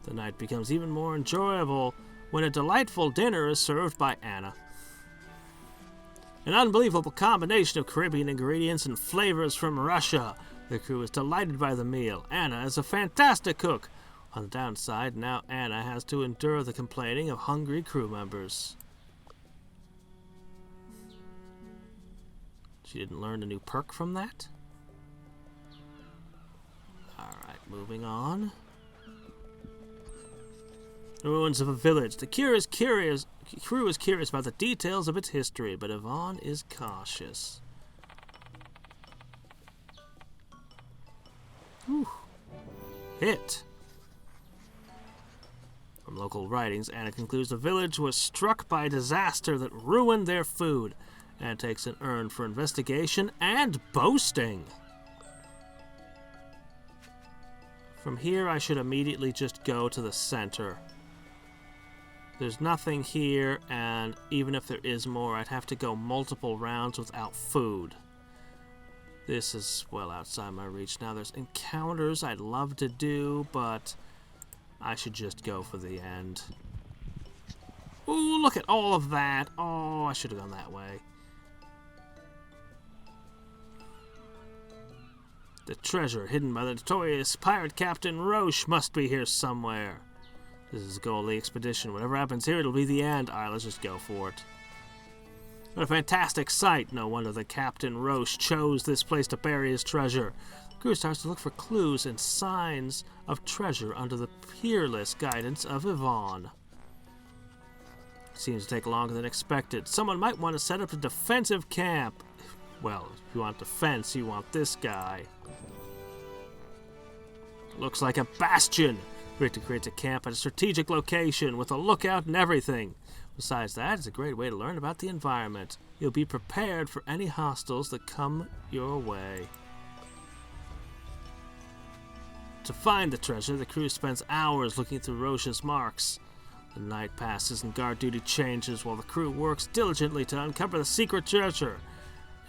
The night becomes even more enjoyable when a delightful dinner is served by Anna. An unbelievable combination of Caribbean ingredients and flavors from Russia. The crew is delighted by the meal. Anna is a fantastic cook. On the downside, now Anna has to endure the complaining of hungry crew members. She didn't learn a new perk from that? Alright, moving on. The ruins of a village. The crew is curious about the details of its history, but Yvonne is cautious. Whew. Hit. From local writings, Anna concludes the village was struck by a disaster that ruined their food. Anna takes an urn for investigation and boasting. From here, I should immediately just go to the center. There's nothing here, and even if there is more, I'd have to go multiple rounds without food. This is well outside my reach now. There's encounters I'd love to do, but I should just go for the end. Ooh, look at all of that. Oh, I should have gone that way. The treasure hidden by the notorious pirate Captain Roche must be here somewhere. This is the goal of the expedition. Whatever happens here, it'll be the end. Alright, let's just go for it. What a fantastic sight. No wonder the Captain Roche chose this place to bury his treasure. The crew starts to look for clues and signs of treasure under the peerless guidance of Yvonne. Seems to take longer than expected. Someone might want to set up a defensive camp. Well, if you want defense, you want this guy. Looks like a bastion. Victor creates a camp at a strategic location with a lookout and everything. Besides that, it's a great way to learn about the environment. You'll be prepared for any hostiles that come your way. To find the treasure, the crew spends hours looking through Roche's marks. The night passes and guard duty changes while the crew works diligently to uncover the secret treasure.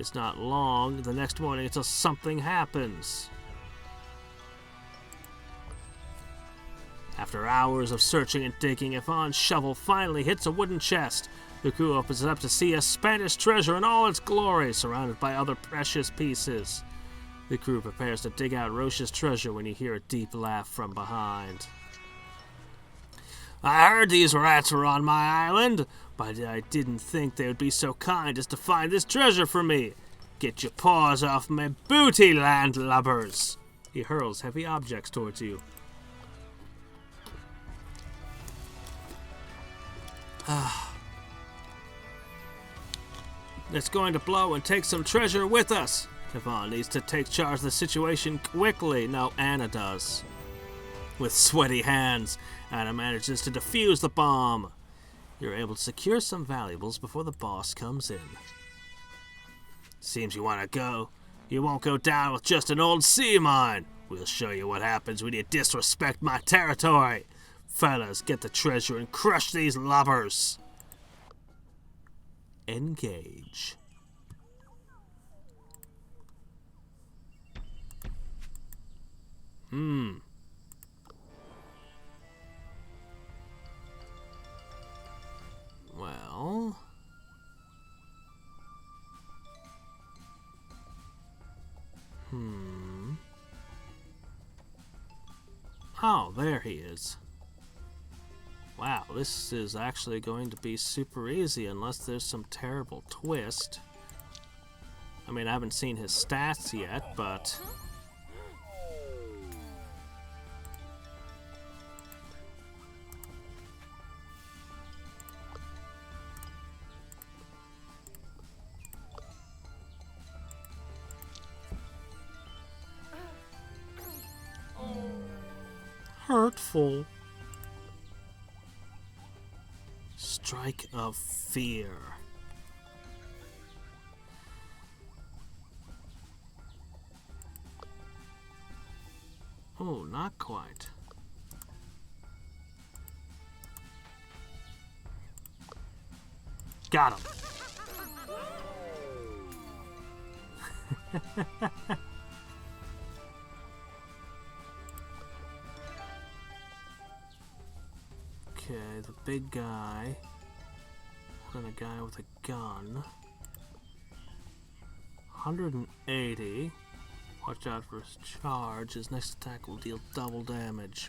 It's not long the next morning until something happens. After hours of searching and digging, Yvonne's shovel finally hits a wooden chest. The crew opens it up to see a Spanish treasure in all its glory, surrounded by other precious pieces. The crew prepares to dig out Roche's treasure when you hear a deep laugh from behind. I heard these rats were on my island, but I didn't think they would be so kind as to find this treasure for me. Get your paws off my booty, landlubbers! He hurls heavy objects towards you. It's going to blow and take some treasure with us. Yvonne needs to take charge of the situation quickly. No, Anna does. With sweaty hands, Anna manages to defuse the bomb. You're able to secure some valuables before the boss comes in. Seems you want to go. You won't go down with just an old sea mine. We'll show you what happens when you disrespect my territory. Fellas, get the treasure and crush these lubbers. Engage. Well... Oh, there he is. Wow, this is actually going to be super easy unless there's some terrible twist. I mean, I haven't seen his stats yet, but... hurtful. Strike of fear. Oh, not quite. Got him. Okay, the big guy. And a guy with a gun. 180. Watch out for his charge. His next attack will deal double damage.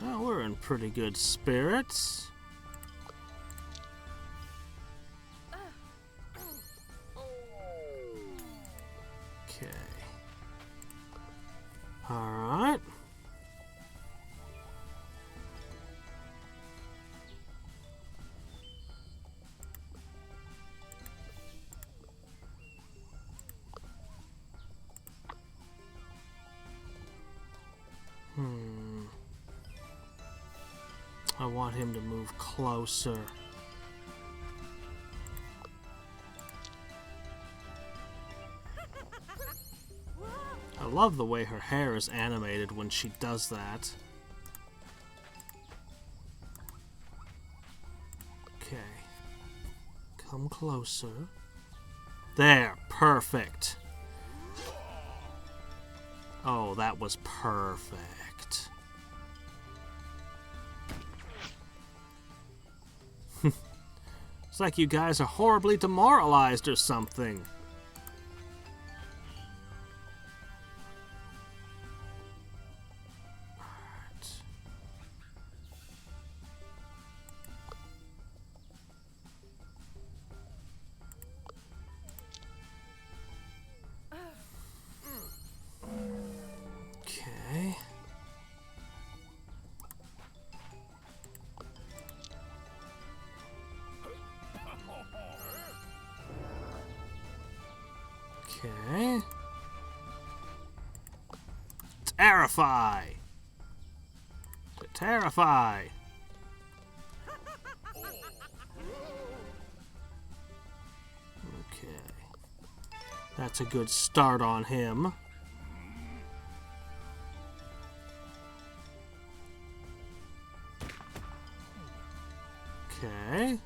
Well, we're in pretty good spirits. Okay. Alright. I want him to move closer. I love the way her hair is animated when she does that. Okay. Come closer. There, perfect. Oh, that was perfect. It's like you guys are horribly demoralized or something. Okay. Okay. Terrify! Terrify! Okay. That's a good start on him. Okay.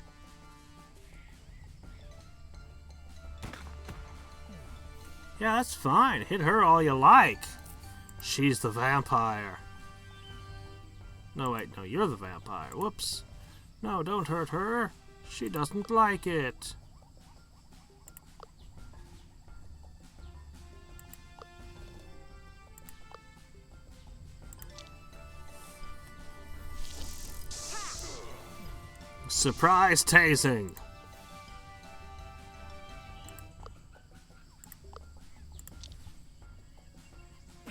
Yeah, that's fine. Hit her all you like. She's the vampire. No, wait, no, you're the vampire. Whoops. No, don't hurt her. She doesn't like it. Surprise tasing.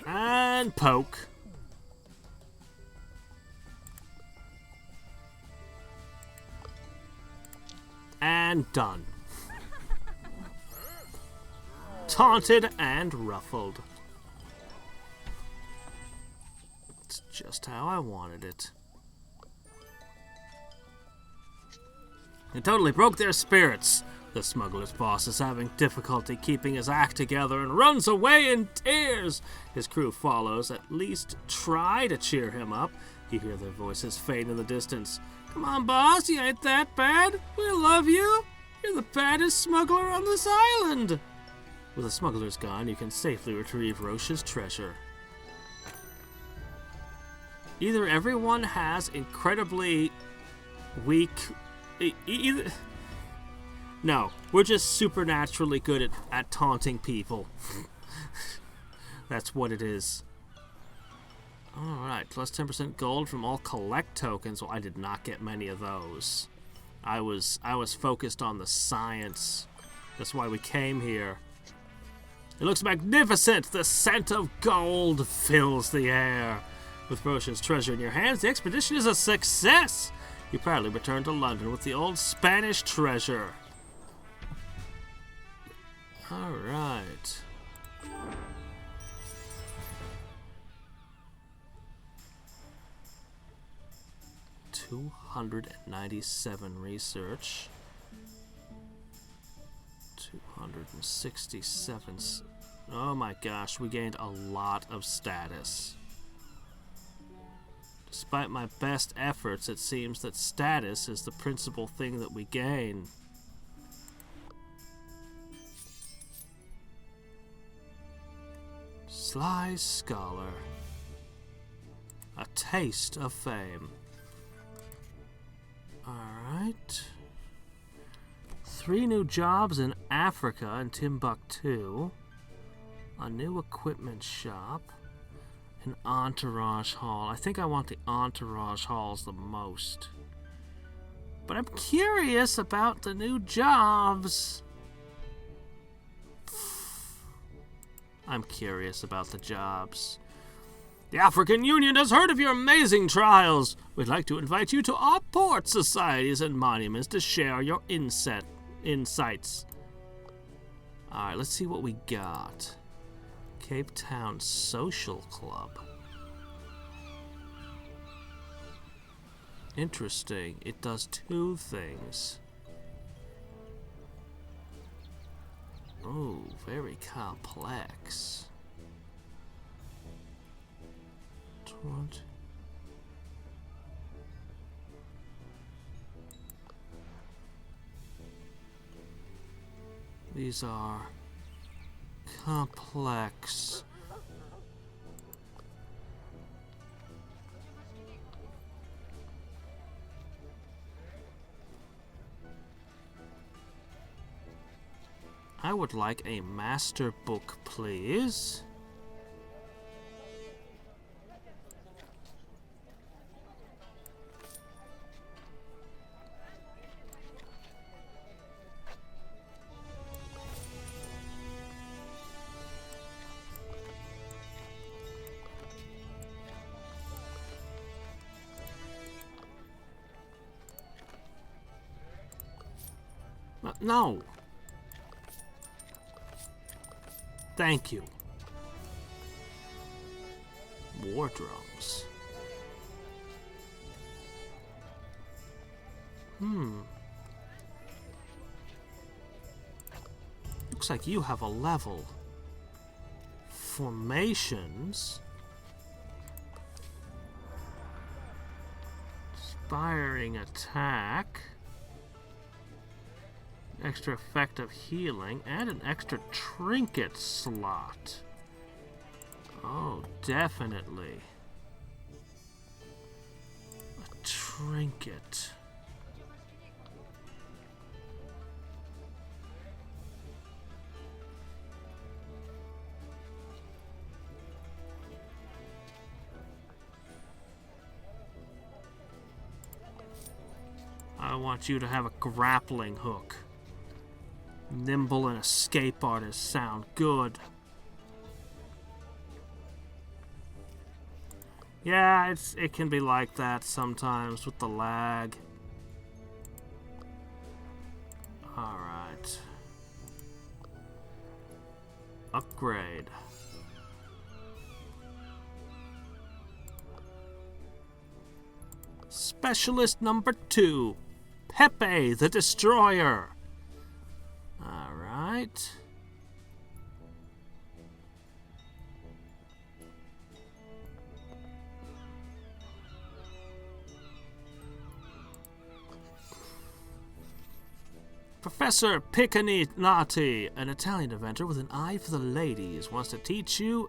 And poke. And done. Taunted and ruffled. It's just how I wanted it. It totally broke their spirits. The smuggler's boss is having difficulty keeping his act together and runs away in tears. His crew follows, at least try to cheer him up. You hear their voices fade in the distance. Come on, boss, you ain't that bad. We love you. You're the baddest smuggler on this island. With the smuggler's gone, you can safely retrieve Roche's treasure. Either everyone has incredibly weak... No, we're just supernaturally good at taunting people. That's what it is. Alright, plus 10% gold from all collect tokens. Well, I did not get many of those. I was focused on the science. That's why we came here. It looks magnificent! The scent of gold fills the air. With Roche's treasure in your hands, the expedition is a success! You proudly return to London with the old Spanish treasure. Alright. $297 research. 167. Oh my gosh, we gained a lot of status. Despite my best efforts, it seems that status is the principal thing that we gain. Sly Scholar. A taste of fame. Alright. 3 new jobs in Africa and Timbuktu. A new equipment shop. An entourage hall. I think I want the entourage halls the most. But I'm curious about the new jobs. I'm curious about the jobs. The African Union has heard of your amazing trials. We'd like to invite you to our port societies and monuments to share your insights. Alright, let's see what we got. Cape Town Social Club. Interesting. It does 2 things. Oh, very complex. 20. These are complex. I would like a master book, please. No. Thank you. War drums. Looks like you have a level. Formations. Inspiring attack. Extra effective healing, and an extra trinket slot. Oh, definitely. A trinket. I want you to have a grappling hook. Nimble and escape artist sound good. Yeah, it can be like that sometimes with the lag. Alright. Upgrade. Specialist number 2. Pepe the Destroyer. Alright. Professor Piccaninotti, an Italian inventor with an eye for the ladies, wants to teach you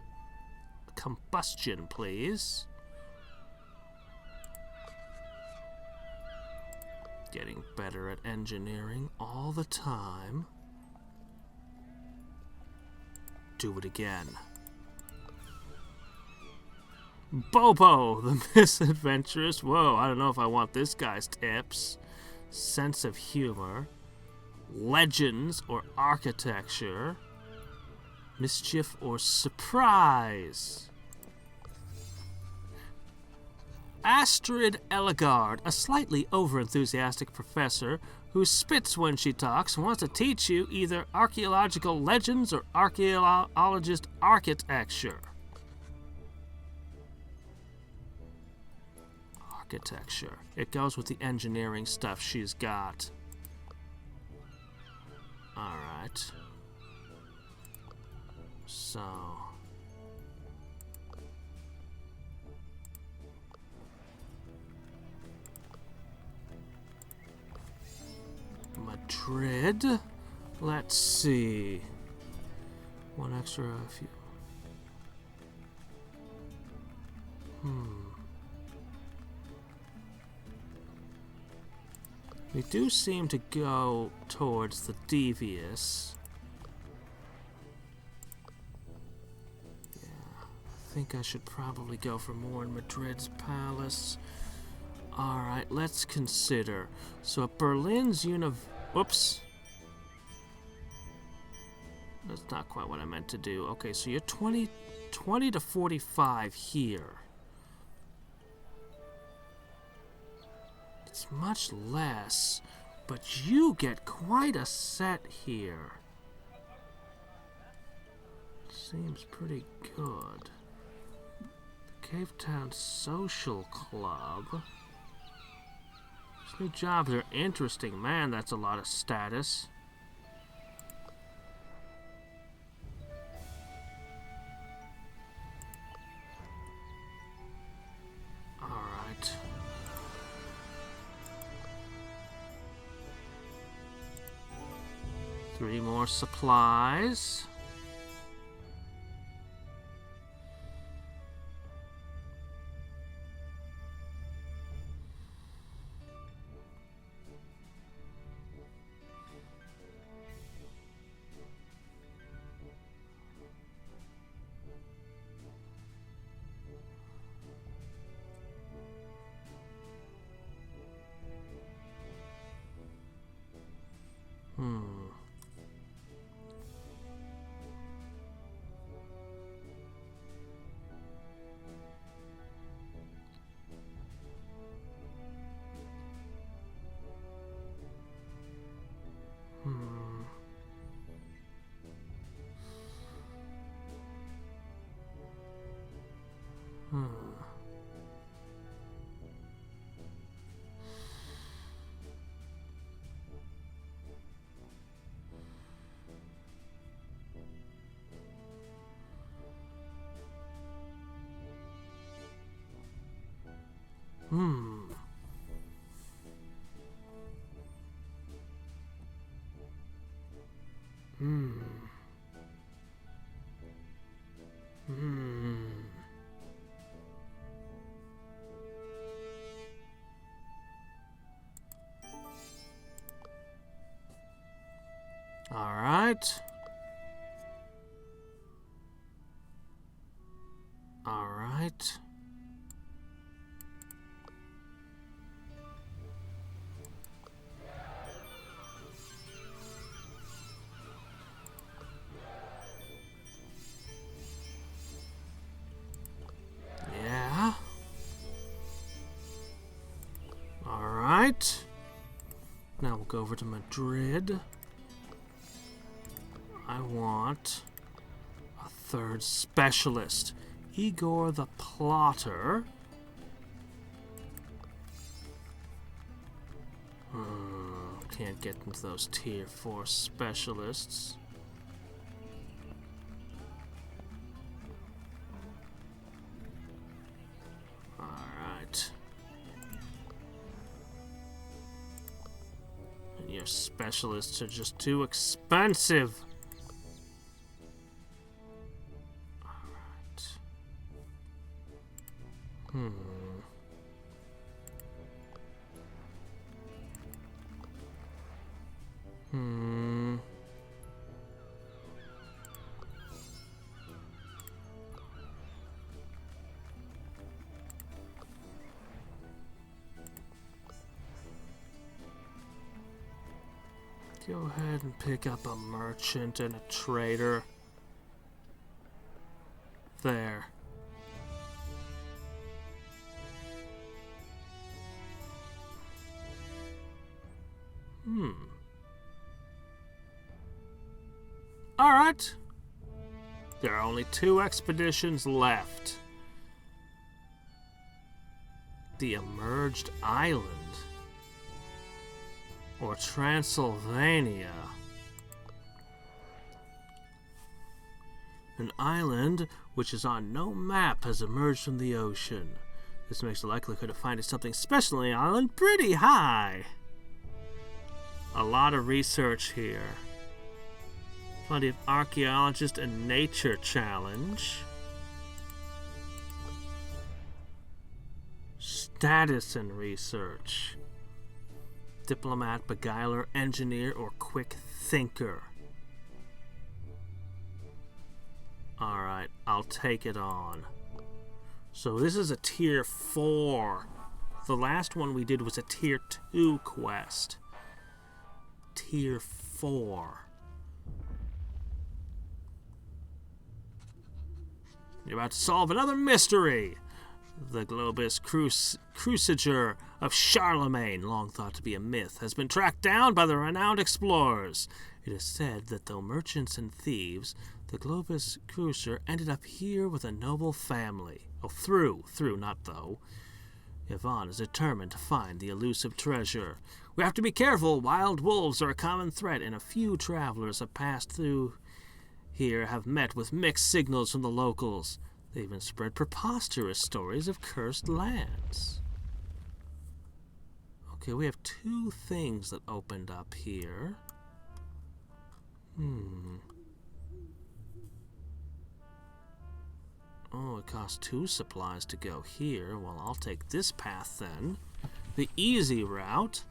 combustion, please. Getting better at engineering all the time. Do it again. Bobo, the misadventurous. Whoa, I don't know if I want this guy's tips. Sense of humor. Legends or architecture. Mischief or surprise. Astrid Elegard, a slightly overenthusiastic professor who spits when she talks and wants to teach you either archaeological legends or archaeologist architecture. Architecture. It goes with the engineering stuff she's got. Alright. So... Madrid? Let's see. One extra few. We do seem to go towards the devious. Yeah, I think I should probably go for more in Madrid's palace. Alright, let's consider. So at Berlin's Whoops. That's not quite what I meant to do. Okay, so you're 20 to 45 here. It's much less, but you get quite a set here. Seems pretty good. The Cape Town Social Club. These new jobs are interesting. Man, that's a lot of status. Alright. Three more supplies. All right. All right. Yeah. All right. Now we'll go over to Madrid. I want a third specialist. Igor the Plotter. Can't get into those tier 4 specialists. Alright. And your specialists are just too expensive. Go ahead and pick up a merchant and a trader. There. Alright. There are only 2 expeditions left. The Emerged Island. Or Transylvania. An island which is on no map has emerged from the ocean. This makes the likelihood of finding something special on the island pretty high. A lot of research here. Plenty of archaeologist and nature challenge. Status and research. Diplomat, beguiler, engineer, or quick thinker. Alright, I'll take it on. So this is a tier 4. The last one we did was a tier 2 quest. Tier 4. You're about to solve another mystery. The Globus Cruciger of Charlemagne, long thought to be a myth, has been tracked down by the renowned explorers. It is said that though merchants and thieves, the Globus Cruciger ended up here with a noble family. Oh, through, not though. Yvonne is determined to find the elusive treasure. We have to be careful. Wild wolves are a common threat, and a few travelers have passed through here have met with mixed signals from the locals. They even spread preposterous stories of cursed lands. Okay, we have 2 things that opened up here. Oh, it costs 2 supplies to go here. Well, I'll take this path then. The easy route.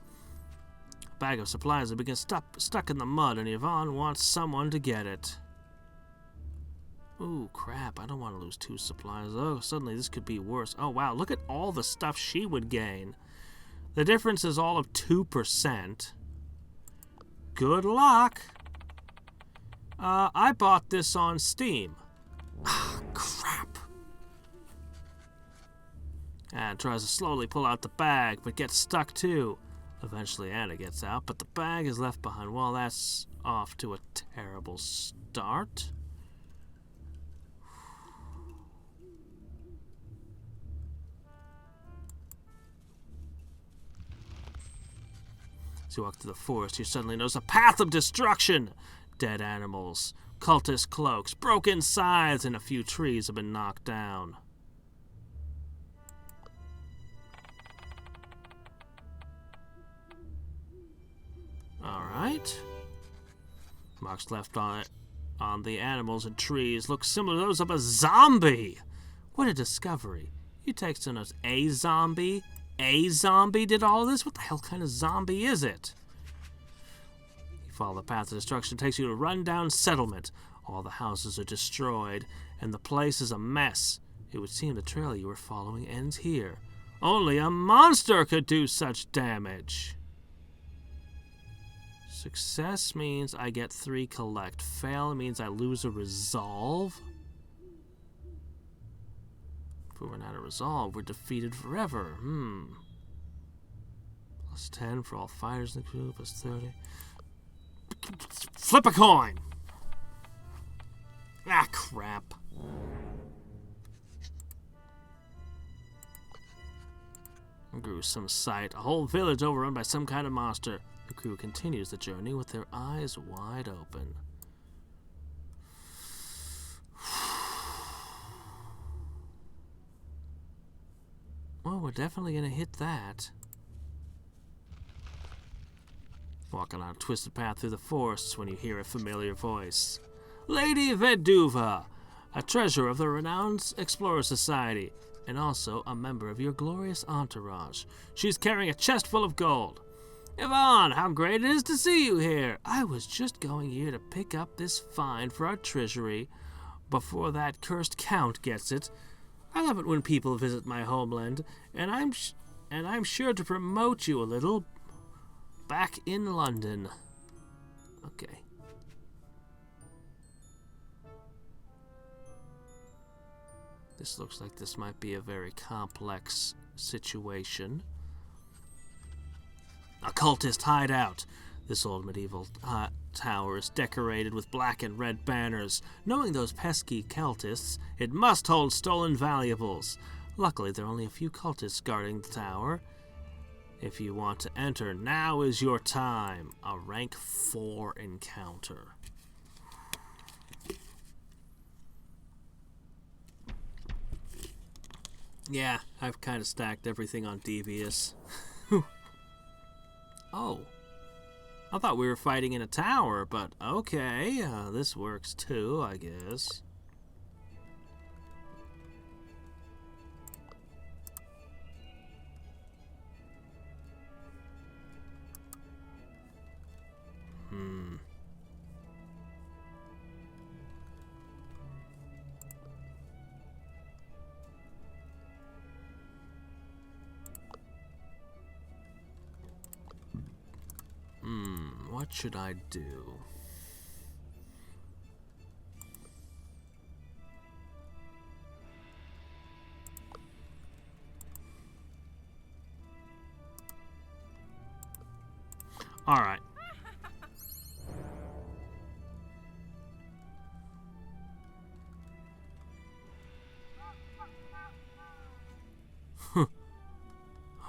A bag of supplies have been stuck in the mud, and Yvonne wants someone to get it. Ooh, crap. I don't want to lose 2 supplies. Oh, suddenly this could be worse. Oh, wow. Look at all the stuff she would gain. The difference is all of 2%. Good luck. I bought this on Steam. Ah, crap. Anne tries to slowly pull out the bag, but gets stuck too. Eventually Anna gets out, but the bag is left behind. Well, that's off to a terrible start. As you walk through the forest, you suddenly notice a path of destruction. Dead animals, cultist cloaks, broken scythes, and a few trees have been knocked down. Alright. Marks left on the animals and trees look similar to those of a zombie. What a discovery. You take to notice a zombie? A zombie did all of this? What the hell kind of zombie is it? You follow the path of destruction. It takes you to a rundown settlement. All the houses are destroyed, and the place is a mess. It would seem the trail you were following ends here. Only a monster could do such damage. Success means I get 3 collect. Fail means I lose a resolve. If we run out of resolve, we're defeated forever. Plus 10 for all fighters in the crew, plus 30. Flip a coin! Ah, crap. A gruesome sight. A whole village overrun by some kind of monster. The crew continues the journey with their eyes wide open. Well, we're definitely going to hit that. Walking on a twisted path through the forests when you hear a familiar voice. Lady Veduva, a treasure of the renowned Explorer Society, and also a member of your glorious entourage. She's carrying a chest full of gold. Yvonne, how great it is to see you here. I was just going here to pick up this find for our treasury before that cursed count gets it. I love it when people visit my homeland, and I'm sure to promote you a little back in London. Okay. This looks like this might be a very complex situation. A cultist hideout. This old medieval tower is decorated with black and red banners. Knowing those pesky cultists, it must hold stolen valuables. Luckily, there are only a few cultists guarding the tower. If you want to enter, now is your time. A rank 4 encounter. Yeah, I've kind of stacked everything on Devious. Oh. I thought we were fighting in a tower, but okay. This works too, I guess. What should I do? All right.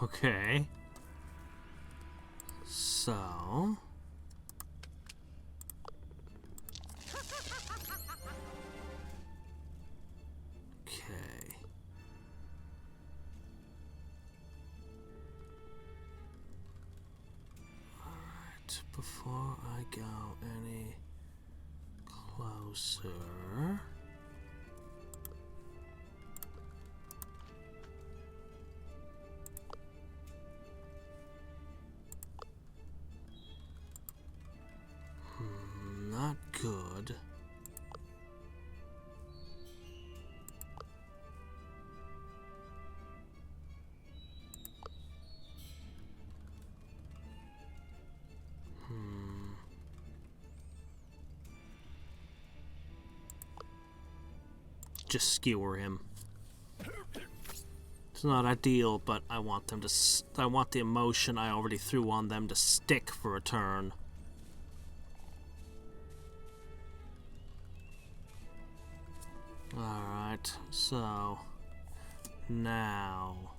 Okay. So... Okay. Alright, before I go any closer... Not good. Just skewer him. It's not ideal, but I want them to. I want the emotion I already threw on them to stick for a turn. Alright, so now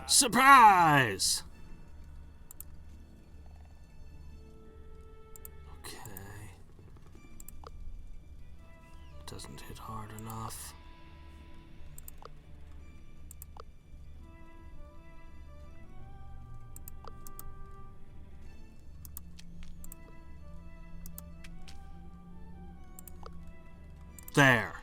surprise! Doesn't hit hard enough. There.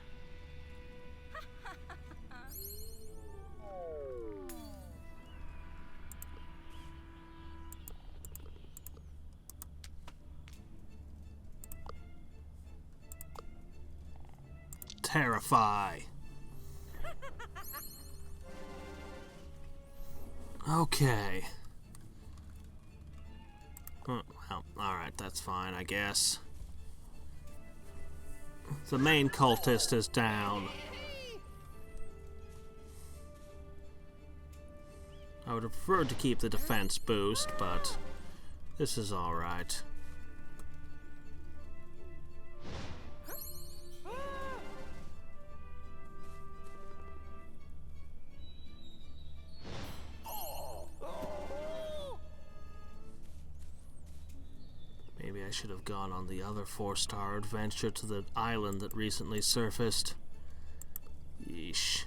Terrify. Okay. Well, alright, that's fine, I guess. The main cultist is down. I would have preferred to keep the defense boost, but this is alright. Maybe I should have gone on the other 4-star adventure to the island that recently surfaced. Yeesh.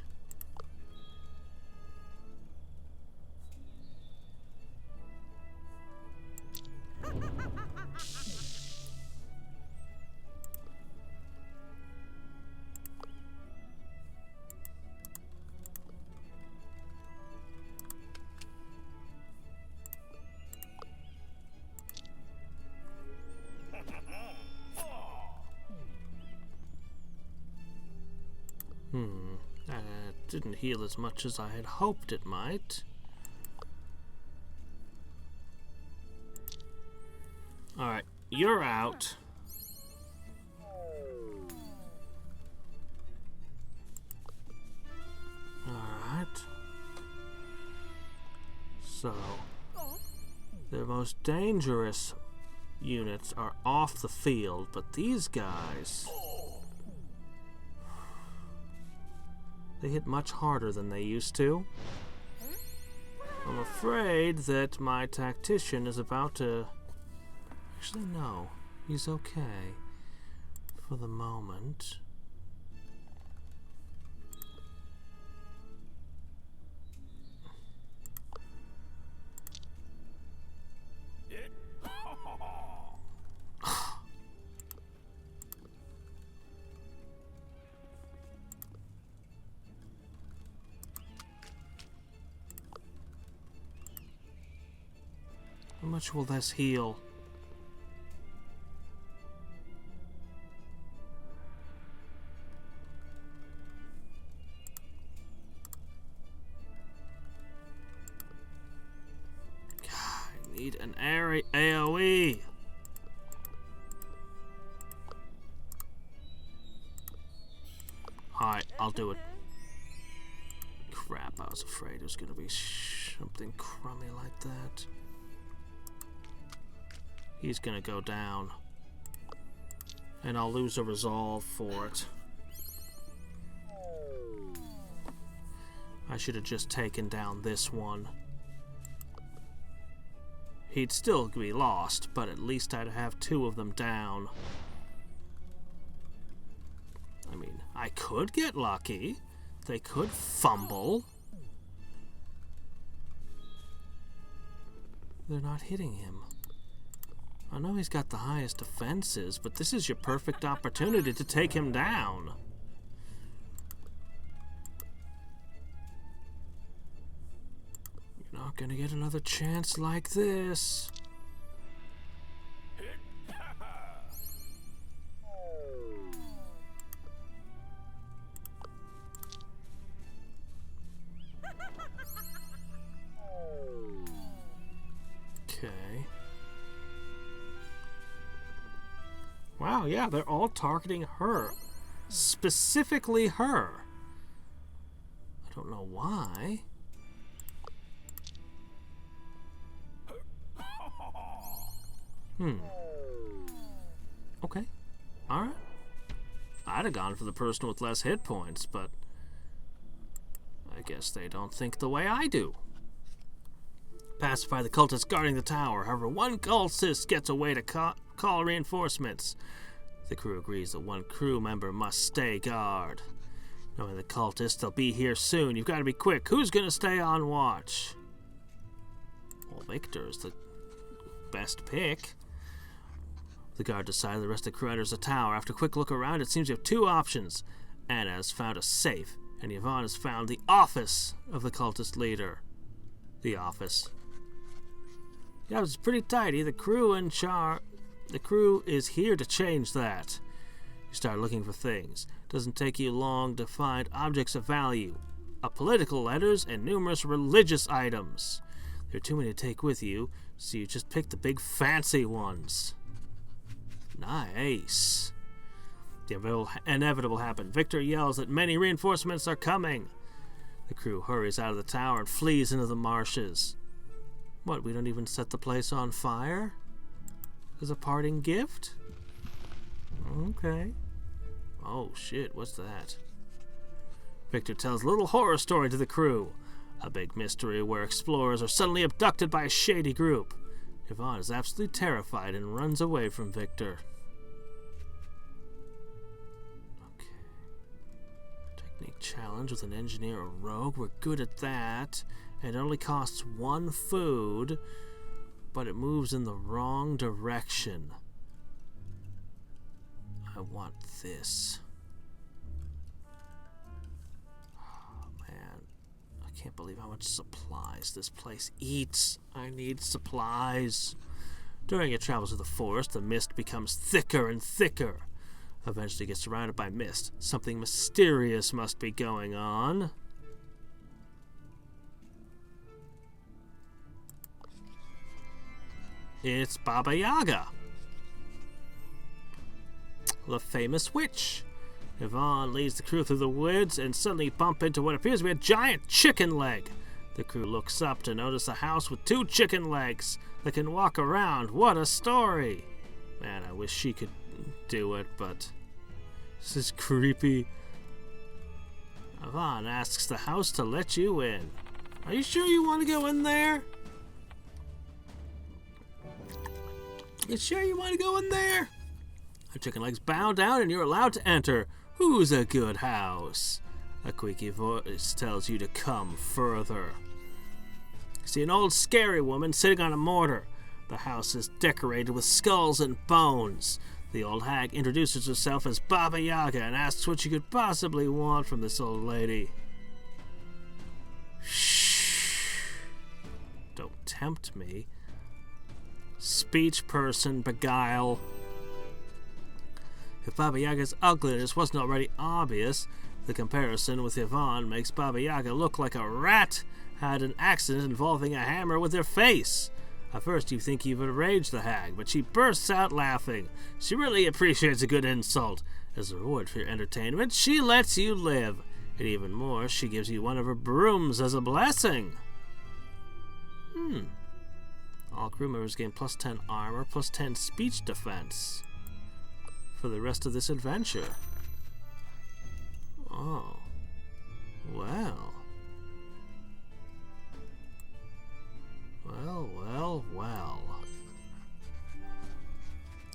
Didn't heal as much as I had hoped it might. Alright, you're out. Alright. So, the most dangerous units are off the field, but these guys... They hit much harder than they used to. I'm afraid that my tactician is about to... Actually, no. He's okay. For the moment. How much will this heal? God, I need an AoE. Alright, I'll do it. Crap, I was afraid it was gonna be something crummy like that. He's gonna go down. And I'll lose a resolve for it. I should have just taken down this one. He'd still be lost, but at least I'd have 2 of them down. I mean, I could get lucky. They could fumble. They're not hitting him. I know he's got the highest defenses, but this is your perfect opportunity to take him down. You're not gonna get another chance like this. Okay. Wow, yeah, they're all targeting her. Specifically her. I don't know why. Okay. Alright. I'd have gone for the person with less hit points, but I guess they don't think the way I do. Pacify the cultists guarding the tower. However, one cultist gets away to call reinforcements. The crew agrees that one crew member must stay guard. Knowing the cultists, they'll be here soon. You've got to be quick. Who's going to stay on watch? Well, Victor's the best pick. The guard decided the rest of the crew enters the tower. After a quick look around, it seems you have 2 options. Anna has found a safe, and Yvonne has found the office of the cultist leader. The office. Yeah, it's pretty tidy. The crew is here to change that. You start looking for things. Doesn't take you long to find objects of value. Political letters and numerous religious items. There are too many to take with you, so you just pick the big fancy ones. Nice. The inevitable happened. Victor yells that many reinforcements are coming. The crew hurries out of the tower and flees into the marshes. What, we don't even set the place on fire? As a parting gift? Okay. Oh shit, what's that? Victor tells a little horror story to the crew. A big mystery where explorers are suddenly abducted by a shady group. Yvonne is absolutely terrified and runs away from Victor. Okay. Technique challenge with an engineer or rogue. We're good at that. It only costs 1 food, but it moves in the wrong direction. I want this. Oh, man. I can't believe how much supplies this place eats. I need supplies. During your travels through the forest, the mist becomes thicker and thicker. Eventually gets surrounded by mist. Something mysterious must be going on. It's Baba Yaga, the famous witch. Yvonne leads the crew through the woods and suddenly bump into what appears to be a giant chicken leg. The crew looks up to notice a house with 2 chicken legs that can walk around. What a story! Man, I wish she could do it, but this is creepy. Yvonne asks the house to let you in. Are you sure you want to go in there? You sure you want to go in there? The chicken legs bow down and you're allowed to enter. Who's a good house? A squeaky voice tells you to come further. You see an old scary woman sitting on a mortar. The house is decorated with skulls and bones. The old hag introduces herself as Baba Yaga and asks what she could possibly want from this old lady. Shh. Don't tempt me. Speech person, beguile. If Baba Yaga's ugliness wasn't already obvious, the comparison with Yvonne makes Baba Yaga look like a rat had an accident involving a hammer with her face. At first you think you've enraged the hag, but she bursts out laughing. She really appreciates a good insult. As a reward for your entertainment, she lets you live. And even more, she gives you one of her brooms as a blessing. All crew members gain plus 10 armor, plus 10 speech defense for the rest of this adventure. Oh. Well. Well.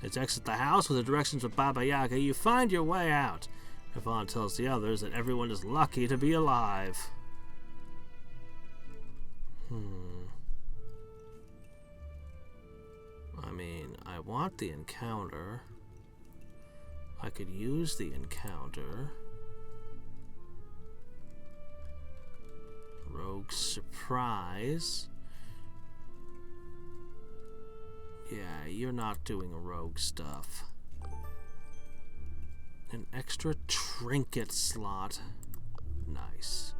As you exit the house with the directions of Baba Yaga, you find your way out. Yvonne tells the others that everyone is lucky to be alive. I mean, I want the encounter. I could use the encounter. Rogue surprise. Yeah, you're not doing rogue stuff. An extra trinket slot. Nice.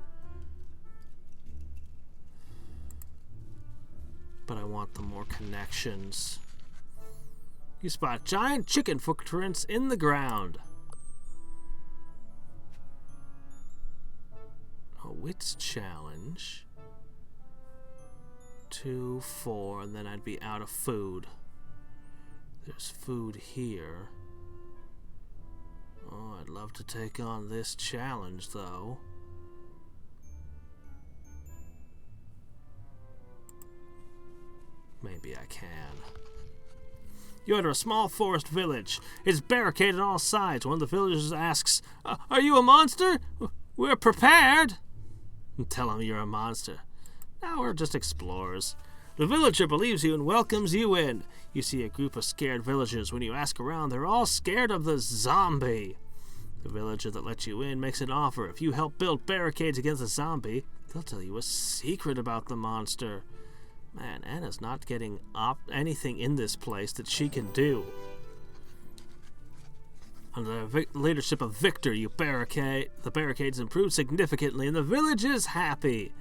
But I want the more connections. You spot giant chicken footprints in the ground. A wits challenge. 2, 4, and then I'd be out of food. There's food here. Oh, I'd love to take on this challenge, though. Maybe I can. You enter a small forest village. It's barricaded on all sides. One of the villagers asks, "Are you a monster? We're prepared." Tell him you're a monster. No, we're just explorers. The villager believes you and welcomes you in. You see a group of scared villagers. When you ask around, they're all scared of the zombie. The villager that lets you in makes an offer. If you help build barricades against the zombie, they'll tell you a secret about the monster. Man, Anna's not getting anything in this place that she can do. Under the leadership of Victor, the barricades improve significantly, and the village is happy.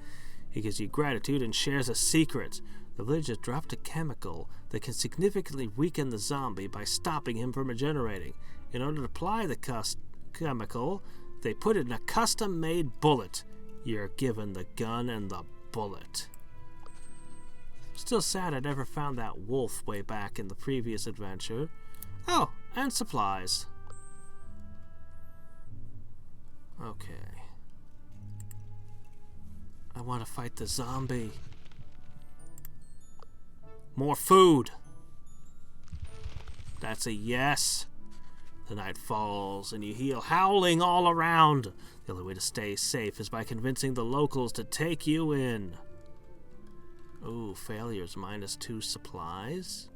He gives you gratitude and shares a secret. The village has dropped a chemical that can significantly weaken the zombie by stopping him from regenerating. In order to apply the chemical, they put it in a custom-made bullet. You're given the gun and the bullet. Still sad I never found that wolf way back in the previous adventure. Oh, and supplies. Okay. I want to fight the zombie. More food. That's a yes. The night falls and you hear howling all around. The only way to stay safe is by convincing the locals to take you in. Ooh, failures -2 supplies.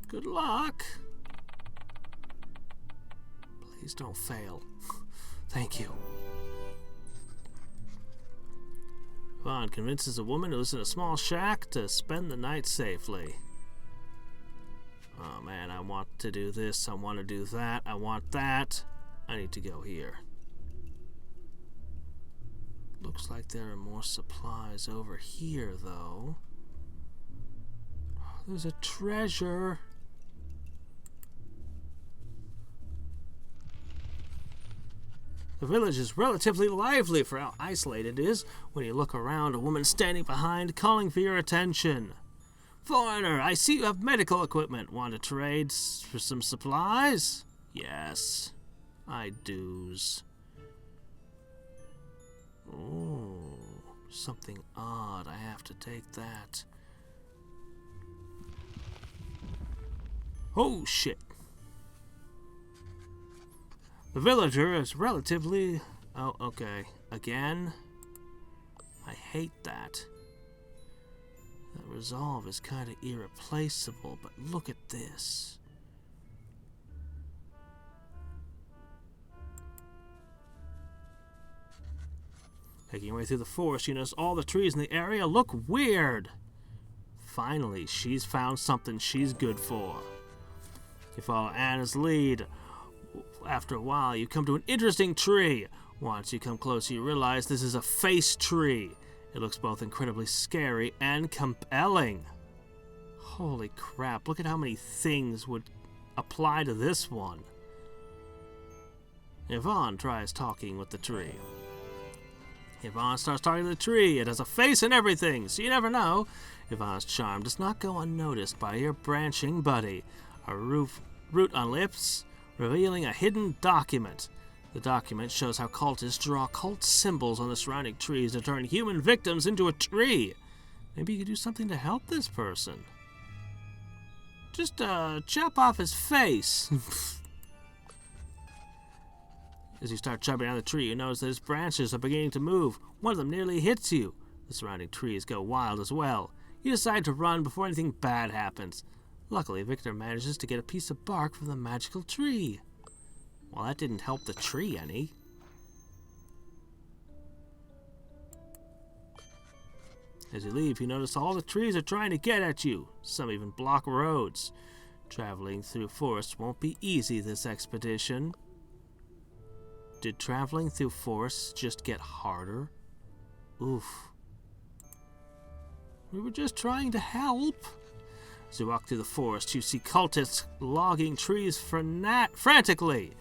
Good luck. Please don't fail. Thank you. Vaughn convinces a woman who lives in a small shack to spend the night safely. Oh man, I want to do this, I want to do that, I want that. I need to go here. Looks like there are more supplies over here, though. There's a treasure. The village is relatively lively for how isolated it is. When you look around, a woman standing behind, calling for your attention. Foreigner, I see you have medical equipment. Want to trade for some supplies? Yes, I do's. Ooh, something odd. I have to take that. Oh, shit. The villager is relatively... Oh, okay. Again? I hate that. That resolve is kind of irreplaceable, but look at this. Making your way through the forest, you notice all the trees in the area look weird. Finally, she's found something she's good for. You follow Anna's lead. After a while, you come to an interesting tree. Once you come closer, you realize this is a face tree. It looks both incredibly scary and compelling. Holy crap, look at how many things would apply to this one. Yvonne tries talking with the tree. Yvonne starts talking to the tree. It has a face and everything, so you never know. Yvonne's charm does not go unnoticed by your branching buddy. A root on lips, revealing a hidden document. The document shows how cultists draw cult symbols on the surrounding trees to turn human victims into a tree. Maybe you could do something to help this person. Just chop off his face. As you start chopping down the tree, you notice that its branches are beginning to move. One of them nearly hits you. The surrounding trees go wild as well. You decide to run before anything bad happens. Luckily, Victor manages to get a piece of bark from the magical tree. Well, that didn't help the tree any. As you leave, you notice all the trees are trying to get at you. Some even block roads. Traveling through forests won't be easy this expedition. Did traveling through forests just get harder? Oof. We were just trying to help. As you walk through the forest, you see cultists logging trees frantically.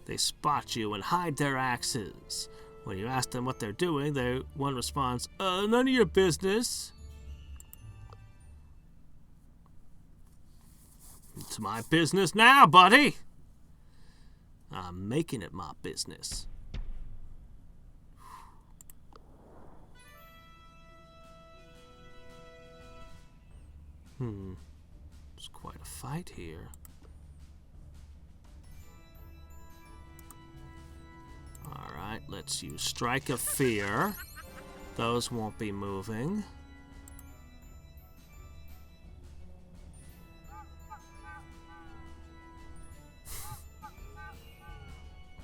They spot you and hide their axes. When you ask them what they're doing, one responds, none of your business. It's my business now, buddy. I'm making it my business. It's quite a fight here. Alright, let's use Strike of Fear. Those won't be moving.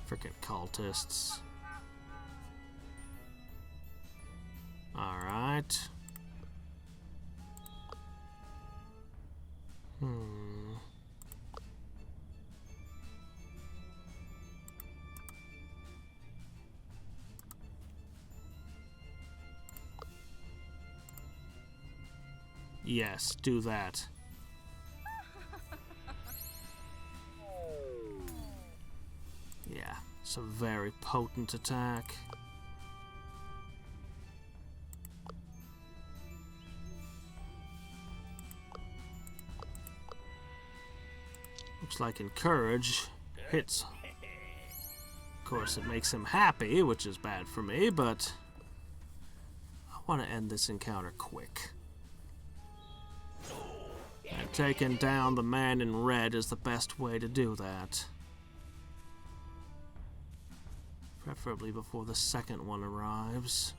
Frickin' cultists. Alright. Yes, do that. Yeah, it's a very potent attack. Looks like Encourage hits. Of course, it makes him happy, which is bad for me, but I want to end this encounter quick. And taking down the man in red is the best way to do that. Preferably before the second one arrives.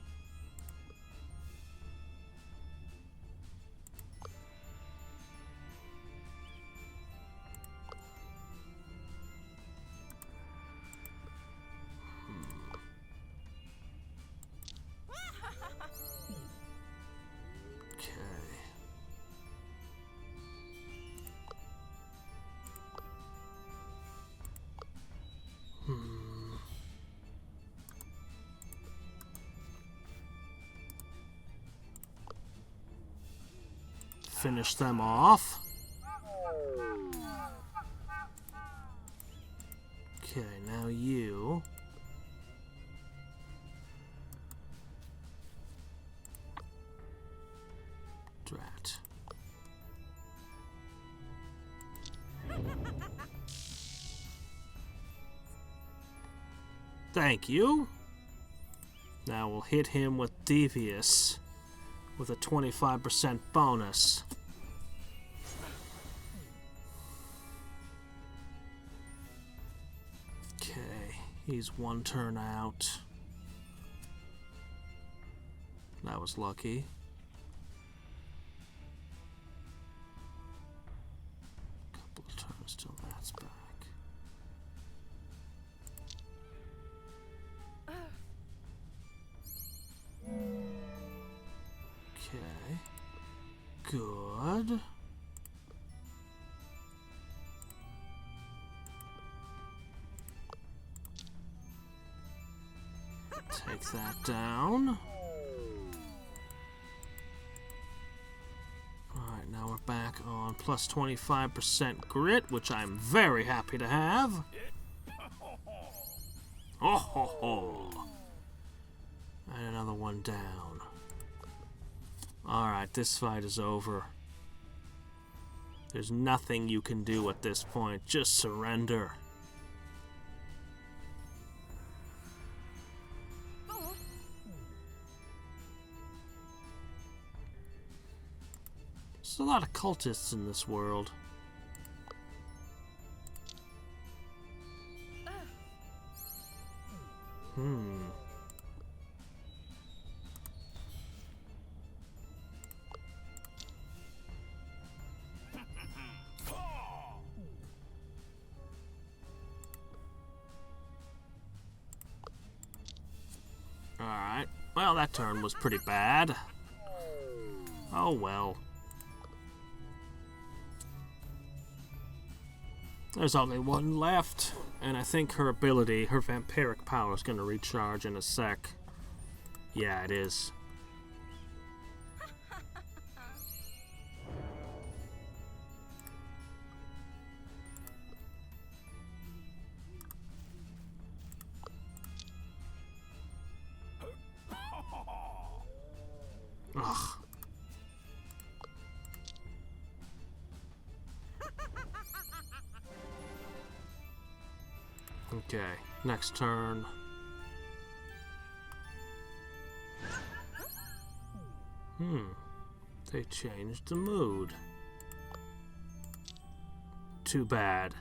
Finish them off. Okay, now you. Drat. Thank you. Now we'll hit him with Devious with a 25% bonus. Okay, he's one turn out. That was lucky. Couple of turns till that's back. Okay. Good. Take that down. Alright, now we're back on plus 25% grit, which I'm very happy to have. Oh ho ho! And another one down. Alright, this fight is over. There's nothing you can do at this point. Just surrender. There's a lot of cultists in this world. Alright. Well, that turn was pretty bad. Oh well. There's only one left, and I think her ability, her vampiric power, is going to recharge in a sec. Yeah, it is. Ugh. Okay, next turn. They changed the mood. Too bad.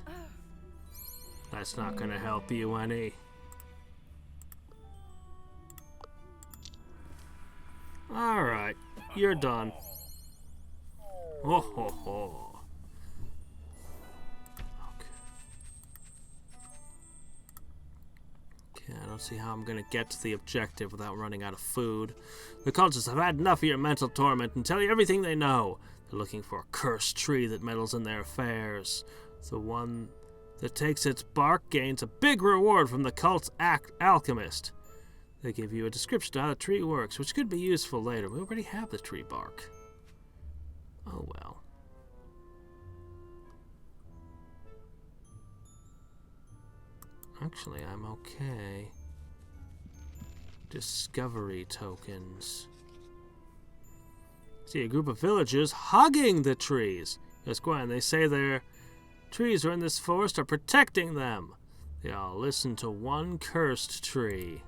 That's not gonna help you any. Alright, you're done. Oh ho ho. I don't see how I'm going to get to the objective without running out of food. The cultists have had enough of your mental torment and tell you everything they know. They're looking for a cursed tree that meddles in their affairs. The one that takes its bark gains a big reward from the cult's alchemist. They give you a description of how the tree works, which could be useful later. We already have the tree bark. Oh well. Actually, I'm okay. Discovery tokens. See a group of villagers hugging the trees. Yes, Gwen, they say their trees are in this forest are protecting them. They all listen to one cursed tree.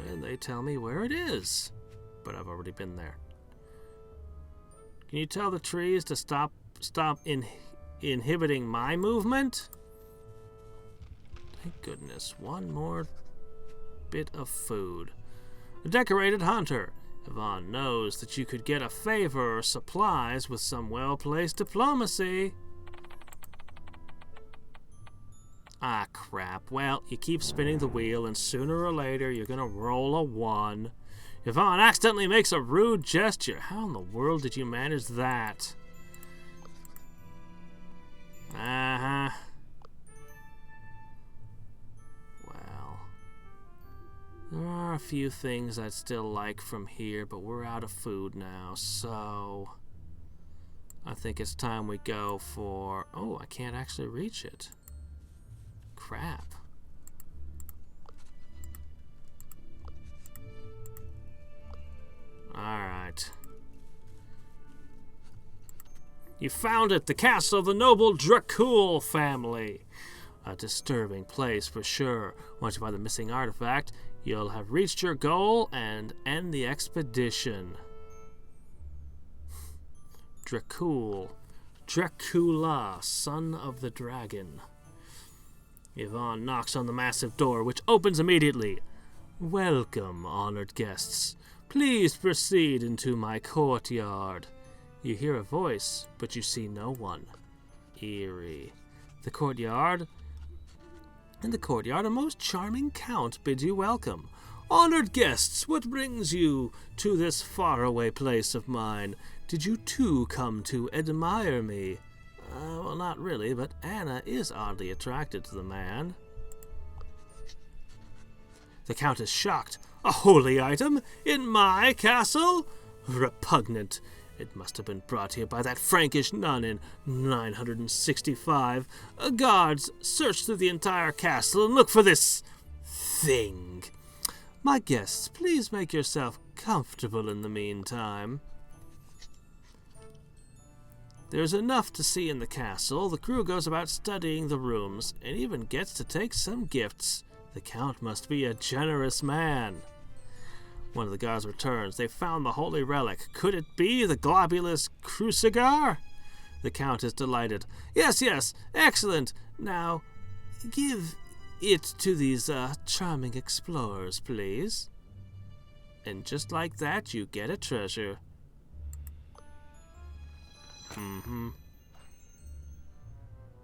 And they tell me where it is. But I've already been there. Can you tell the trees to stop inhibiting my movement? Thank goodness. One more bit of food. A decorated hunter. Yvonne knows that you could get a favor or supplies with some well-placed diplomacy. Ah, crap. Well, you keep spinning the wheel, and sooner or later you're gonna roll a 1. Yvonne accidentally makes a rude gesture. How in the world did you manage that? Uh-huh. Well, there are a few things I'd still like from here, but we're out of food now, so I think it's time we go for... Oh, I can't actually reach it. Crap. Alright. You found it, the castle of the noble Dracul family. A disturbing place for sure. Once you find the missing artifact, you'll have reached your goal and end the expedition. Dracula, son of the dragon. Yvonne knocks on the massive door, which opens immediately. Welcome, honored guests. Please proceed into my courtyard. You hear a voice, but you see no one. Eerie. In the courtyard, a most charming count bids you welcome. Honored guests, what brings you to this faraway place of mine? Did you too come to admire me? Well, not really, but Anna is oddly attracted to the man. The Count is shocked. A holy item? In my castle? Repugnant. It must have been brought here by that Frankish nun in 965. Guards, search through the entire castle and look for this thing. My guests, please make yourself comfortable in the meantime. There's enough to see in the castle. The crew goes about studying the rooms and even gets to take some gifts. The Count must be a generous man. One of the guards returns. They found the holy relic. Could it be the globulous crucigar? The Count is delighted. Yes, excellent. Now, give it to these charming explorers, please. And just like that, you get a treasure.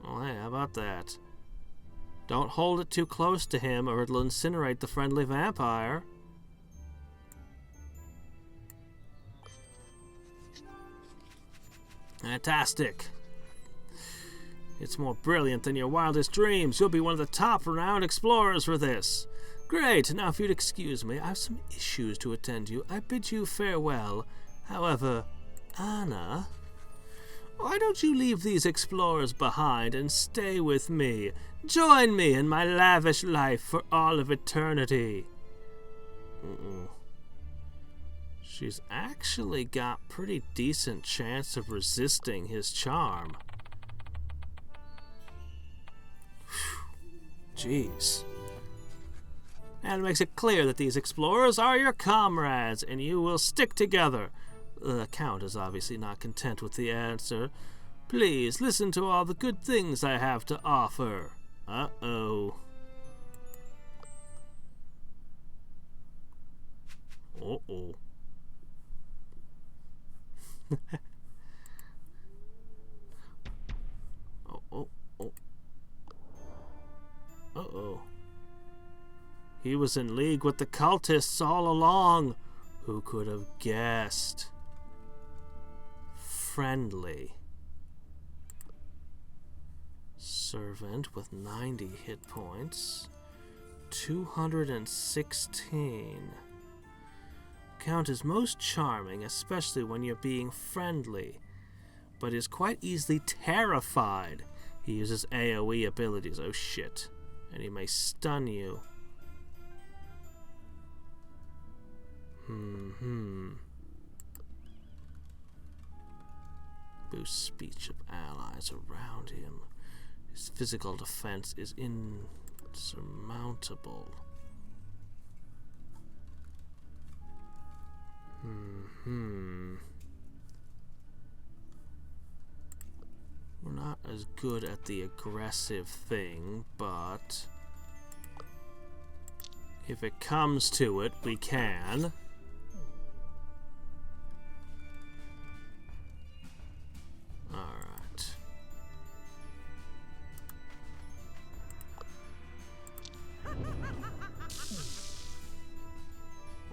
Well, hey, how about that? Don't hold it too close to him or it'll incinerate the friendly vampire. Fantastic. It's more brilliant than your wildest dreams. You'll be one of the top renowned explorers for this. Great. Now, if you'd excuse me, I have some issues to attend to. I bid you farewell. However, Anna, why don't you leave these explorers behind and stay with me? Join me in my lavish life for all of eternity. She's actually got pretty decent chance of resisting his charm. Jeez. And it makes it clear that these explorers are your comrades and you will stick together. The Count is obviously not content with the answer. Please listen to all the good things I have to offer. Uh-oh. Uh-oh. Oh. Uh-oh. He was in league with the cultists all along. Who could have guessed? Friendly. Servant with 90 hit points. 216. Count is most charming, especially when you're being friendly, but is quite easily terrified. He uses AoE abilities. Oh shit. And he may stun you. Boost speech of allies around him. His physical defense is insurmountable. We're not as good at the aggressive thing, but if it comes to it, we can. Alright.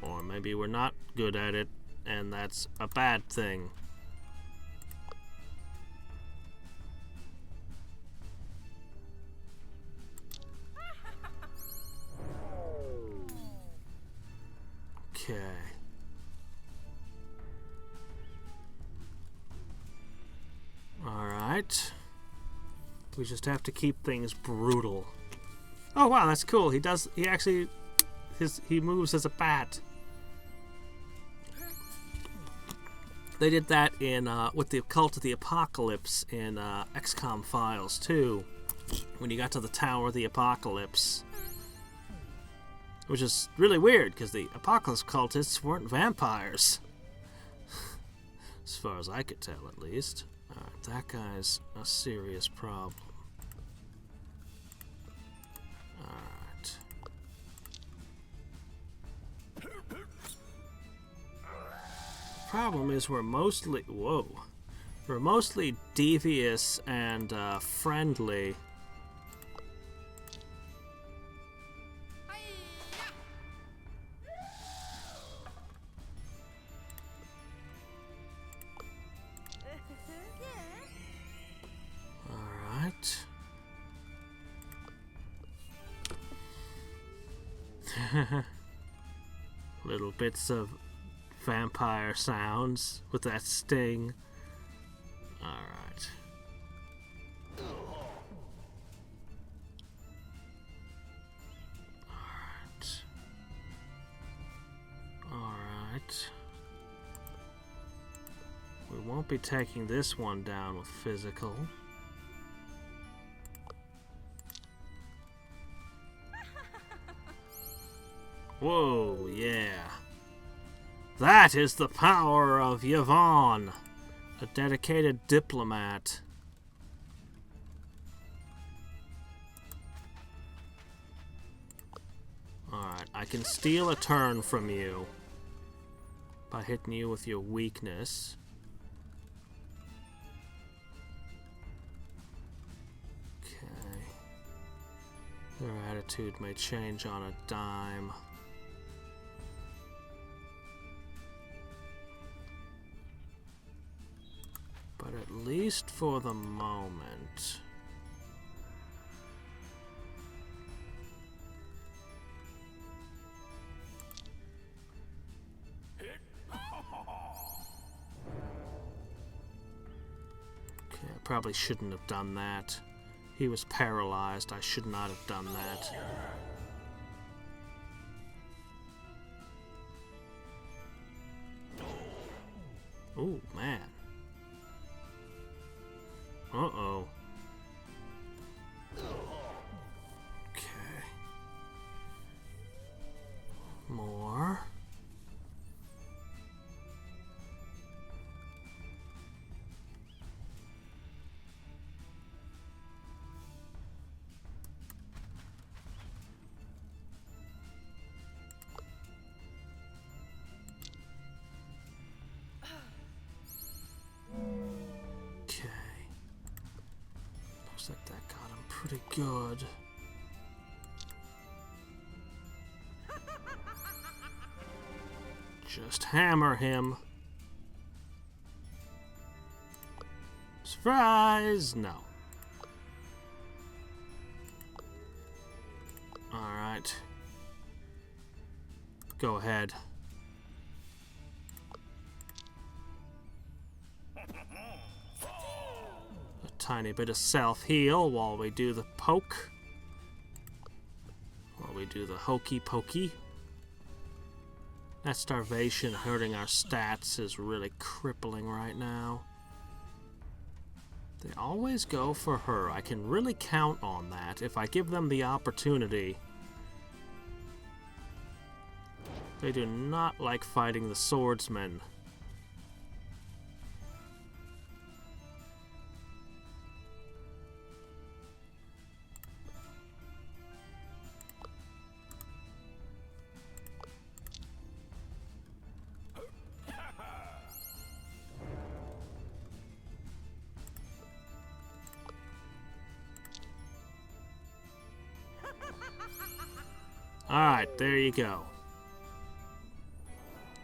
Or maybe we're not good at it, and that's a bad thing. Okay. Alright. We just have to keep things brutal. Oh wow, that's cool. He moves as a bat. They did that in with the Cult of the Apocalypse in XCOM Files too. when you got to the Tower of the Apocalypse. Which is really weird, because the Apocalypse cultists weren't vampires. As far as I could tell, at least. Alright, that guy's a serious problem. Alright. Problem is we're mostly... Whoa. We're mostly devious and friendly. Alright. Little bits of vampire sounds with that sting. Alright. Alright. Alright. We won't be taking this one down with physical. Whoa, yeah. That is the power of Yvonne, a dedicated diplomat. Alright, I can steal a turn from you by hitting you with your weakness. Okay. Your attitude may change on a dime. But at least for the moment. Okay, I probably shouldn't have done that. He was paralyzed. I should not have done that. Oh, man. Uh-oh. Okay. More. Like that got him pretty good. Just hammer him. Surprise! No. Alright. Go ahead. Tiny bit of self-heal while we do the poke. While we do the hokey pokey. That starvation hurting our stats is really crippling right now. They always go for her. I can really count on that if I give them the opportunity. They do not like fighting the swordsmen. Alright, there you go.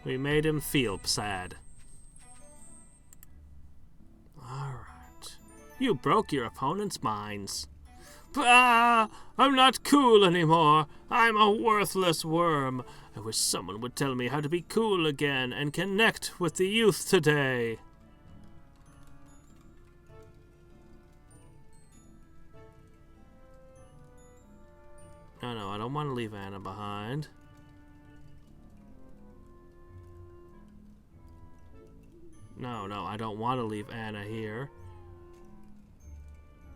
We made him feel sad. Alright. You broke your opponent's minds. Bah! I'm not cool anymore. I'm a worthless worm. I wish someone would tell me how to be cool again and connect with the youth today. No, I don't want to leave Anna behind. No, I don't want to leave Anna here.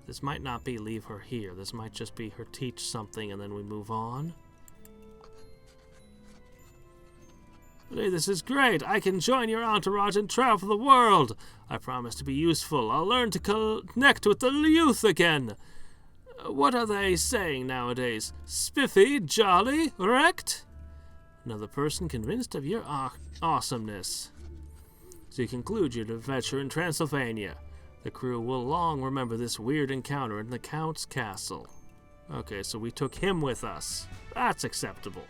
This might not be leave her here. This might just be her teach something and then we move on. Hey, this is great. I can join your entourage and travel the world. I promise to be useful. I'll learn to connect with the youth again. What are they saying nowadays? Spiffy, jolly, wrecked? Another person convinced of your awesomeness. So you conclude your adventure in Transylvania. The crew will long remember this weird encounter in the Count's castle. Okay, so we took him with us. That's acceptable.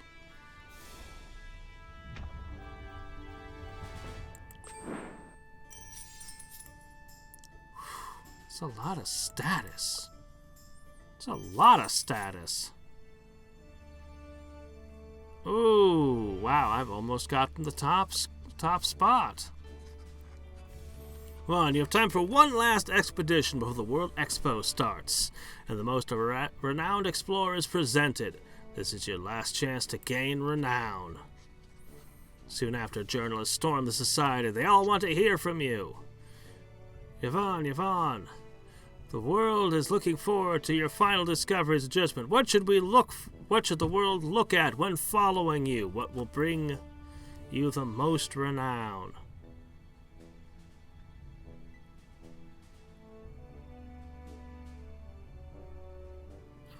It's a lot of status. It's a lot of status. Ooh, wow, I've almost gotten the top spot. Well, and you have time for one last expedition before the World Expo starts, and the most renowned explorer is presented. This is your last chance to gain renown. Soon after, journalists storm the society. They all want to hear from you. Yvonne, the world is looking forward to your final discoveries and judgment. What should the world look at when following you? What will bring you the most renown?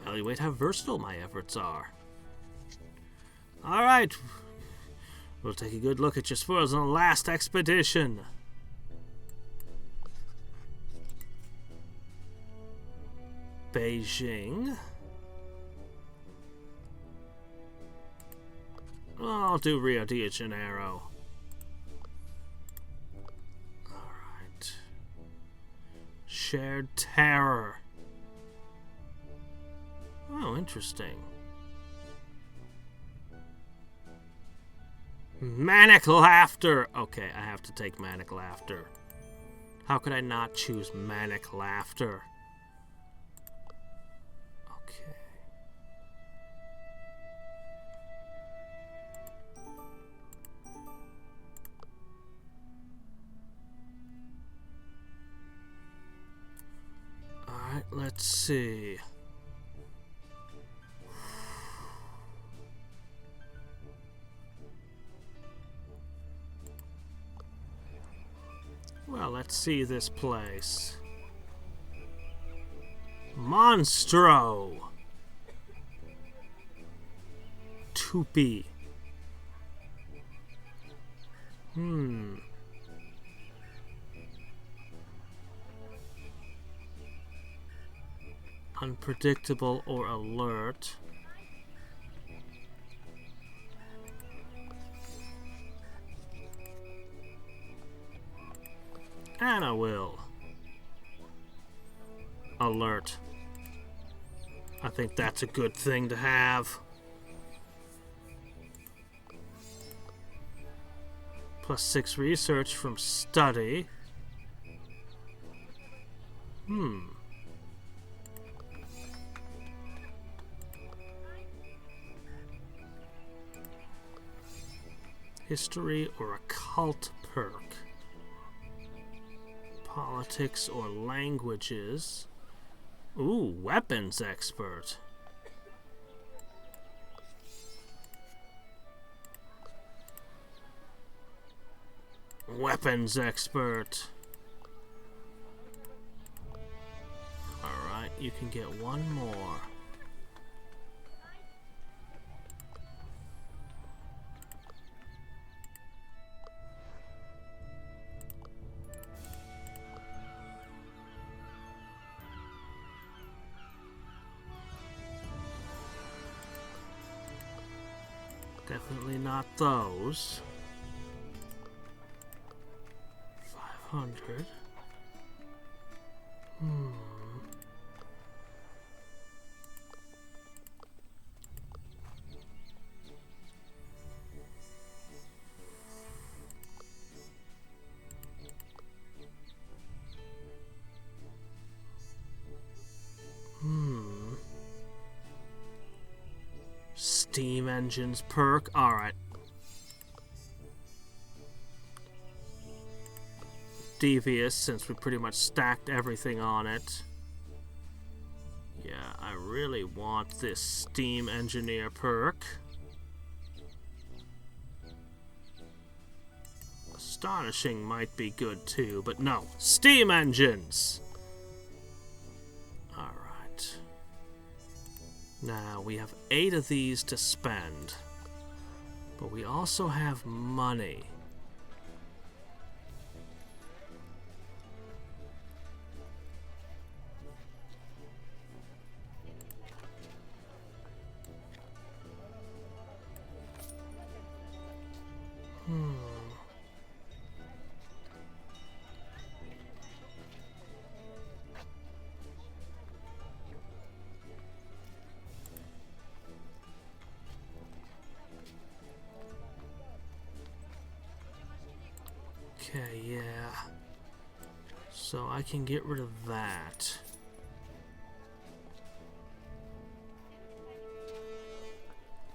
Evaluate how versatile my efforts are. Alright. We'll take a good look at your spoils on the last expedition. Beijing. I'll do Rio de Janeiro. Alright. Shared terror. Oh, interesting. Manic laughter! Okay, I have to take manic laughter. How could I not choose manic laughter? Okay. Alright, let's see. Well, let's see this place. Monstro! Tupi. Unpredictable or alert. Anna will. Alert. I think that's a good thing to have. +6 research from study. History or occult perk. Politics or languages. Ooh, weapons expert. Weapons expert. Alright, you can get one more. Definitely not those. 500. Steam engines perk. Alright. Devious, since we pretty much stacked everything on it. Yeah, I really want this Steam Engineer perk. Astonishing might be good too, but no. Steam engines! Alright. Now, we have 8 of these to spend. But we also have money. Okay, yeah. So I can get rid of that.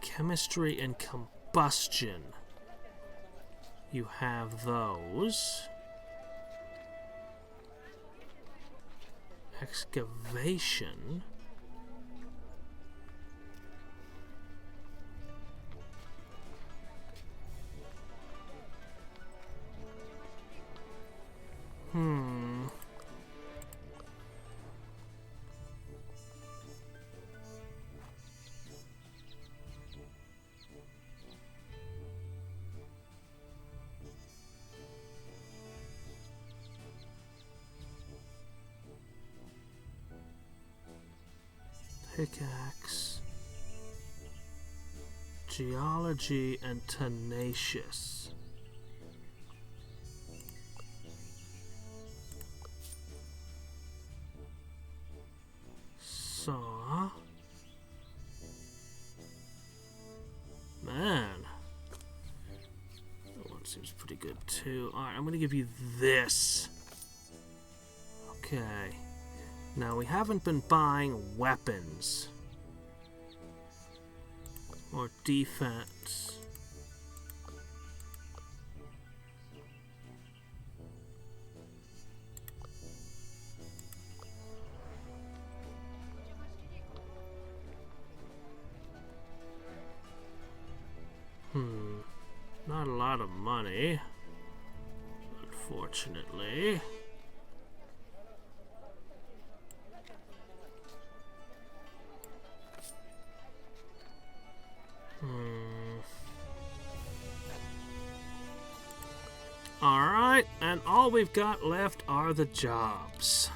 Chemistry and combustion. You have those. Excavation. Pickaxe. Geology and tenacious. Saw. Man. That one seems pretty good too. Alright, I'm gonna give you this. Okay. Now, we haven't been buying weapons. Or defense. Not a lot of money. Unfortunately. Alright, and all we've got left are the jobs.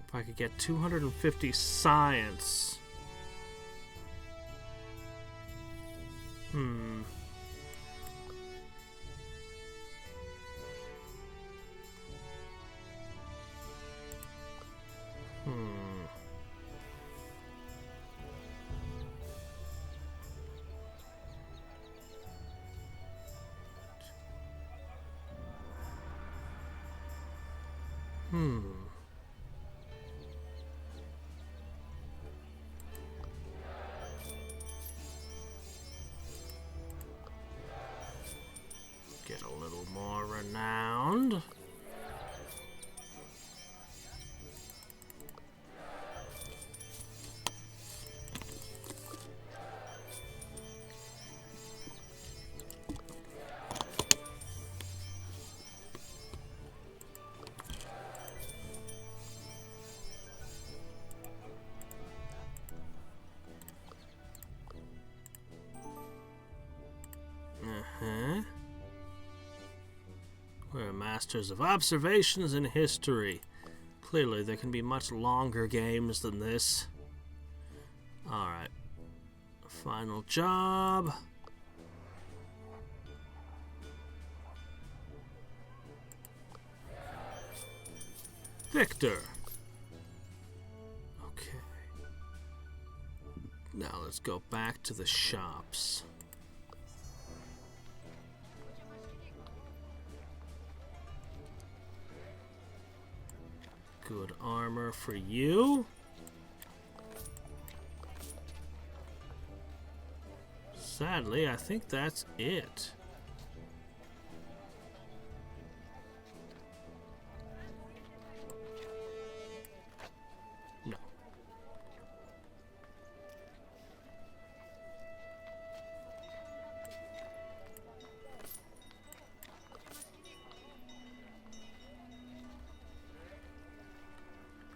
If I could get 250 science. Get a little more renowned. We're masters of observations and history. Clearly, there can be much longer games than this. Alright. Final job. Victor. Okay. Now let's go back to the shops. Good armor for you. Sadly, I think that's it.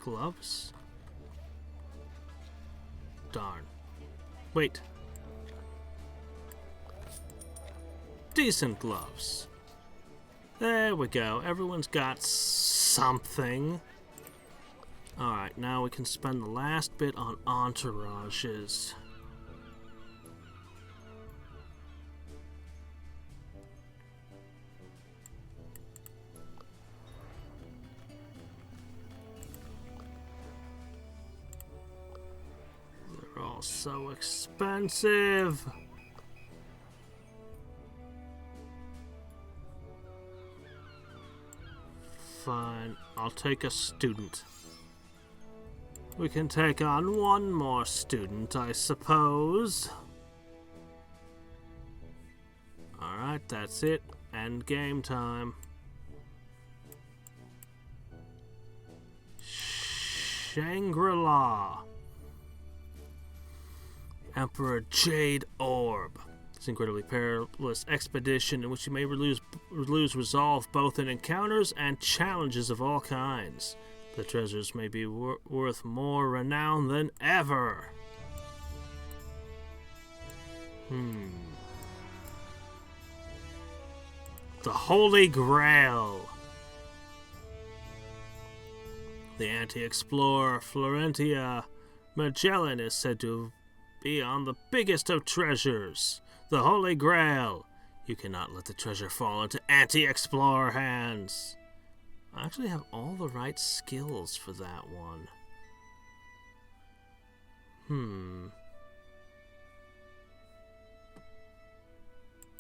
Gloves? Darn. Wait. Decent gloves. There we go. Everyone's got something. Alright, now we can spend the last bit on entourages. They're all so expensive. Fine, I'll take a student. We can take on one more student, I suppose. Alright, that's it. End game time. Shangri-La. Emperor Jade Orb. This incredibly perilous expedition in which you may lose resolve both in encounters and challenges of all kinds. The treasures may be worth more renown than ever. The Holy Grail. The anti-explorer Florentia Magellan is said to be on the biggest of treasures, the Holy Grail. You cannot let the treasure fall into anti-explorer hands. I actually have all the right skills for that one.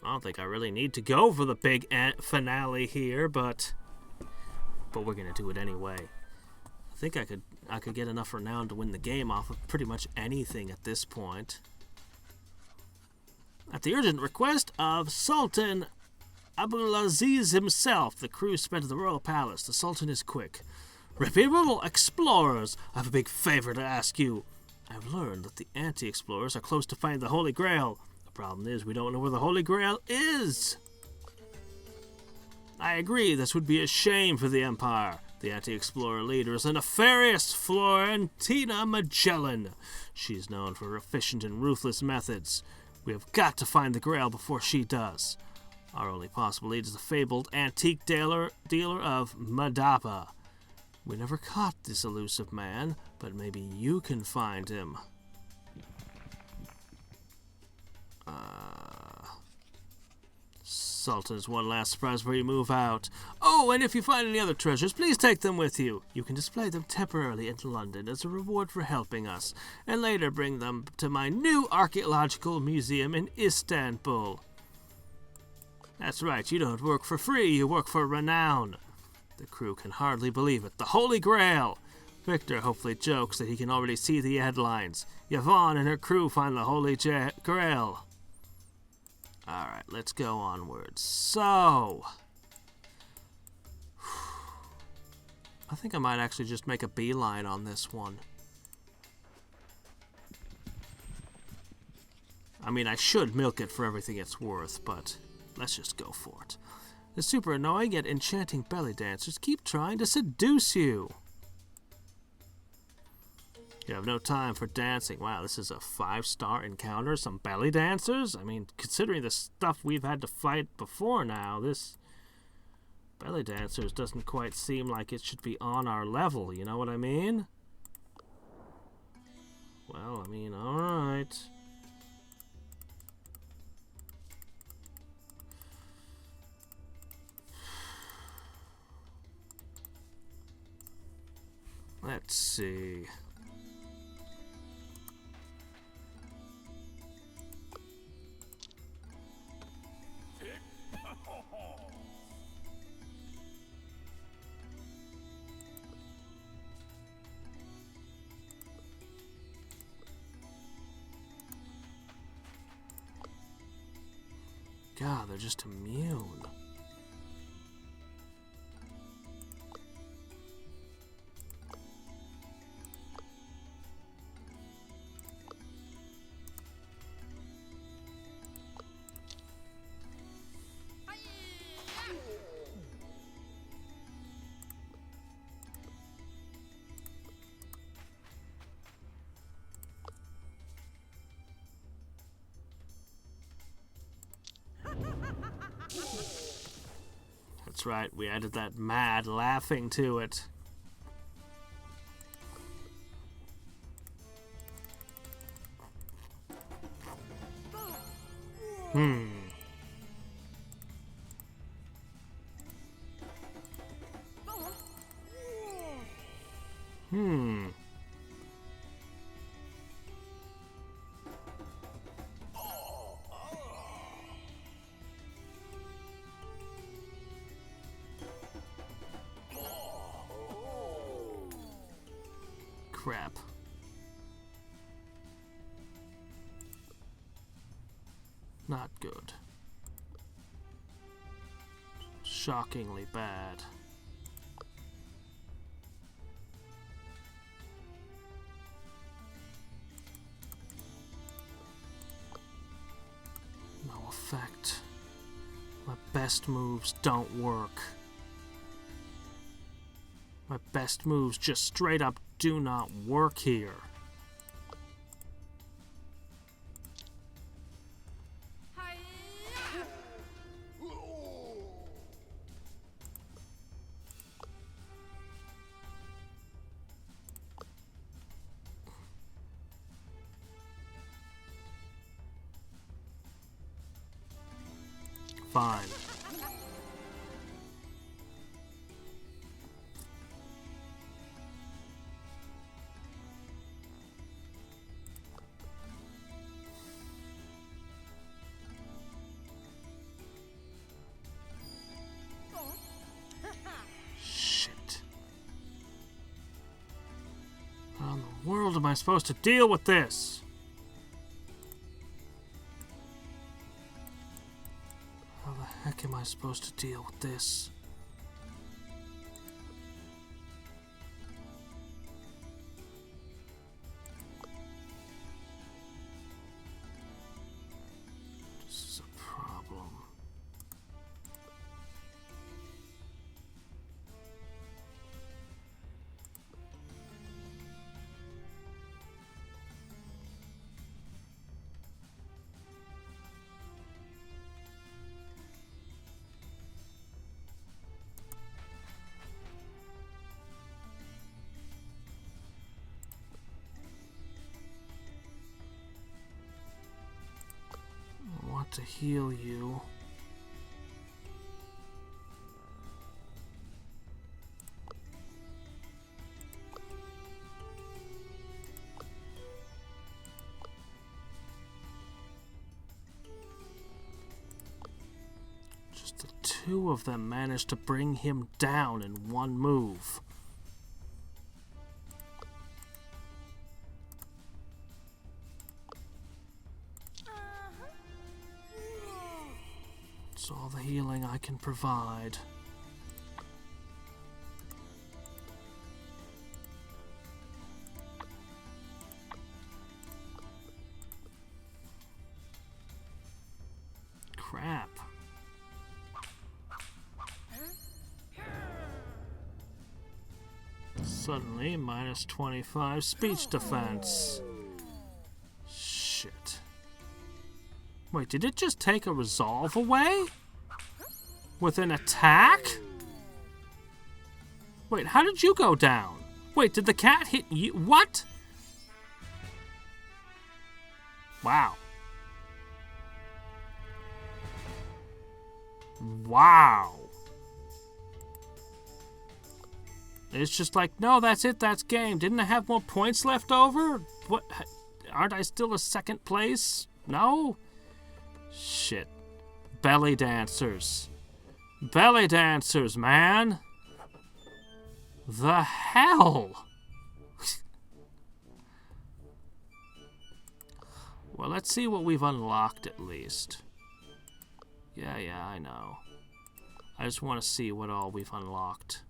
I don't think I really need to go for the big finale here, but we're gonna do it anyway. I think I could get enough renown to win the game off of pretty much anything at this point. At the urgent request of Sultan Abdulaziz himself, the crew sped to the royal palace. The Sultan is quick. Reputable explorers, I have a big favor to ask you. I've learned that the anti-explorers are close to finding the Holy Grail. The problem is we don't know where the Holy Grail is. I agree, this would be a shame for the Empire. The anti-explorer leader is a nefarious Florentina Magellan. She's known for her efficient and ruthless methods. We have got to find the Grail before she does. Our only possible lead is the fabled antique dealer of Madapa. We never caught this elusive man, but maybe you can find him. Sultan's one last surprise before you move out. Oh, and if you find any other treasures, please take them with you. You can display them temporarily in London as a reward for helping us, and later bring them to my new archaeological museum in Istanbul. That's right, you don't work for free, you work for renown. The crew can hardly believe it. The Holy Grail! Victor hopefully jokes that he can already see the headlines. Yvonne and her crew find the Holy Grail. Alright, let's go onwards. So, I think I might actually just make a beeline on this one. I mean, I should milk it for everything it's worth, but let's just go for it. The super annoying yet enchanting belly dancers keep trying to seduce you. You have no time for dancing. Wow, this is a 5-star encounter. Some belly dancers? I mean, considering the stuff we've had to fight before now, this belly dancers doesn't quite seem like it should be on our level. You know what I mean? Well, I mean, alright. Let's see. God, they're just immune. That's right, we added that mad laughing to it. Hmm. Crap. Not good. Shockingly bad. No effect. My best moves don't work. My best moves just straight up do not work here. Fine. Shit. How in the world am I supposed to deal with this? How the heck am I supposed to deal with this? This is a problem. To heal you. Just the two of them managed to bring him down in one move. It's all the healing I can provide. Crap. Suddenly, minus 25 speech defense. Shit. Wait, did it just take a resolve away? With an attack? Wait, how did you go down? Wait, did the cat hit you? What? Wow. Wow. It's just like, no, that's it, that's game. Didn't I have more points left over? What? Aren't I still a second place? No? Shit. Belly dancers. Belly dancers, man. The hell? Well, let's see what we've unlocked at least. Yeah, I know. I just want to see what all we've unlocked.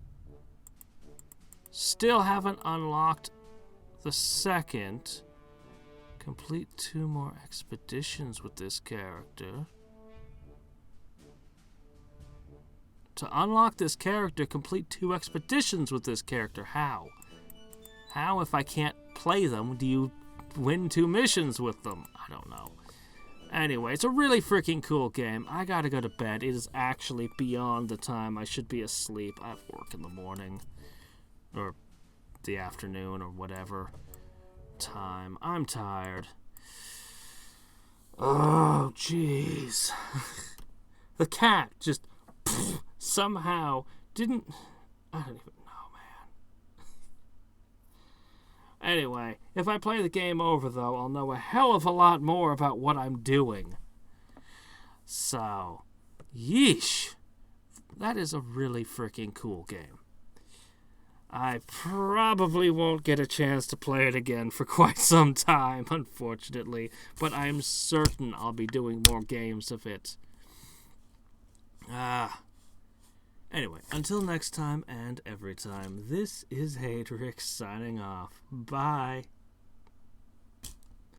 Still haven't unlocked the second. Complete 2 more expeditions with this character. To unlock this character, complete 2 expeditions with this character. How? How, if I can't play them, do you win 2 missions with them? I don't know. Anyway, it's a really freaking cool game. I gotta go to bed. It is actually beyond the time I should be asleep. I have work in the morning. Or the afternoon, or whatever time. I'm tired. Oh, jeez. The cat just somehow didn't... I don't even know, man. Anyway, if I play the game over, though, I'll know a hell of a lot more about what I'm doing. So, yeesh. That is a really freaking cool game. I probably won't get a chance to play it again for quite some time, unfortunately, but I'm certain I'll be doing more games of it. Anyway, until next time and every time, this is Hadriex signing off. Bye.